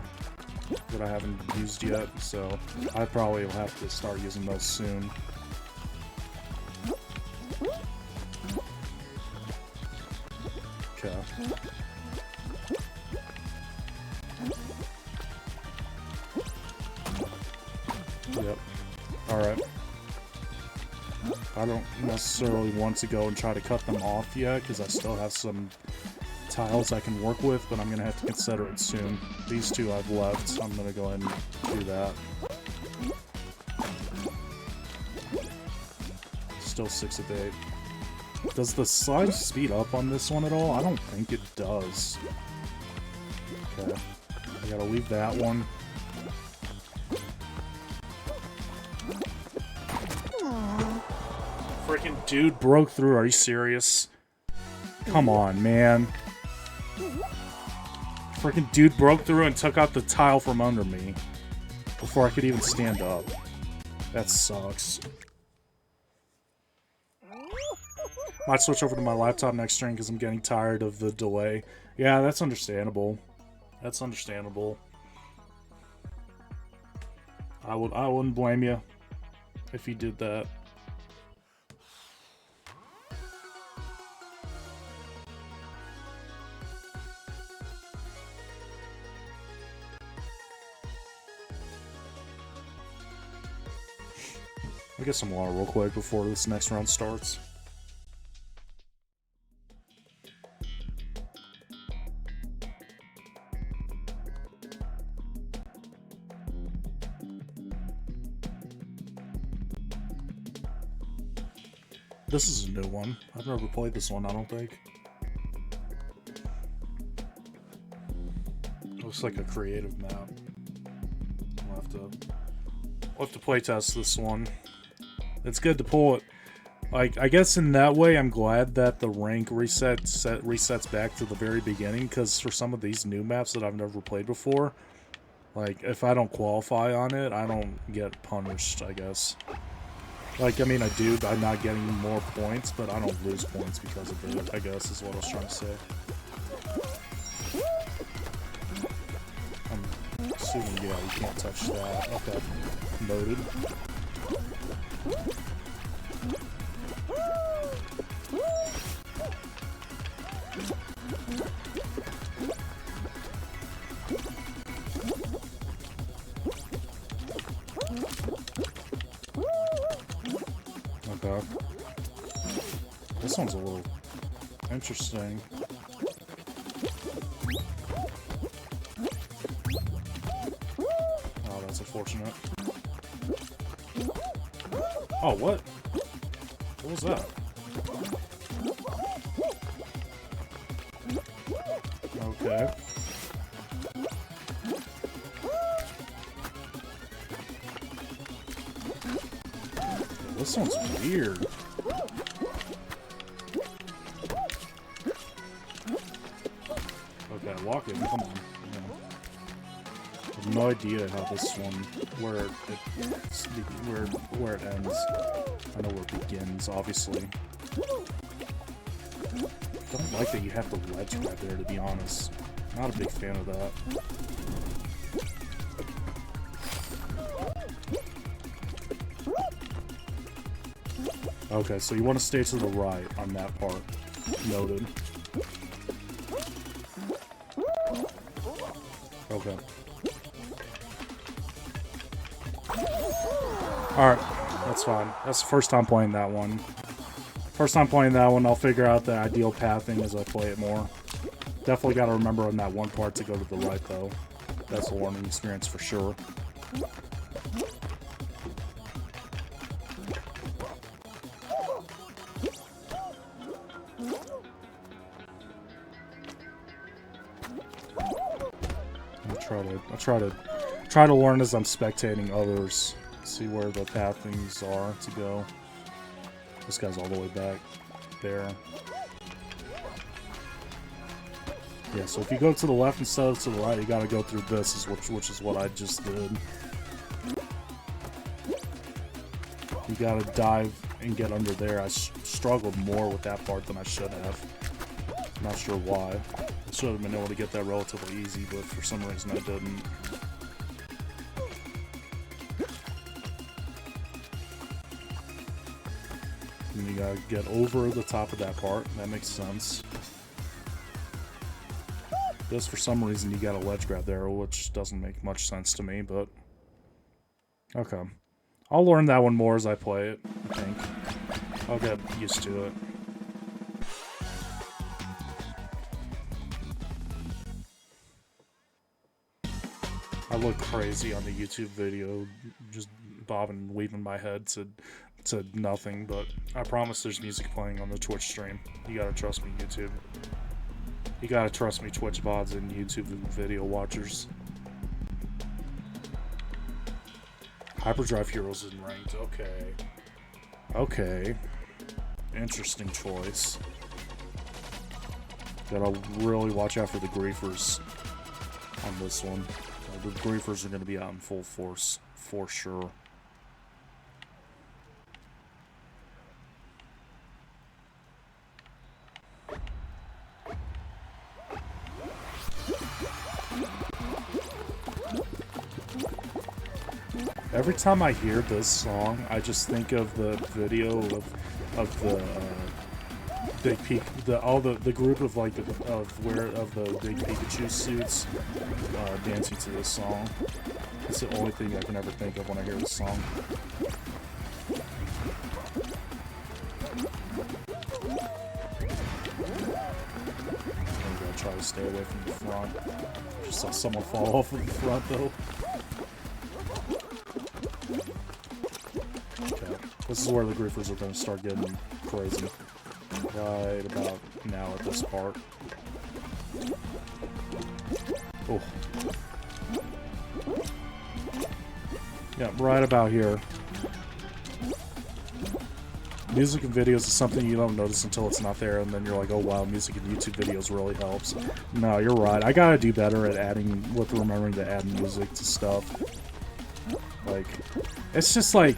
that I haven't used yet, so I probably will have to start using those soon. Okay. Yep. Alright. I don't necessarily want to go and try to cut them off yet, because I still have some tiles I can work with, but I'm going to have to consider it soon. These 2 I've left, I'm going to go ahead and do that. Still 6 of 8. Does the slime speed up on this one at all? I don't think it does. Okay. I gotta leave that one. Freaking dude broke through. Are you serious? Come on, man. Freaking dude broke through and took out the tile from under me before I could even stand up. That sucks. Might switch over to my laptop next stream because I'm getting tired of the delay. Yeah, that's understandable. That's understandable. I wouldn't blame you if you did that. I'll get some water real quick before this next round starts. This is a new one. I've never played this one, I don't think. Looks like a creative map. We'll have to playtest this one. It's good to pull it. Like, I guess in that way, I'm glad that the rank resets back to the very beginning, because for some of these new maps that I've never played before, like, if I don't qualify on it, I don't get punished, I guess. Like, I mean, I do by not getting more points, but I don't lose points because of it, I guess, is what I was trying to say. I'm assuming, yeah, you can't touch that. Okay. Noted. Okay. This one's a little interesting. Oh, that's unfortunate. Oh, what? What was that? Okay. This one's weird. Okay, walk in. Come on. Yeah. I have no idea how this one, where it ends. I know where it begins, obviously. I don't like that you have the ledge right there, to be honest. Not a big fan of that. Okay, so you want to stay to the right on that part. Noted. Okay. Alright, that's fine. That's the first time playing that one. First time playing that one, I'll figure out the ideal pathing as I play it more. Definitely got to remember on that one part to go to the right, though. That's a learning experience for sure. I'll try to learn as I'm spectating others. See where the pathings are to go. This guy's all the way back there. Yeah, so if you go to the left instead of to the right, you gotta go through this, which is what I just did. You gotta dive and get under there. I struggled more with that part than I should have. Not sure why. I should have been able to get that relatively easy, but for some reason I didn't. And you gotta get over the top of that part. That makes sense. This, for some reason, you got a ledge grab there, which doesn't make much sense to me, but... Okay. I'll learn that one more as I play it, I think. I'll get used to it. I look crazy on the YouTube video, just bobbing and weaving my head to nothing, but I promise there's music playing on the Twitch stream. You gotta trust me, YouTube. You gotta trust me, Twitch VODs and YouTube video watchers. Hyperdrive Heroes isn't ranked, okay. Okay. Interesting choice. Gotta really watch out for the griefers on this one. The griefers are gonna be out in full force, for sure. Every time I hear this song, I just think of the video of the big peak, the group of like the big Pikachu suits dancing to this song. It's the only thing I can ever think of when I hear this song. I'm gonna try to stay away from the front. Just saw someone fall off of the front though. This is where the griefers are going to start getting crazy. Right about now at this part. Oh. Yeah, right about here. Music and videos is something you don't notice until it's not there, and then you're like, oh wow, music in YouTube videos really helps. No, you're right. I gotta do better at remembering to add music to stuff. Like, it's just like...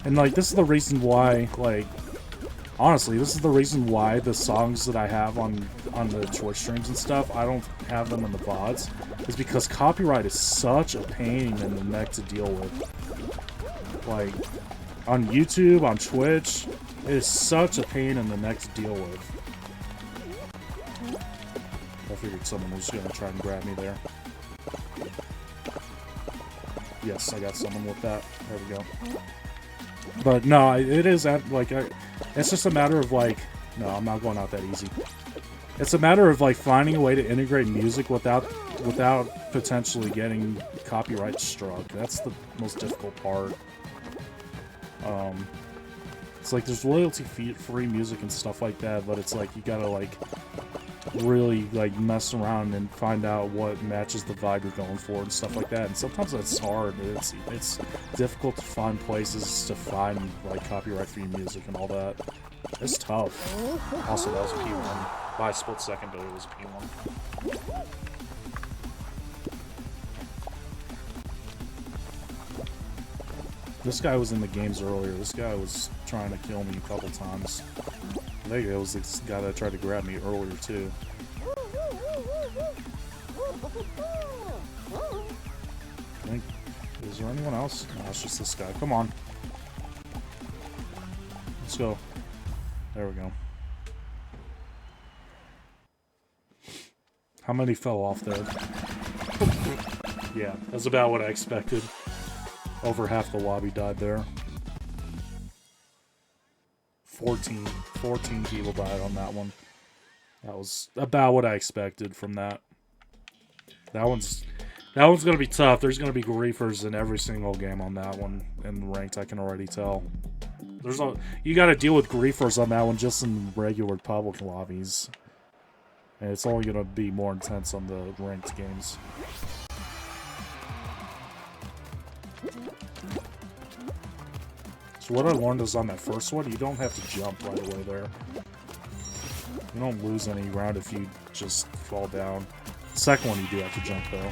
And, like, this is the reason why, like, Honestly, this is the reason why the songs that I have on the Twitch streams and stuff, I don't have them in the VODs, is because copyright is such a pain in the neck to deal with. Like, on YouTube, on Twitch, it is such a pain in the neck to deal with. I figured someone was gonna try and grab me there. Yes, I got someone with that. There we go. But no, it is like it's just a matter of like, no, I'm not going out that easy. It's a matter of like finding a way to integrate music without potentially getting copyright struck. That's the most difficult part. It's like there's royalty-free music and stuff like that, but it's like you gotta like really like mess around and find out what matches the vibe you're going for and stuff like that. And sometimes that's hard. It's difficult to find places to find like copyright-free music and all that. It's tough. Also, that was a P1. By a split second, though, it was a P1. This guy was in the games earlier. This guy was trying to kill me a couple times. There you go. It was this guy that tried to grab me earlier, too. Is there anyone else? No, it's just this guy. Come on. Let's go. There we go. How many fell off there? Yeah, that's about what I expected. Over half the lobby died there. 14 people died on that one. That was about what I expected from that. That one's gonna be tough. There's gonna be griefers in every single game on that one in ranked. I can already tell. You got to deal with griefers on that one just in regular public lobbies, and it's only gonna be more intense on the ranked games. So what I learned is on that first one, you don't have to jump right away there. You don't lose any ground if you just fall down. The second one, you do have to jump, though.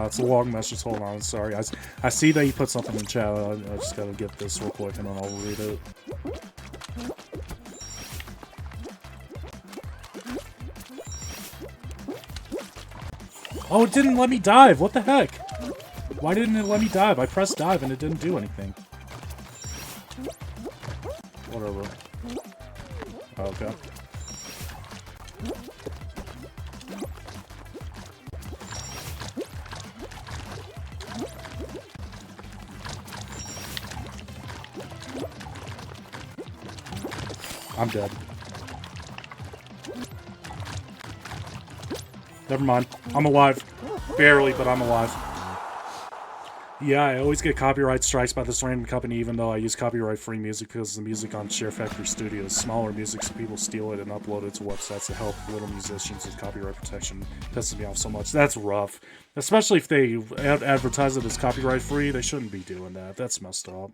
It's a long message. Hold on, sorry. I see that you put something in chat. I just gotta get this real quick and then I'll read it. Oh, it didn't let me dive. What the heck? Why didn't it let me dive? I pressed dive and it didn't do anything. Whatever. Okay. I'm dead. Never mind. I'm alive. Barely, but I'm alive. Yeah, I always get copyright strikes by this random company even though I use copyright-free music because the music on Share Factory Studio is smaller music, so people steal it and upload it to websites to help little musicians with copyright protection. Pisses me off so much. That's rough. Especially if they advertise it as copyright-free, they shouldn't be doing that. That's messed up.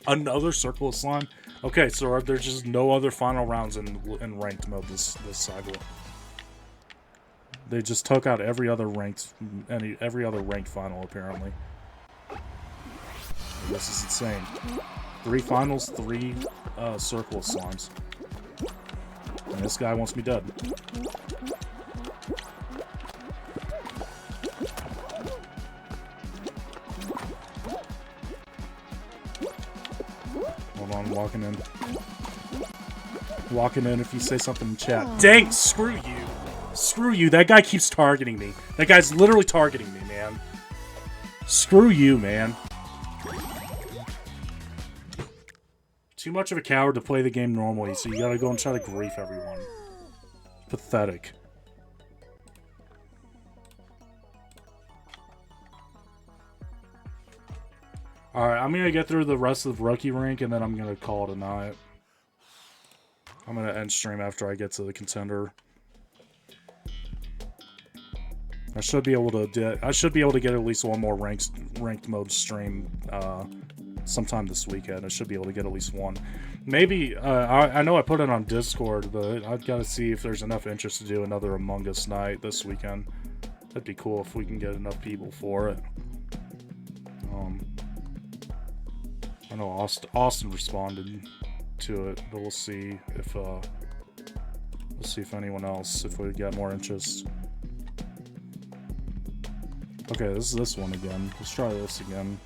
Another Circle of Slime? Okay, so there's just no other final rounds in ranked mode this cycle. They just took out every other ranked final apparently. This is insane. 3 finals, 3 Circle of Slimes. And this guy wants me dead. Hold on, walking in. Walking in if you say something in chat. Dang, screw you. Screw you, that guy keeps targeting me. That guy's literally targeting me, man. Screw you, man. Too much of a coward to play the game normally, so you gotta go and try to grief everyone. Pathetic. Alright, I'm gonna get through the rest of the rookie rank, and then I'm gonna call it a night. I'm gonna end stream after I get to the contender. I should be able to get at least one more ranked mode stream sometime this weekend. I should be able to get at least one. Maybe I know I put it on Discord, but I've got to see if there's enough interest to do another Among Us night this weekend. That'd be cool if we can get enough people for it. I know Austin responded to it, but we'll see if anyone else, if we get more interest. Okay, this is this one again. Let's try this again.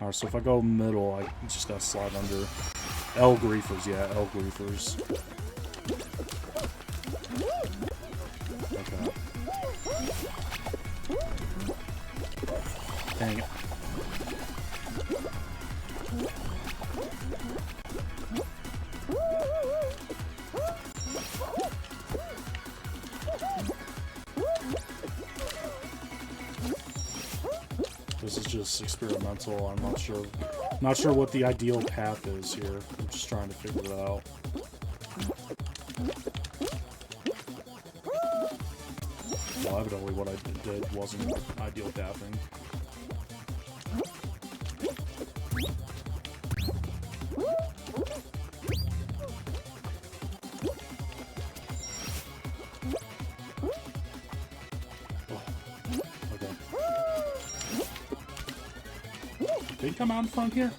Alright, so if I go middle, I just gotta slide under. L griefers, yeah, L griefers. Okay. Dang it. This is just experimental. I'm not sure what the ideal path is here. I'm just trying to figure it out. Well, evidently what I did wasn't ideal pathing. Did he come out in front here?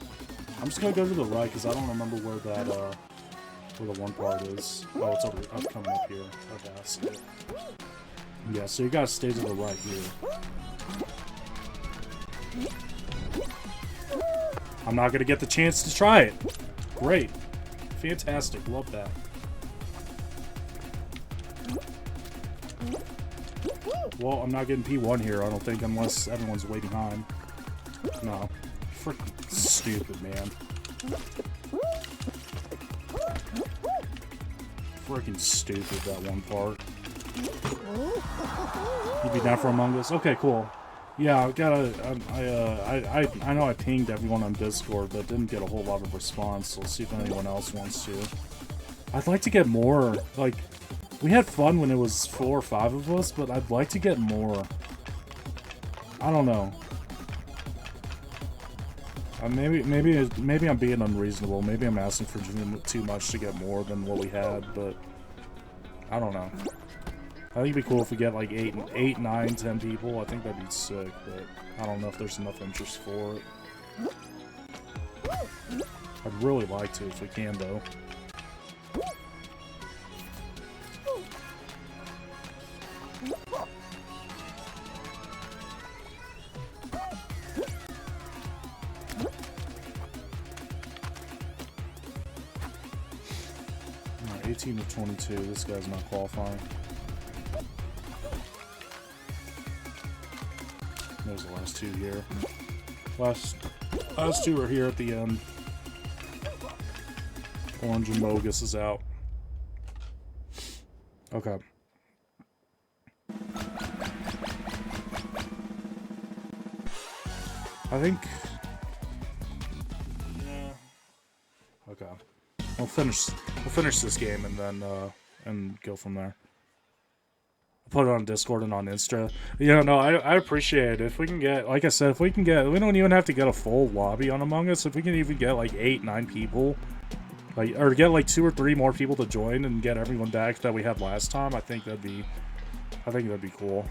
I'm just gonna go to the right because I don't remember where that where the one part is. Oh, it's over. Oh, it's coming up here. Okay, I see it. Yeah, so you gotta stay to the right here. I'm not gonna get the chance to try it. Great, fantastic, love that. Well, I'm not getting P1 here. I don't think, unless everyone's way behind. No. Freaking stupid, man. Freaking stupid, that one part. You'd be down for Among Us? Okay, cool. Yeah, I gotta. I know I pinged everyone on Discord, but didn't get a whole lot of response. So let's see if anyone else wants to. I'd like to get more. Like, we had fun when it was 4 or 5 of us, but I'd like to get more. I don't know. Maybe I'm being unreasonable. Maybe I'm asking for too much to get more than what we had, but I don't know. I think it'd be cool if we get like 8, 9, 10 people. I think that'd be sick, but I don't know if there's enough interest for it. I'd really like to if we can, though. Alright, 18 to 22. This guy's not qualifying. There's the last 2 here. Last 2 are here at the end. Orange and Mogus is out. Okay. I think. Yeah. Okay. We'll finish this game and then and go from there. Put it on Discord and on Insta. You know, I appreciate it. If we can get, like I said, if we can get, we don't even have to get a full lobby on Among Us. If we can even get like 8, 9 people, like, or get like 2 or 3 more people to join and get everyone back that we had last time, I think that'd be cool.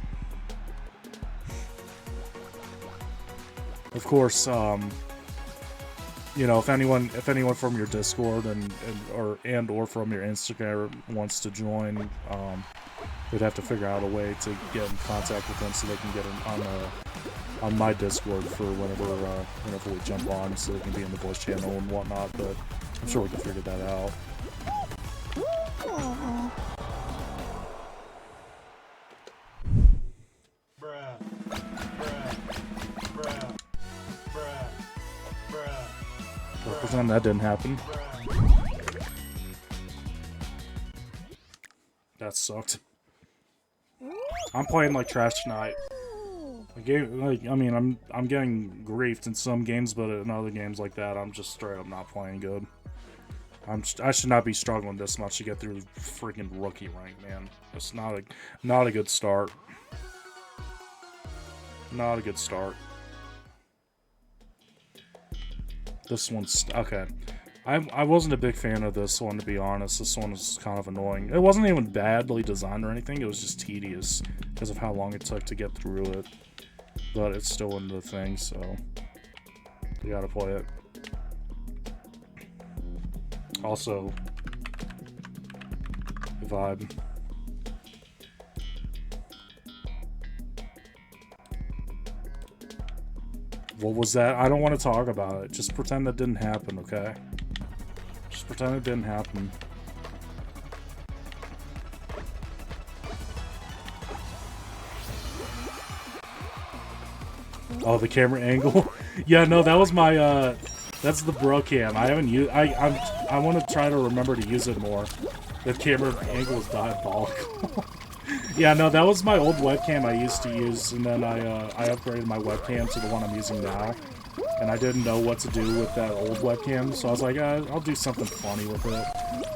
Of course, you know, if anyone from your Discord or from your Instagram wants to join, we'd have to figure out a way to get in contact with them so they can get on my Discord for whenever we jump on, so they can be in the voice channel and whatnot. But I'm sure we can figure that out. Well, pretend that didn't happen. That sucked. I'm playing like trash tonight. I'm getting griefed in some games, but in other games like that, I'm just straight up not playing good. I should not be struggling this much to get through freaking rookie rank, man. It's not a good start. Not a good start. This one's okay. I wasn't a big fan of this one, to be honest. This one was kind of annoying. It wasn't even badly designed or anything. It was just tedious because of how long it took to get through it. But it's still in the thing, so you gotta play it. Also, vibe. What was that? I don't want to talk about it. Just pretend that didn't happen, okay? Just pretend it didn't happen. Oh, the camera angle? Yeah, no, that was my, that's the bro cam. I haven't used, I want to try to remember to use it more. The camera angle is diabolical. Yeah, no, that was my old webcam I used to use, and then I upgraded my webcam to the one I'm using now. And I didn't know what to do with that old webcam, so I was like, I'll do something funny with it.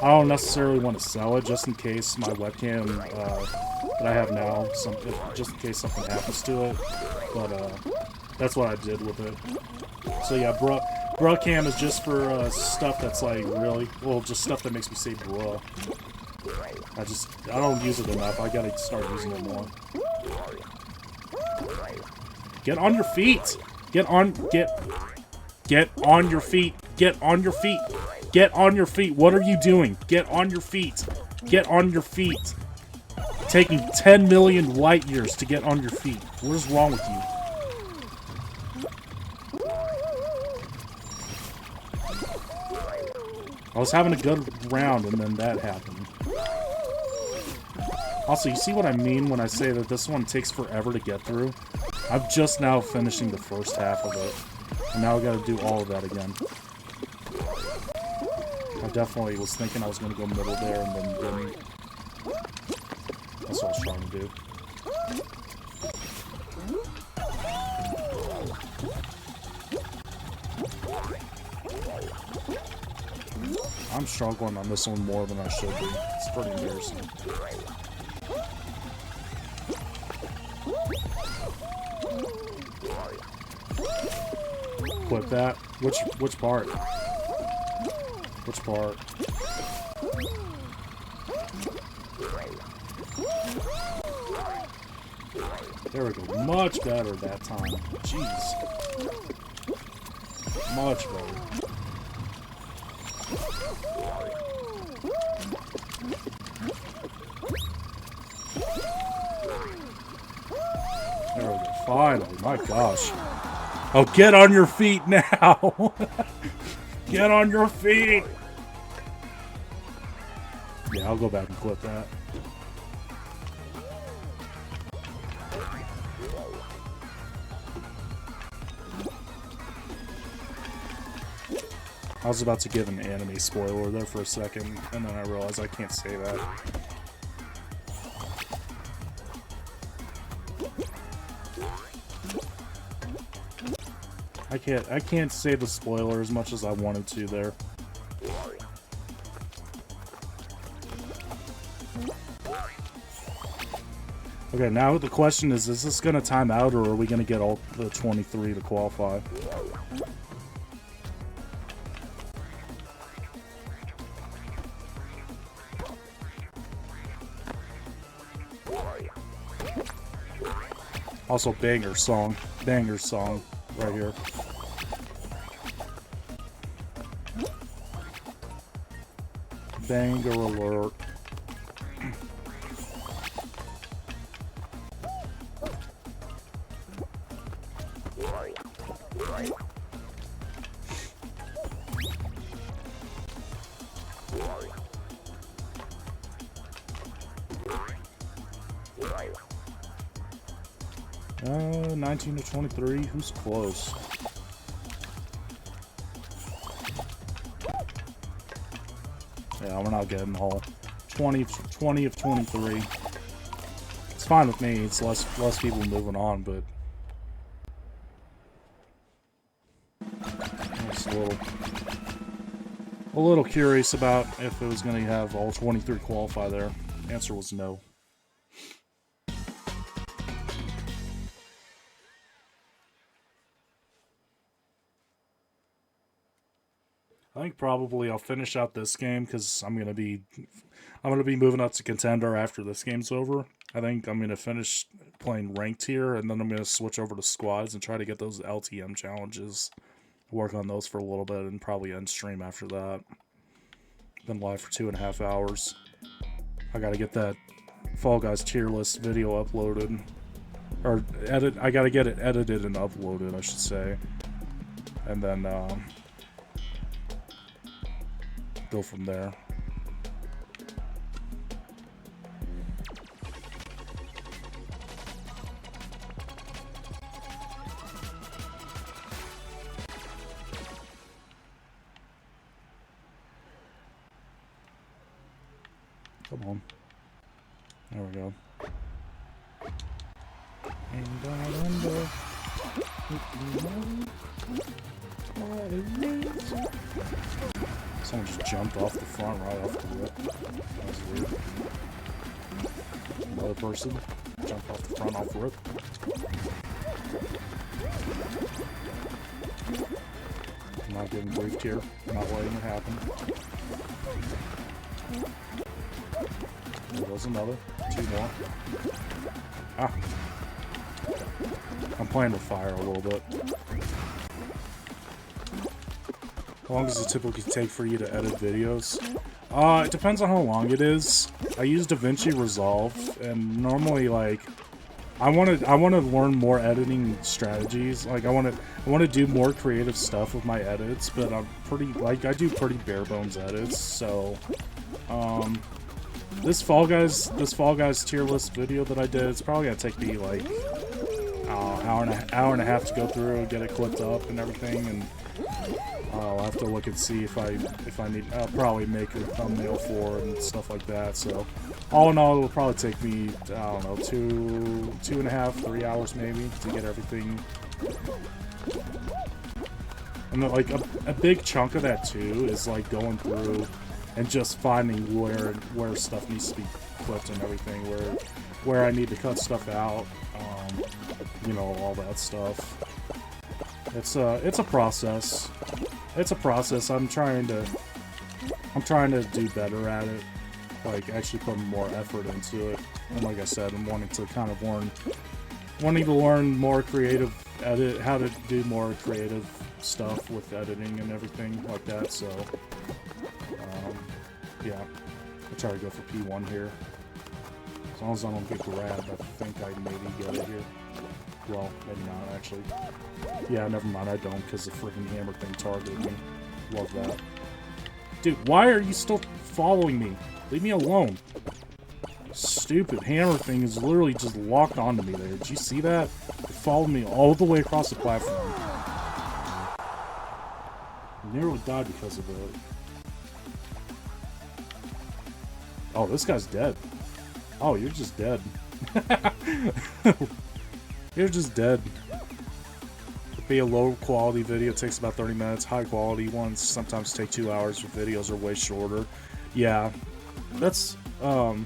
I don't necessarily want to sell it, just in case my webcam that I have now, just in case something happens to it. But that's what I did with it. So yeah, bruh cam is just for stuff that's like really, well, just stuff that makes me say bruh. I don't use it enough. I gotta start using it more. Get on your feet! Get on your feet! Get on your feet! Get on your feet! What are you doing? Get on your feet! Get on your feet! Taking 10 million light years to get on your feet. What is wrong with you? I was having a good round and then that happened. Also, you see what I mean when I say that this one takes forever to get through? I'm just now finishing the first half of it. And now I gotta do all of that again. I definitely was thinking I was gonna go middle there and then didn't. That's what I was trying to do. I'm struggling on this one more than I should be. It's pretty embarrassing. Clip that. Which part? Which part? There we go. Much better that time. Jeez. Much better. There we go. Finally. My gosh. Oh, get on your feet now! Get on your feet! Yeah, I'll go back and clip that. I was about to give an anime spoiler there for a second, and then I realized I can't say that. I can't say the spoiler as much as I wanted to there. Okay, now the question is this gonna time out, or are we gonna get all the 23 to qualify? Also, banger song right here. Banger alert. Uh, 19 to 23. Who's close? Yeah, we're not getting whole. 20 of 23. It's fine with me. It's less people moving on, but I was a little curious about if it was going to have all 23 qualify there. The answer was no. I think probably I'll finish out this game because I'm gonna be moving up to contender after this game's over. I think I'm gonna finish playing ranked here, and then I'm gonna switch over to squads and try to get those LTM challenges. Work on those for a little bit, and probably end stream after that. Been live for 2.5 hours. I gotta get that Fall Guys tier list video uploaded, or I gotta get it edited and uploaded, I should say, and then go from there. Come on. There we go. Someone just jumped off the front right off the rip. That was weird. Another person jumped off the front off the rip. I'm not getting briefed here. I'm not letting it happen. There goes another. 2 more. Ah. I'm playing with fire a little bit. How long does it typically take for you to edit videos? It depends on how long it is. I use DaVinci Resolve, and normally, like, I want to learn more editing strategies. Like, I want to do more creative stuff with my edits, but I'm I do pretty bare bones edits. So, this Fall Guys tier list video that I did, it's probably gonna take me like hour and a half to go through and get it clipped up and everything, and I'll have to look and see if I need. I'll probably make a thumbnail for it and stuff like that. So, all in all, it'll probably take me, I don't know, 2.5, 3 hours maybe to get everything. And then, like a big chunk of that too is like going through and just finding where stuff needs to be clipped and everything, where I need to cut stuff out, you know, all that stuff. It's a process. It's a process. I'm trying to do better at it, like actually putting more effort into it. And like I said, I'm wanting to learn more creative how to do more creative stuff with editing and everything like that. So, yeah, I'll try to go for P1 here. As long as I don't get grabbed, I think I maybe get it here. Well, maybe not, actually. Yeah, never mind, I don't, because the freaking hammer thing targeted me. Love that. Dude, why are you still following me? Leave me alone. Stupid hammer thing is literally just locked onto me there. Did you see that? It followed me all the way across the platform. I nearly died because of it. Oh, this guy's dead. Oh, you're just dead. You're just dead. It'd be a low quality video, it takes about 30 minutes. High quality ones sometimes take 2 hours. Videos are way shorter. Yeah, that's the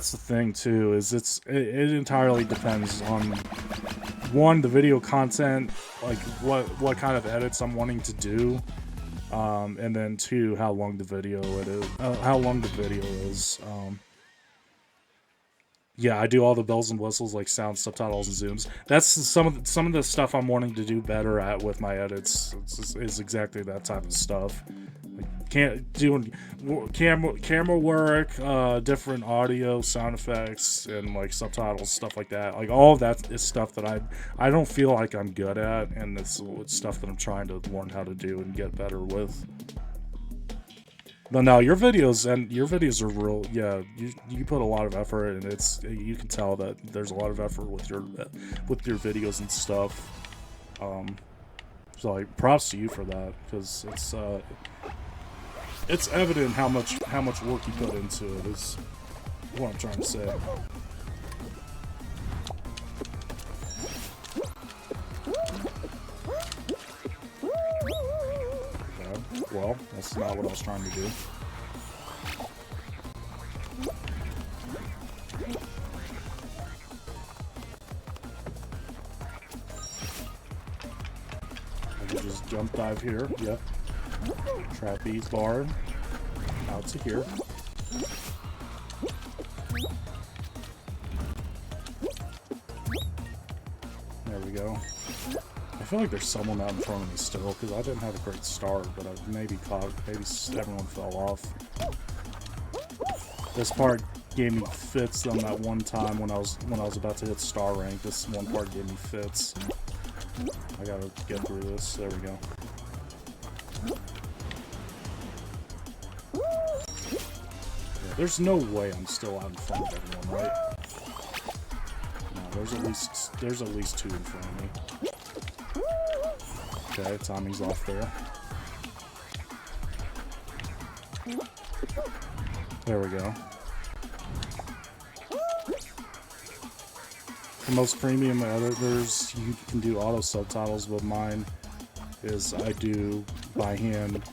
thing too, is it entirely depends on, one, the video content, like what kind of edits I'm wanting to do, and then 2, how long the video is. Yeah, I do all the bells and whistles, like sound, subtitles, and zooms. That's some of the stuff I'm wanting to do better at with my edits. Is exactly that type of stuff. Like, doing camera work, different audio, sound effects, and like subtitles, stuff like that. Like all of that is stuff that I don't feel like I'm good at, and it's stuff that I'm trying to learn how to do and get better with. But no, your videos are real. Yeah, you put a lot of effort, and you can tell that there's a lot of effort with your videos and stuff. So like, props to you for that, because it's evident how much work you put into it. Is what I'm trying to say. Well, that's not what I was trying to do. I You just jump dive here. Yep. Trapeze bar. Out to here. There we go. I feel like there's someone out in front of me still, because I didn't have a great start, but I maybe everyone fell off. This part gave me fits on that one time when I was about to hit star rank. This one part gave me fits. I gotta get through this. There we go. Yeah, there's no way I'm still out in front of everyone, right? No, there's at least two in front of me. Okay, timing's off there. There we go. For most premium editors, you can do auto subtitles, but mine is I do by hand.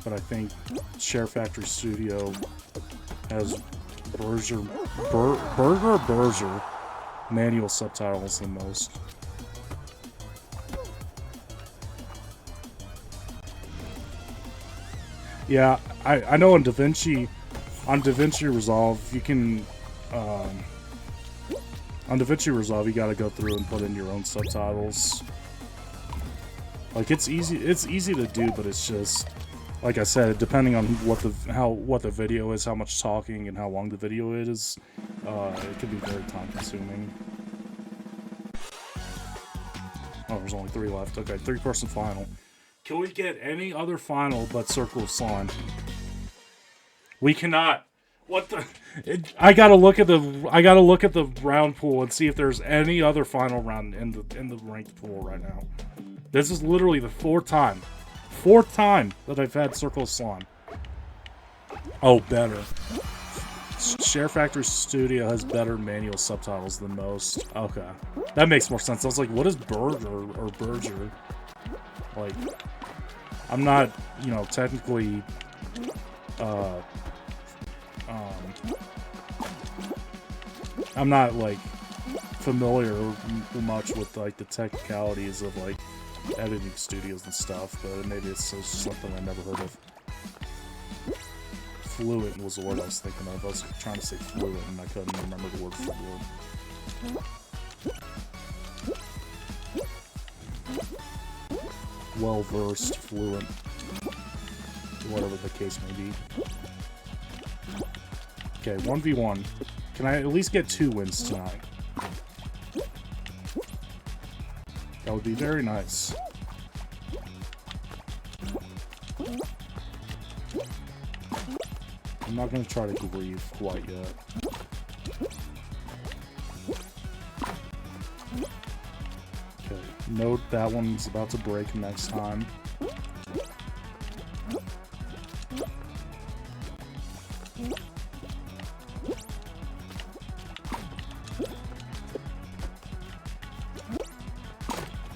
But I think Share Factory Studio has Burger manual subtitles the most. Yeah, I know on DaVinci Resolve you can on DaVinci Resolve you gotta go through and put in your own subtitles. Like it's easy to do, but it's just like I said, depending on what the video is, how much talking and how long the video is, it can be very time consuming. Oh, there's only 3 left. Okay, 3-person final. Can we get any other final but Circle of Slime? We cannot. What the? I gotta look at the round pool and see if there's any other final round in the ranked pool right now. This is literally the fourth time that I've had Circle of Slime. Oh, better. Share Factory Studio has better manual subtitles than most. Okay, that makes more sense. I was like, what is Burger or Berger? Like, I'm not, you know, technically, I'm not, like, familiar much with, like, the technicalities of, like, editing studios and stuff, but maybe it's just something I never heard of. Fluent was the word I was thinking of. I was trying to say fluent, and I couldn't remember the word fluent. Well-versed, fluent, whatever the case may be. Okay, 1v1. Can I at least get 2 wins tonight? That would be very nice. I'm not going to try to grieve quite yet. Okay, note that one's about to break next time.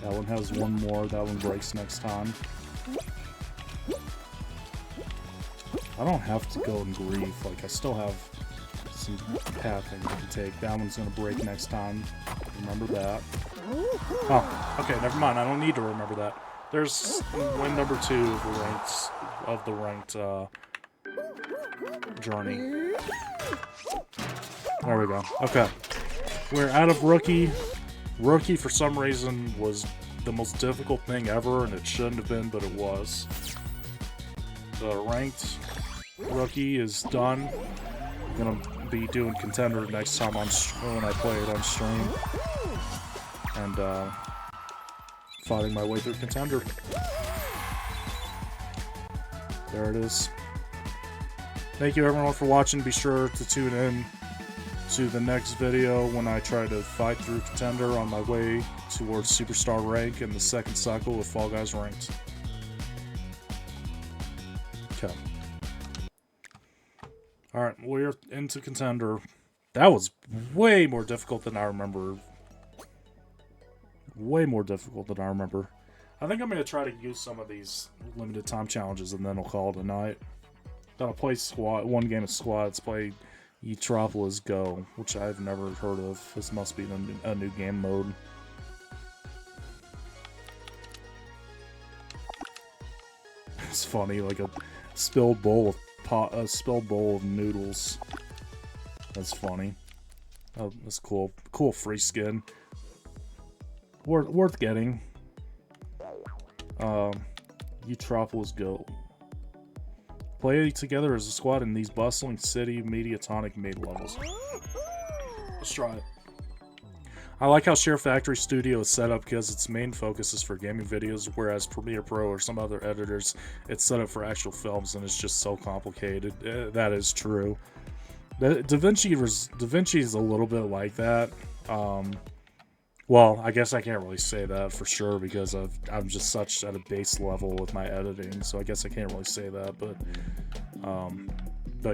That one has one more, that one breaks next time. I don't have to go and grieve, like I still have some pathing I can take. That one's gonna break next time. Remember that. Oh, okay, never mind. I don't need to remember that. There's win number 2 of the ranked journey. There we go. Okay. We're out of Rookie. Rookie, for some reason, was the most difficult thing ever, and it shouldn't have been, but it was. The ranked Rookie is done. I'm gonna be doing Contender next time when I play it on stream. And, fighting my way through Contender. There it is. Thank you everyone for watching. Be sure to tune in to the next video when I try to fight through Contender on my way towards Superstar rank in the second cycle with Fall Guys Ranked. Okay. Alright, we're into Contender. That was way more difficult than I remember. Way more difficult than I remember. I think I'm going to try to use some of these limited time challenges and then I'll call it a night. Then I'll play one game of squads, play Etropolis Go, which I've never heard of. This must be a new game mode. It's funny, like a spilled bowl of noodles. That's funny. Oh, that's cool. Cool free skin. Worth getting. Eutropolis Go. Play together as a squad in these bustling city Mediatonic made levels. Let's try it. I like how Share Factory Studio is set up because its main focus is for gaming videos, whereas Premiere Pro or some other editors, it's set up for actual films, and it's just so complicated. That is true. DaVinci is a little bit like that. Well, I guess I can't really say that for sure because I'm just such at a base level with my editing, so I guess I can't really say that. But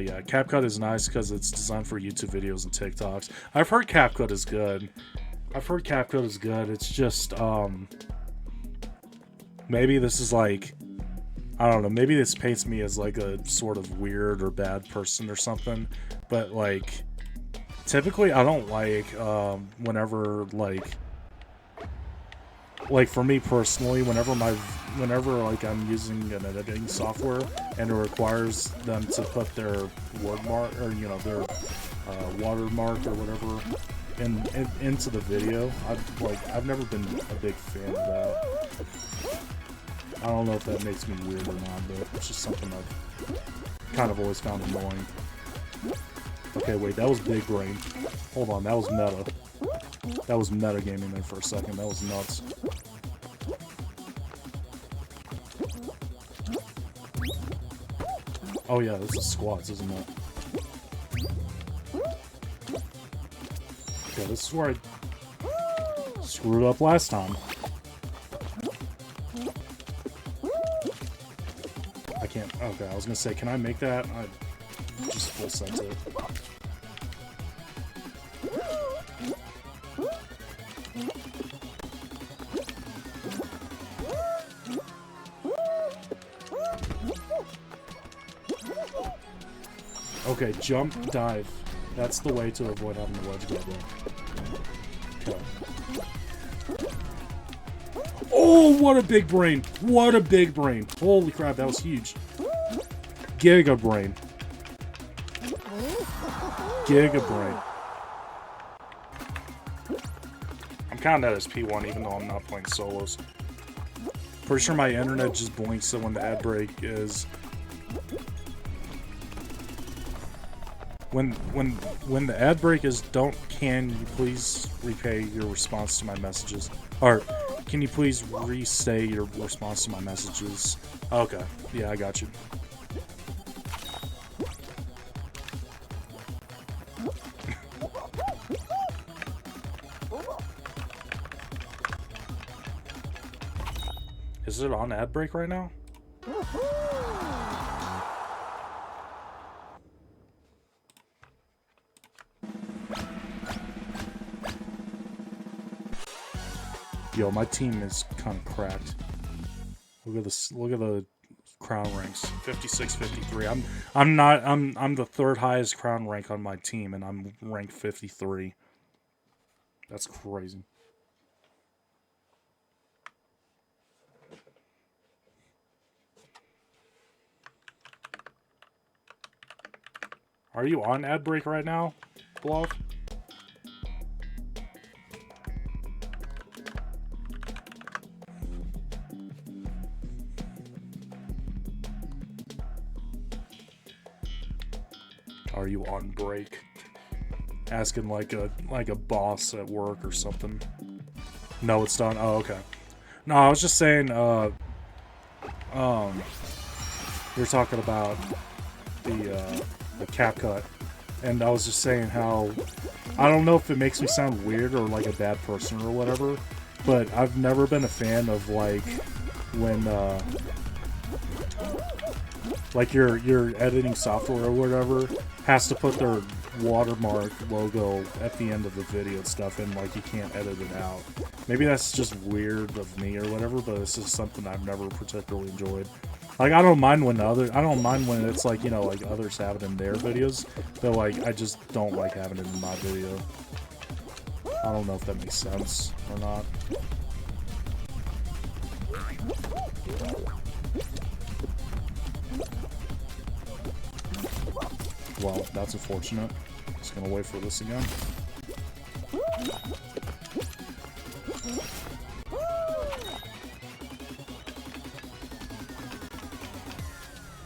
yeah, CapCut is nice because it's designed for YouTube videos and TikToks. I've heard CapCut is good. It's just maybe this is like, I don't know. Maybe this paints me as like a sort of weird or bad person or something. But like, typically I don't like whenever like for me personally, whenever like I'm using an editing software and it requires them to put their wordmark or their watermark or whatever into the video, I've never been a big fan of that. I don't know if that makes me weird or not, but it's just something I've kind of always found annoying. Okay, wait, that was big brain. Hold on, that was meta. That was metagaming there for a second. That was nuts. Oh yeah, this is squats, isn't it? Okay, this is where I screwed up last time. I can't. Okay, I was gonna say, can I make that? I just full sent it. Okay, jump, dive. That's the way to avoid having the wedge go there. Okay. Oh, what a big brain! What a big brain! Holy crap, that was huge. Giga brain. Giga brain. I'm counting that as P1 even though I'm not playing solos. Pretty sure my internet just blinks so when the ad break is... When the ad break is, can you please repay your response to my messages? Or, can you please restate your response to my messages? Okay, yeah, I got you. Is it on ad break right now? Yo, my team is kind of cracked. Look at this. Look at the crown ranks. 56, 53. I'm the third highest crown rank on my team, and I'm ranked 53. That's crazy. Are you on ad break right now, Bluff? Are you on break? Asking like a boss at work or something. No, it's done. Oh, okay. No, I was just saying. You're talking about the CapCut, and I was just saying how I don't know if it makes me sound weird or like a bad person or whatever, but I've never been a fan of like when like your editing software or whatever has to put their watermark logo at the end of the video and stuff, and like you can't edit it out. Maybe that's just weird of me or whatever, but this is something I've never particularly enjoyed. Like I don't mind when it's like, you know, like others have it in their videos, but like I just don't like having it in my video. I don't know if that makes sense or not. well, that's unfortunate. Just gonna wait for this again.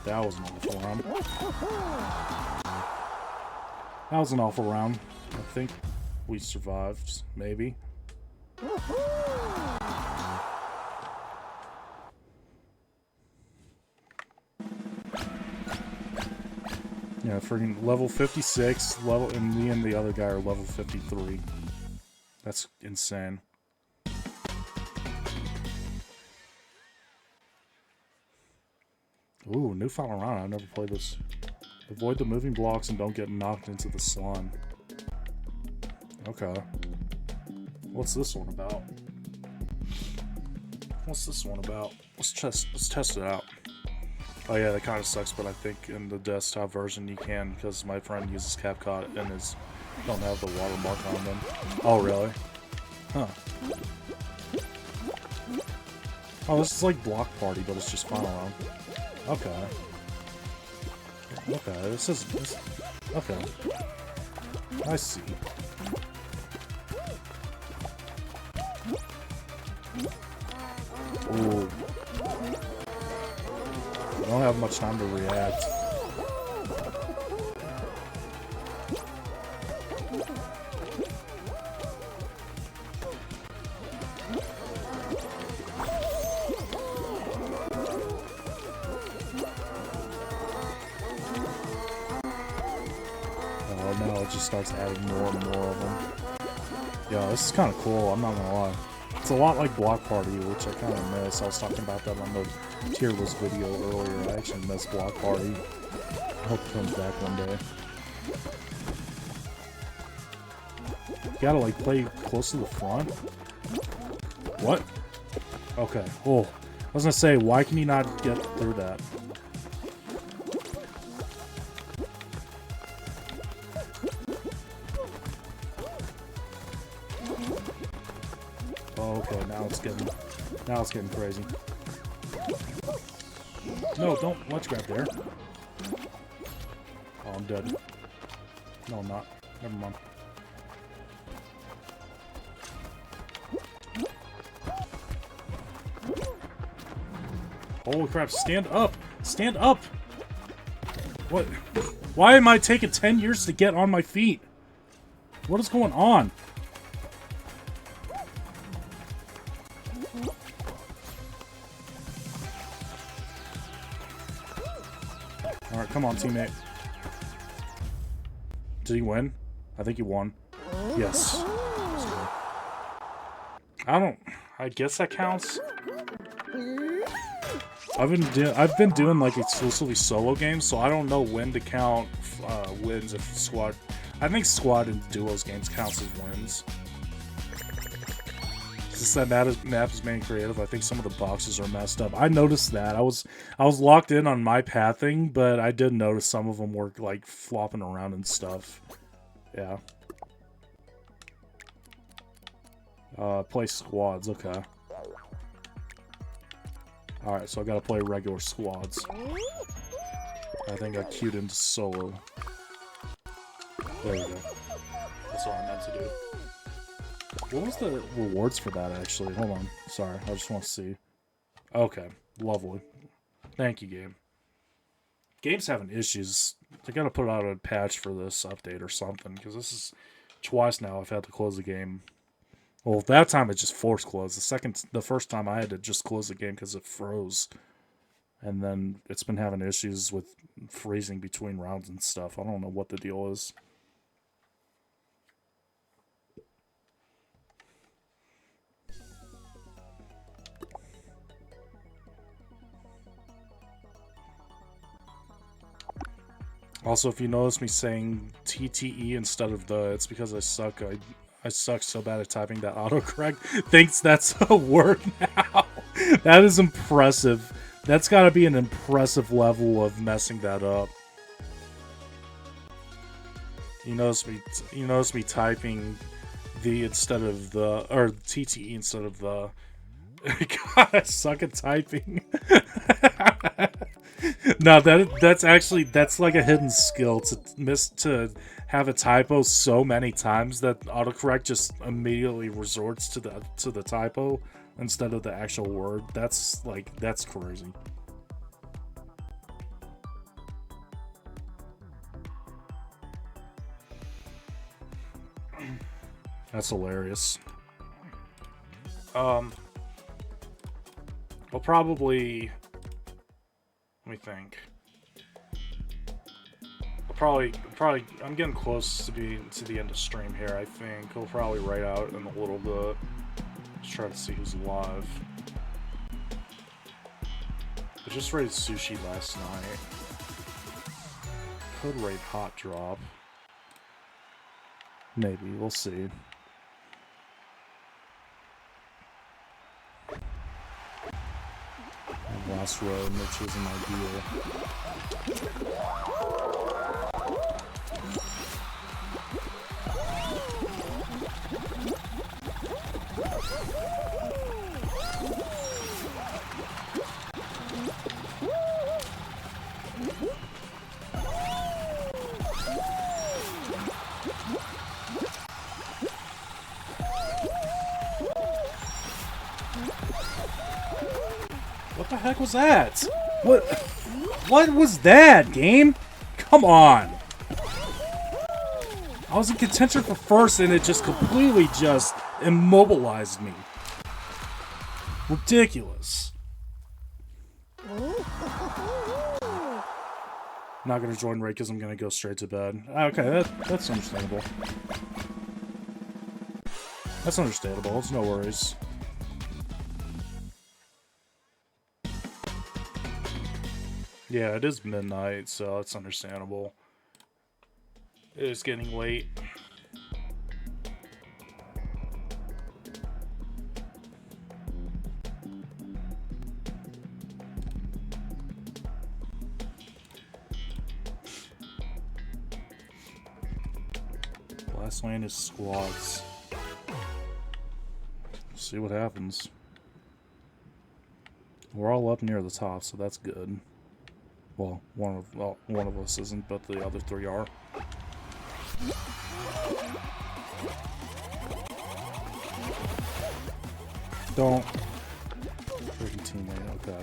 That was an awful round. That was an awful round. I think we survived, maybe. Yeah, freaking level 56, level, and me and the other guy are level 53. That's insane. Ooh, new final round. I've never played this. Avoid the moving blocks and don't get knocked into the slime. Okay. What's this one about? What's this one about? Let's test it out. Oh yeah, that kind of sucks, but I think in the desktop version you can, because my friend uses CapCut and don't have the watermark on them. Oh really? Huh. Oh, this is like Block Party, but it's just final round. Okay. Okay, this is... okay. I see. Ooh. I don't have much time to react. Now it just starts adding more and more of them. Yeah, this is kind of cool, I'm not gonna lie. It's a lot like Block Party, which I kind of miss. I was talking about that on the tier list video earlier. I actually miss Block Party. I hope it comes back one day. You gotta like play close to the front? What? Okay. Oh, I was gonna say, why can you not get through that? Oh, okay, now it's getting crazy. No, don't ledge grab there. Oh, I'm dead. No, I'm not. Never mind. Holy crap, stand up! Stand up! What? Why am I taking 10 years to get on my feet? What is going on? Alright, come on, teammate. Did he win? I think he won. Yes. I guess that counts. I've been doing like exclusively solo games, so I don't know when to count wins if squad. I think squad and duos games counts as wins. Since that map is being creative, I think some of the boxes are messed up. I noticed that. I was locked in on my pathing, but I did notice some of them were like flopping around and stuff. Yeah. Play squads. Okay. Alright, so I gotta play regular squads. I think I queued into solo. There we go. That's what I meant to do. What was the rewards for that, actually? Hold on. Sorry, I just want to see. Okay, lovely. Thank you, game. Game's having issues. They gotta put out a patch for this update or something, because this is twice now I've had to close the game. Well, that time it just force closed. The first time I had to just close the game because it froze. And then it's been having issues with freezing between rounds and stuff. I don't know what the deal is. Also, if you notice me saying TTE instead of the, it's because I suck. I suck so bad at typing that autocorrect thinks that's a word now. That is impressive. That's got to be an impressive level of messing that up. You notice me typing the instead of the, or TTE instead of the. God, I suck at typing. No, that's like a hidden skill to have a typo so many times that autocorrect just immediately resorts to the typo instead of the actual word. That's crazy. That's hilarious. We'll probably, let me think. Probably, I'm getting close to the end of stream here, I think. We'll probably write out in a little bit. Just try to see who's live. I just rated sushi last night. Could rate hot drop. Maybe, we'll see. And last road, which isn't ideal. What the heck was that? What was that, game? Come on! I was in contention for first and it just completely just immobilized me. Ridiculous. Not gonna join raid because I'm gonna go straight to bed. Okay, that's understandable. That's understandable, it's no worries. Yeah, it is midnight, so it's understandable. It is getting late. Last lane is squads. See what happens. We're all up near the top, so that's good. Well, one of us isn't, but the other three are. Don't. Freaking teammate, okay.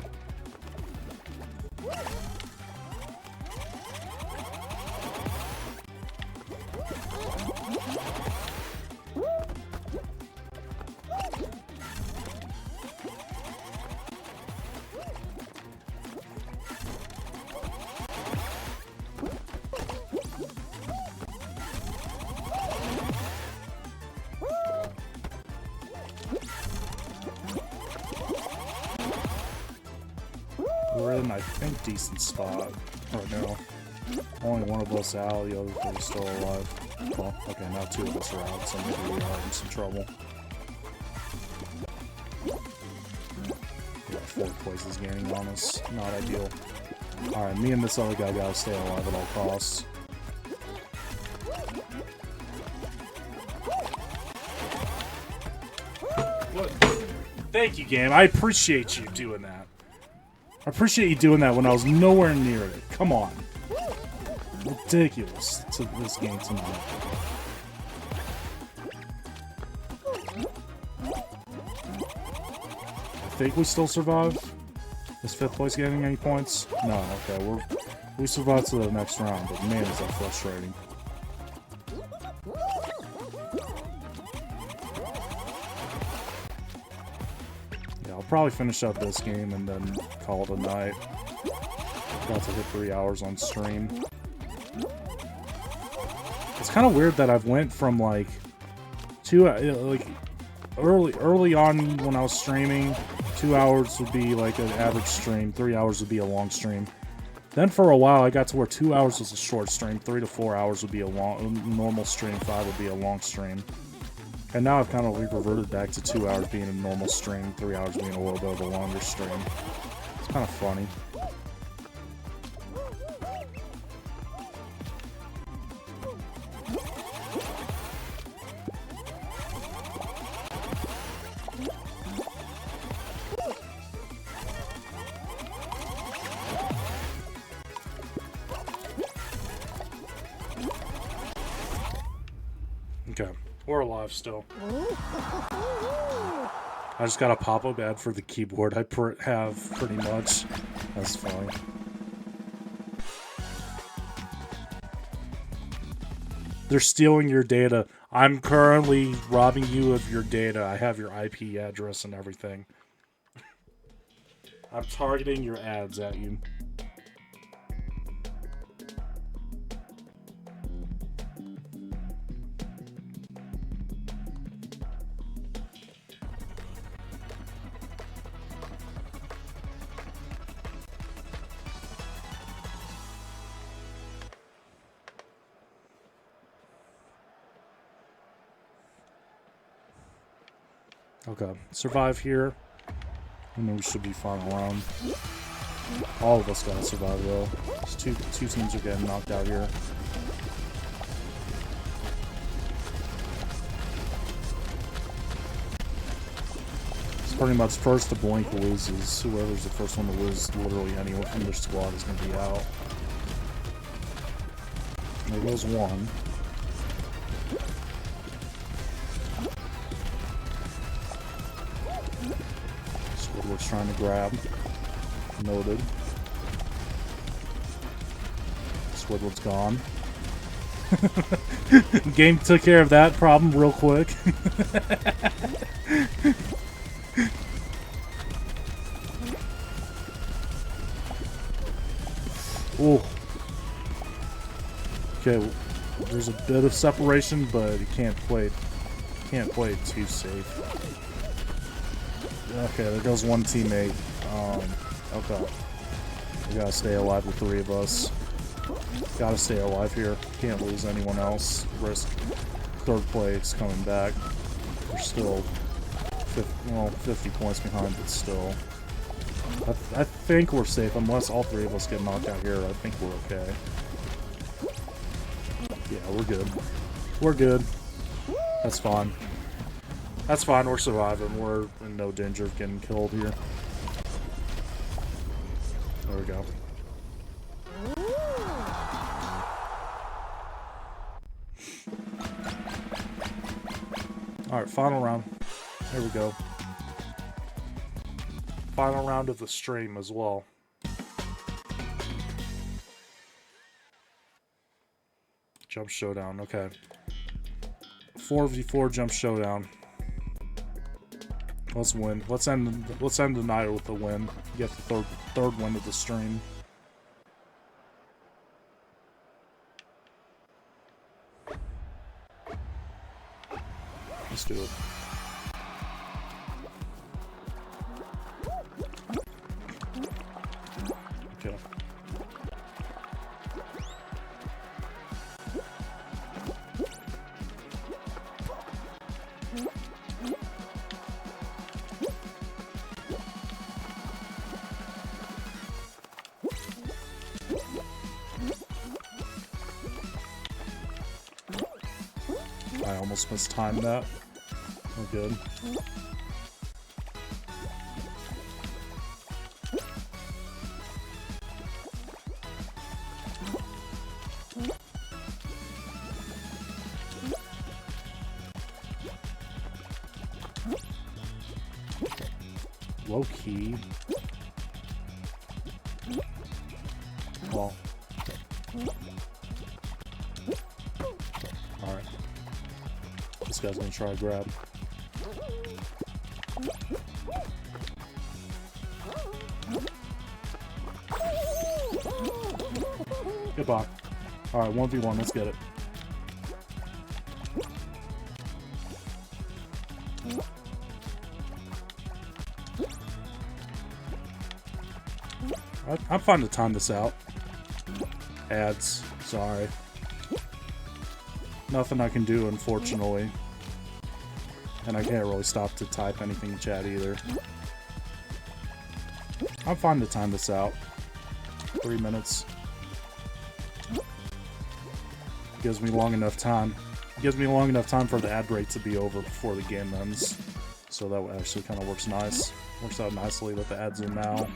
We're in, I think, decent spot right now. Only one of us out, the other three are still alive. Well, okay, now two of us are out, so maybe we are in some trouble. Yeah, fourth place is gaining on us. Not ideal. Alright, me and this other guy gotta stay alive at all costs. What? Thank you, game. I appreciate you doing that. I appreciate you doing that when I was nowhere near it. Come on. Ridiculous to this game tonight. I think we still survive. Is fifth place getting any points? No, okay, we survived to the next round, but man, is that frustrating. Yeah, I'll probably finish up this game and then call it a night. About to hit 3 hours on stream. It's kind of weird that I've went from like early on when I was streaming, 2 hours would be like an average stream, 3 hours would be a long stream. Then for a while I got to where 2 hours was a short stream, 3 to 4 hours would be a normal stream, 5 would be a long stream. And now I've kind of reverted back to 2 hours being a normal stream, 3 hours being a little bit of a longer stream. It's kind of funny. We're alive still. I just got a pop-up ad for the keyboard I have pretty much. That's funny. They're stealing your data. I'm currently robbing you of your data. I have your IP address and everything. I'm targeting your ads at you. Okay, survive here. And then we should be fine around. All of us gotta survive though. Two teams are getting knocked out here. It's pretty much first to blink loses. Whoever's the first one to lose, literally anyone from their squad is gonna be out. There goes one. Squidward's trying to grab. Noted. Squidward's gone. Game took care of that problem real quick. Ooh. Okay, there's a bit of separation, but you can't play it too safe. Okay, there goes one teammate. Okay. We gotta stay alive, the three of us. Gotta stay alive here. Can't lose anyone else. Risk third place coming back. We're still 50 points behind, but still. I think we're safe, unless all three of us get knocked out here. I think we're okay. Yeah, we're good. We're good. That's fine. That's fine, we're surviving. We're in no danger of getting killed here. There we go. Alright, final round. There we go. Final round of the stream as well. Jump showdown, okay. 4v4 jump showdown. Let's win. Let's end the night with a win. Get the third win of the stream. Let's do it. Okay. I almost mistimed that. We're good. Low key. Well. Alright. This guy's gonna try to grab. Goodbye. Alright, 1v1, let's get it. I'm fine to time this out. Ads, sorry. Nothing I can do, unfortunately. And I can't really stop to type anything in chat either. I'm fine to time this out. 3 minutes. Gives me long enough time. Gives me long enough time for the ad break to be over before the game ends. So that actually kind of works nice. Works out nicely that the ads are now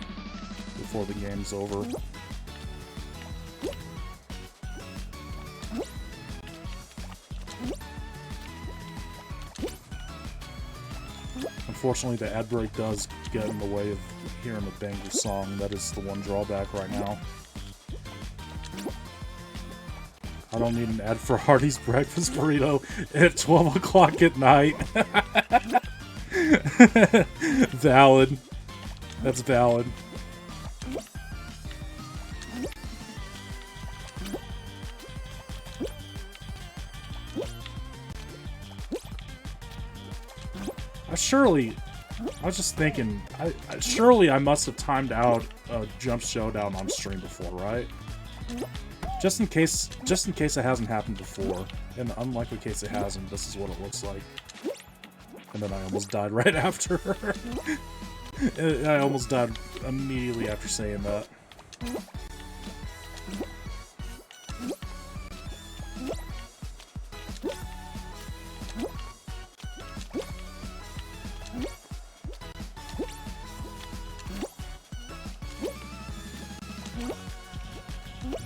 before the game's over. Unfortunately, the ad break does get in the way of hearing the banger song. That is the one drawback right now. I don't need an ad for Hardee's breakfast burrito at 12 o'clock at night. Valid. That's valid. I was just thinking, surely I must have timed out a Jump Showdown on stream before, right? Just in case it hasn't happened before. In the unlikely case it hasn't, this is what it looks like. And then I almost died right after. I almost died immediately after saying that.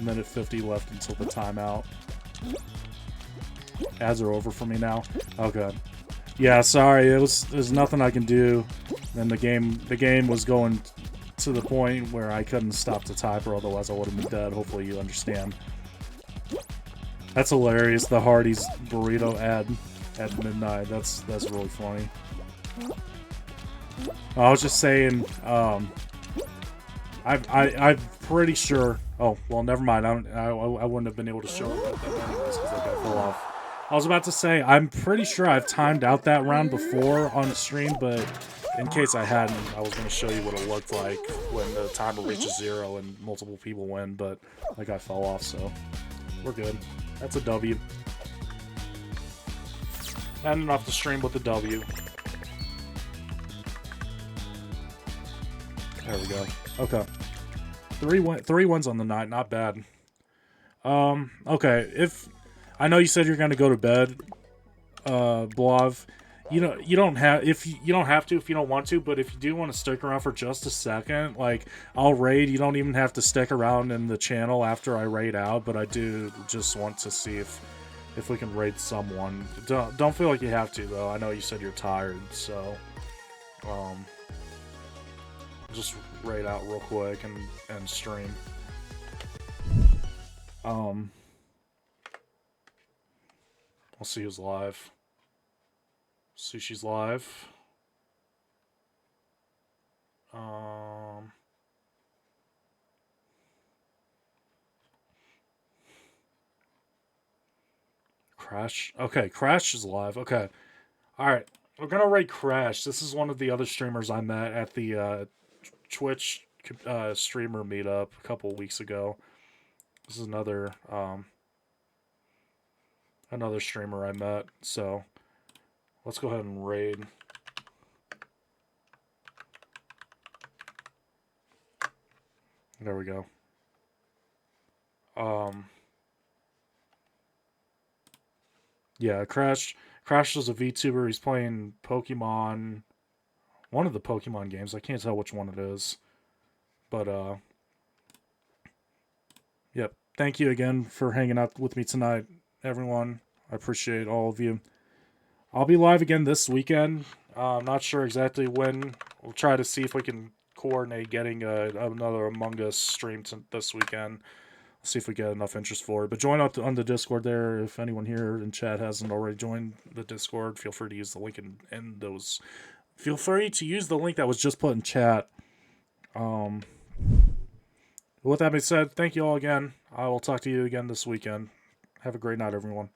Minute 50 left until the timeout. Ads are over for me now. Oh god. Yeah, sorry. There's nothing I can do. And the game was going to the point where I couldn't stop the timer, otherwise I would have been dead. Hopefully you understand. That's hilarious. The Hardee's burrito ad at midnight. That's really funny. I was just saying. I'm pretty sure. Oh, well, never mind. I wouldn't have been able to show it anyways because I got full off. I was about to say, I'm pretty sure I've timed out that round before on the stream, but in case I hadn't, I was going to show you what it looked like when the timer reaches 0 and multiple people win, but that guy fell off, so we're good. That's a W. Ending off the stream with a W. There we go. Okay. 3 wins on the night, not bad. Okay, if I know you said you're gonna go to bed, Blov. You don't have to if you don't want to, but if you do want to stick around for just a second, like I'll raid. You don't even have to stick around in the channel after I raid out, but I do just want to see if we can raid someone. Don't feel like you have to though. I know you said you're tired, so just raid out real quick and stream. I'll see who's live. Sushi's live. Crash. Okay, Crash is live. Okay. Alright. We're gonna raid Crash. This is one of the other streamers I met at the Twitch streamer meetup a couple weeks ago. This is another streamer I met, so let's go ahead and raid. There we go. Yeah, Crash is a VTuber. He's playing Pokemon, one of the Pokemon games. I can't tell which one it is. But, yep. Thank you again for hanging out with me tonight, everyone. I appreciate all of you. I'll be live again this weekend. I'm not sure exactly when. We'll try to see if we can coordinate getting another Among Us stream this weekend. See if we get enough interest for it. But join up on the Discord there. If anyone here in chat hasn't already joined the Discord, feel free to use the link in those. Feel free to use the link that was just put in chat. With that being said, thank you all again. I will talk to you again this weekend. Have a great night, everyone.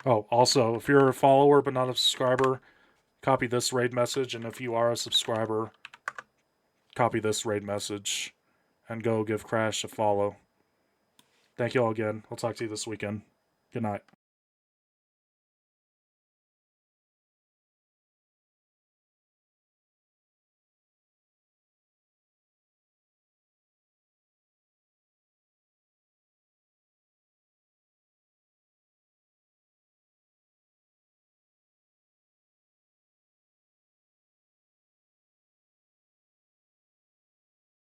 Oh, also, if you're a follower but not a subscriber, copy this raid message, and if you are a subscriber, copy this raid message, and go give Crash a follow. Thank you all again. I'll talk to you this weekend. Good night.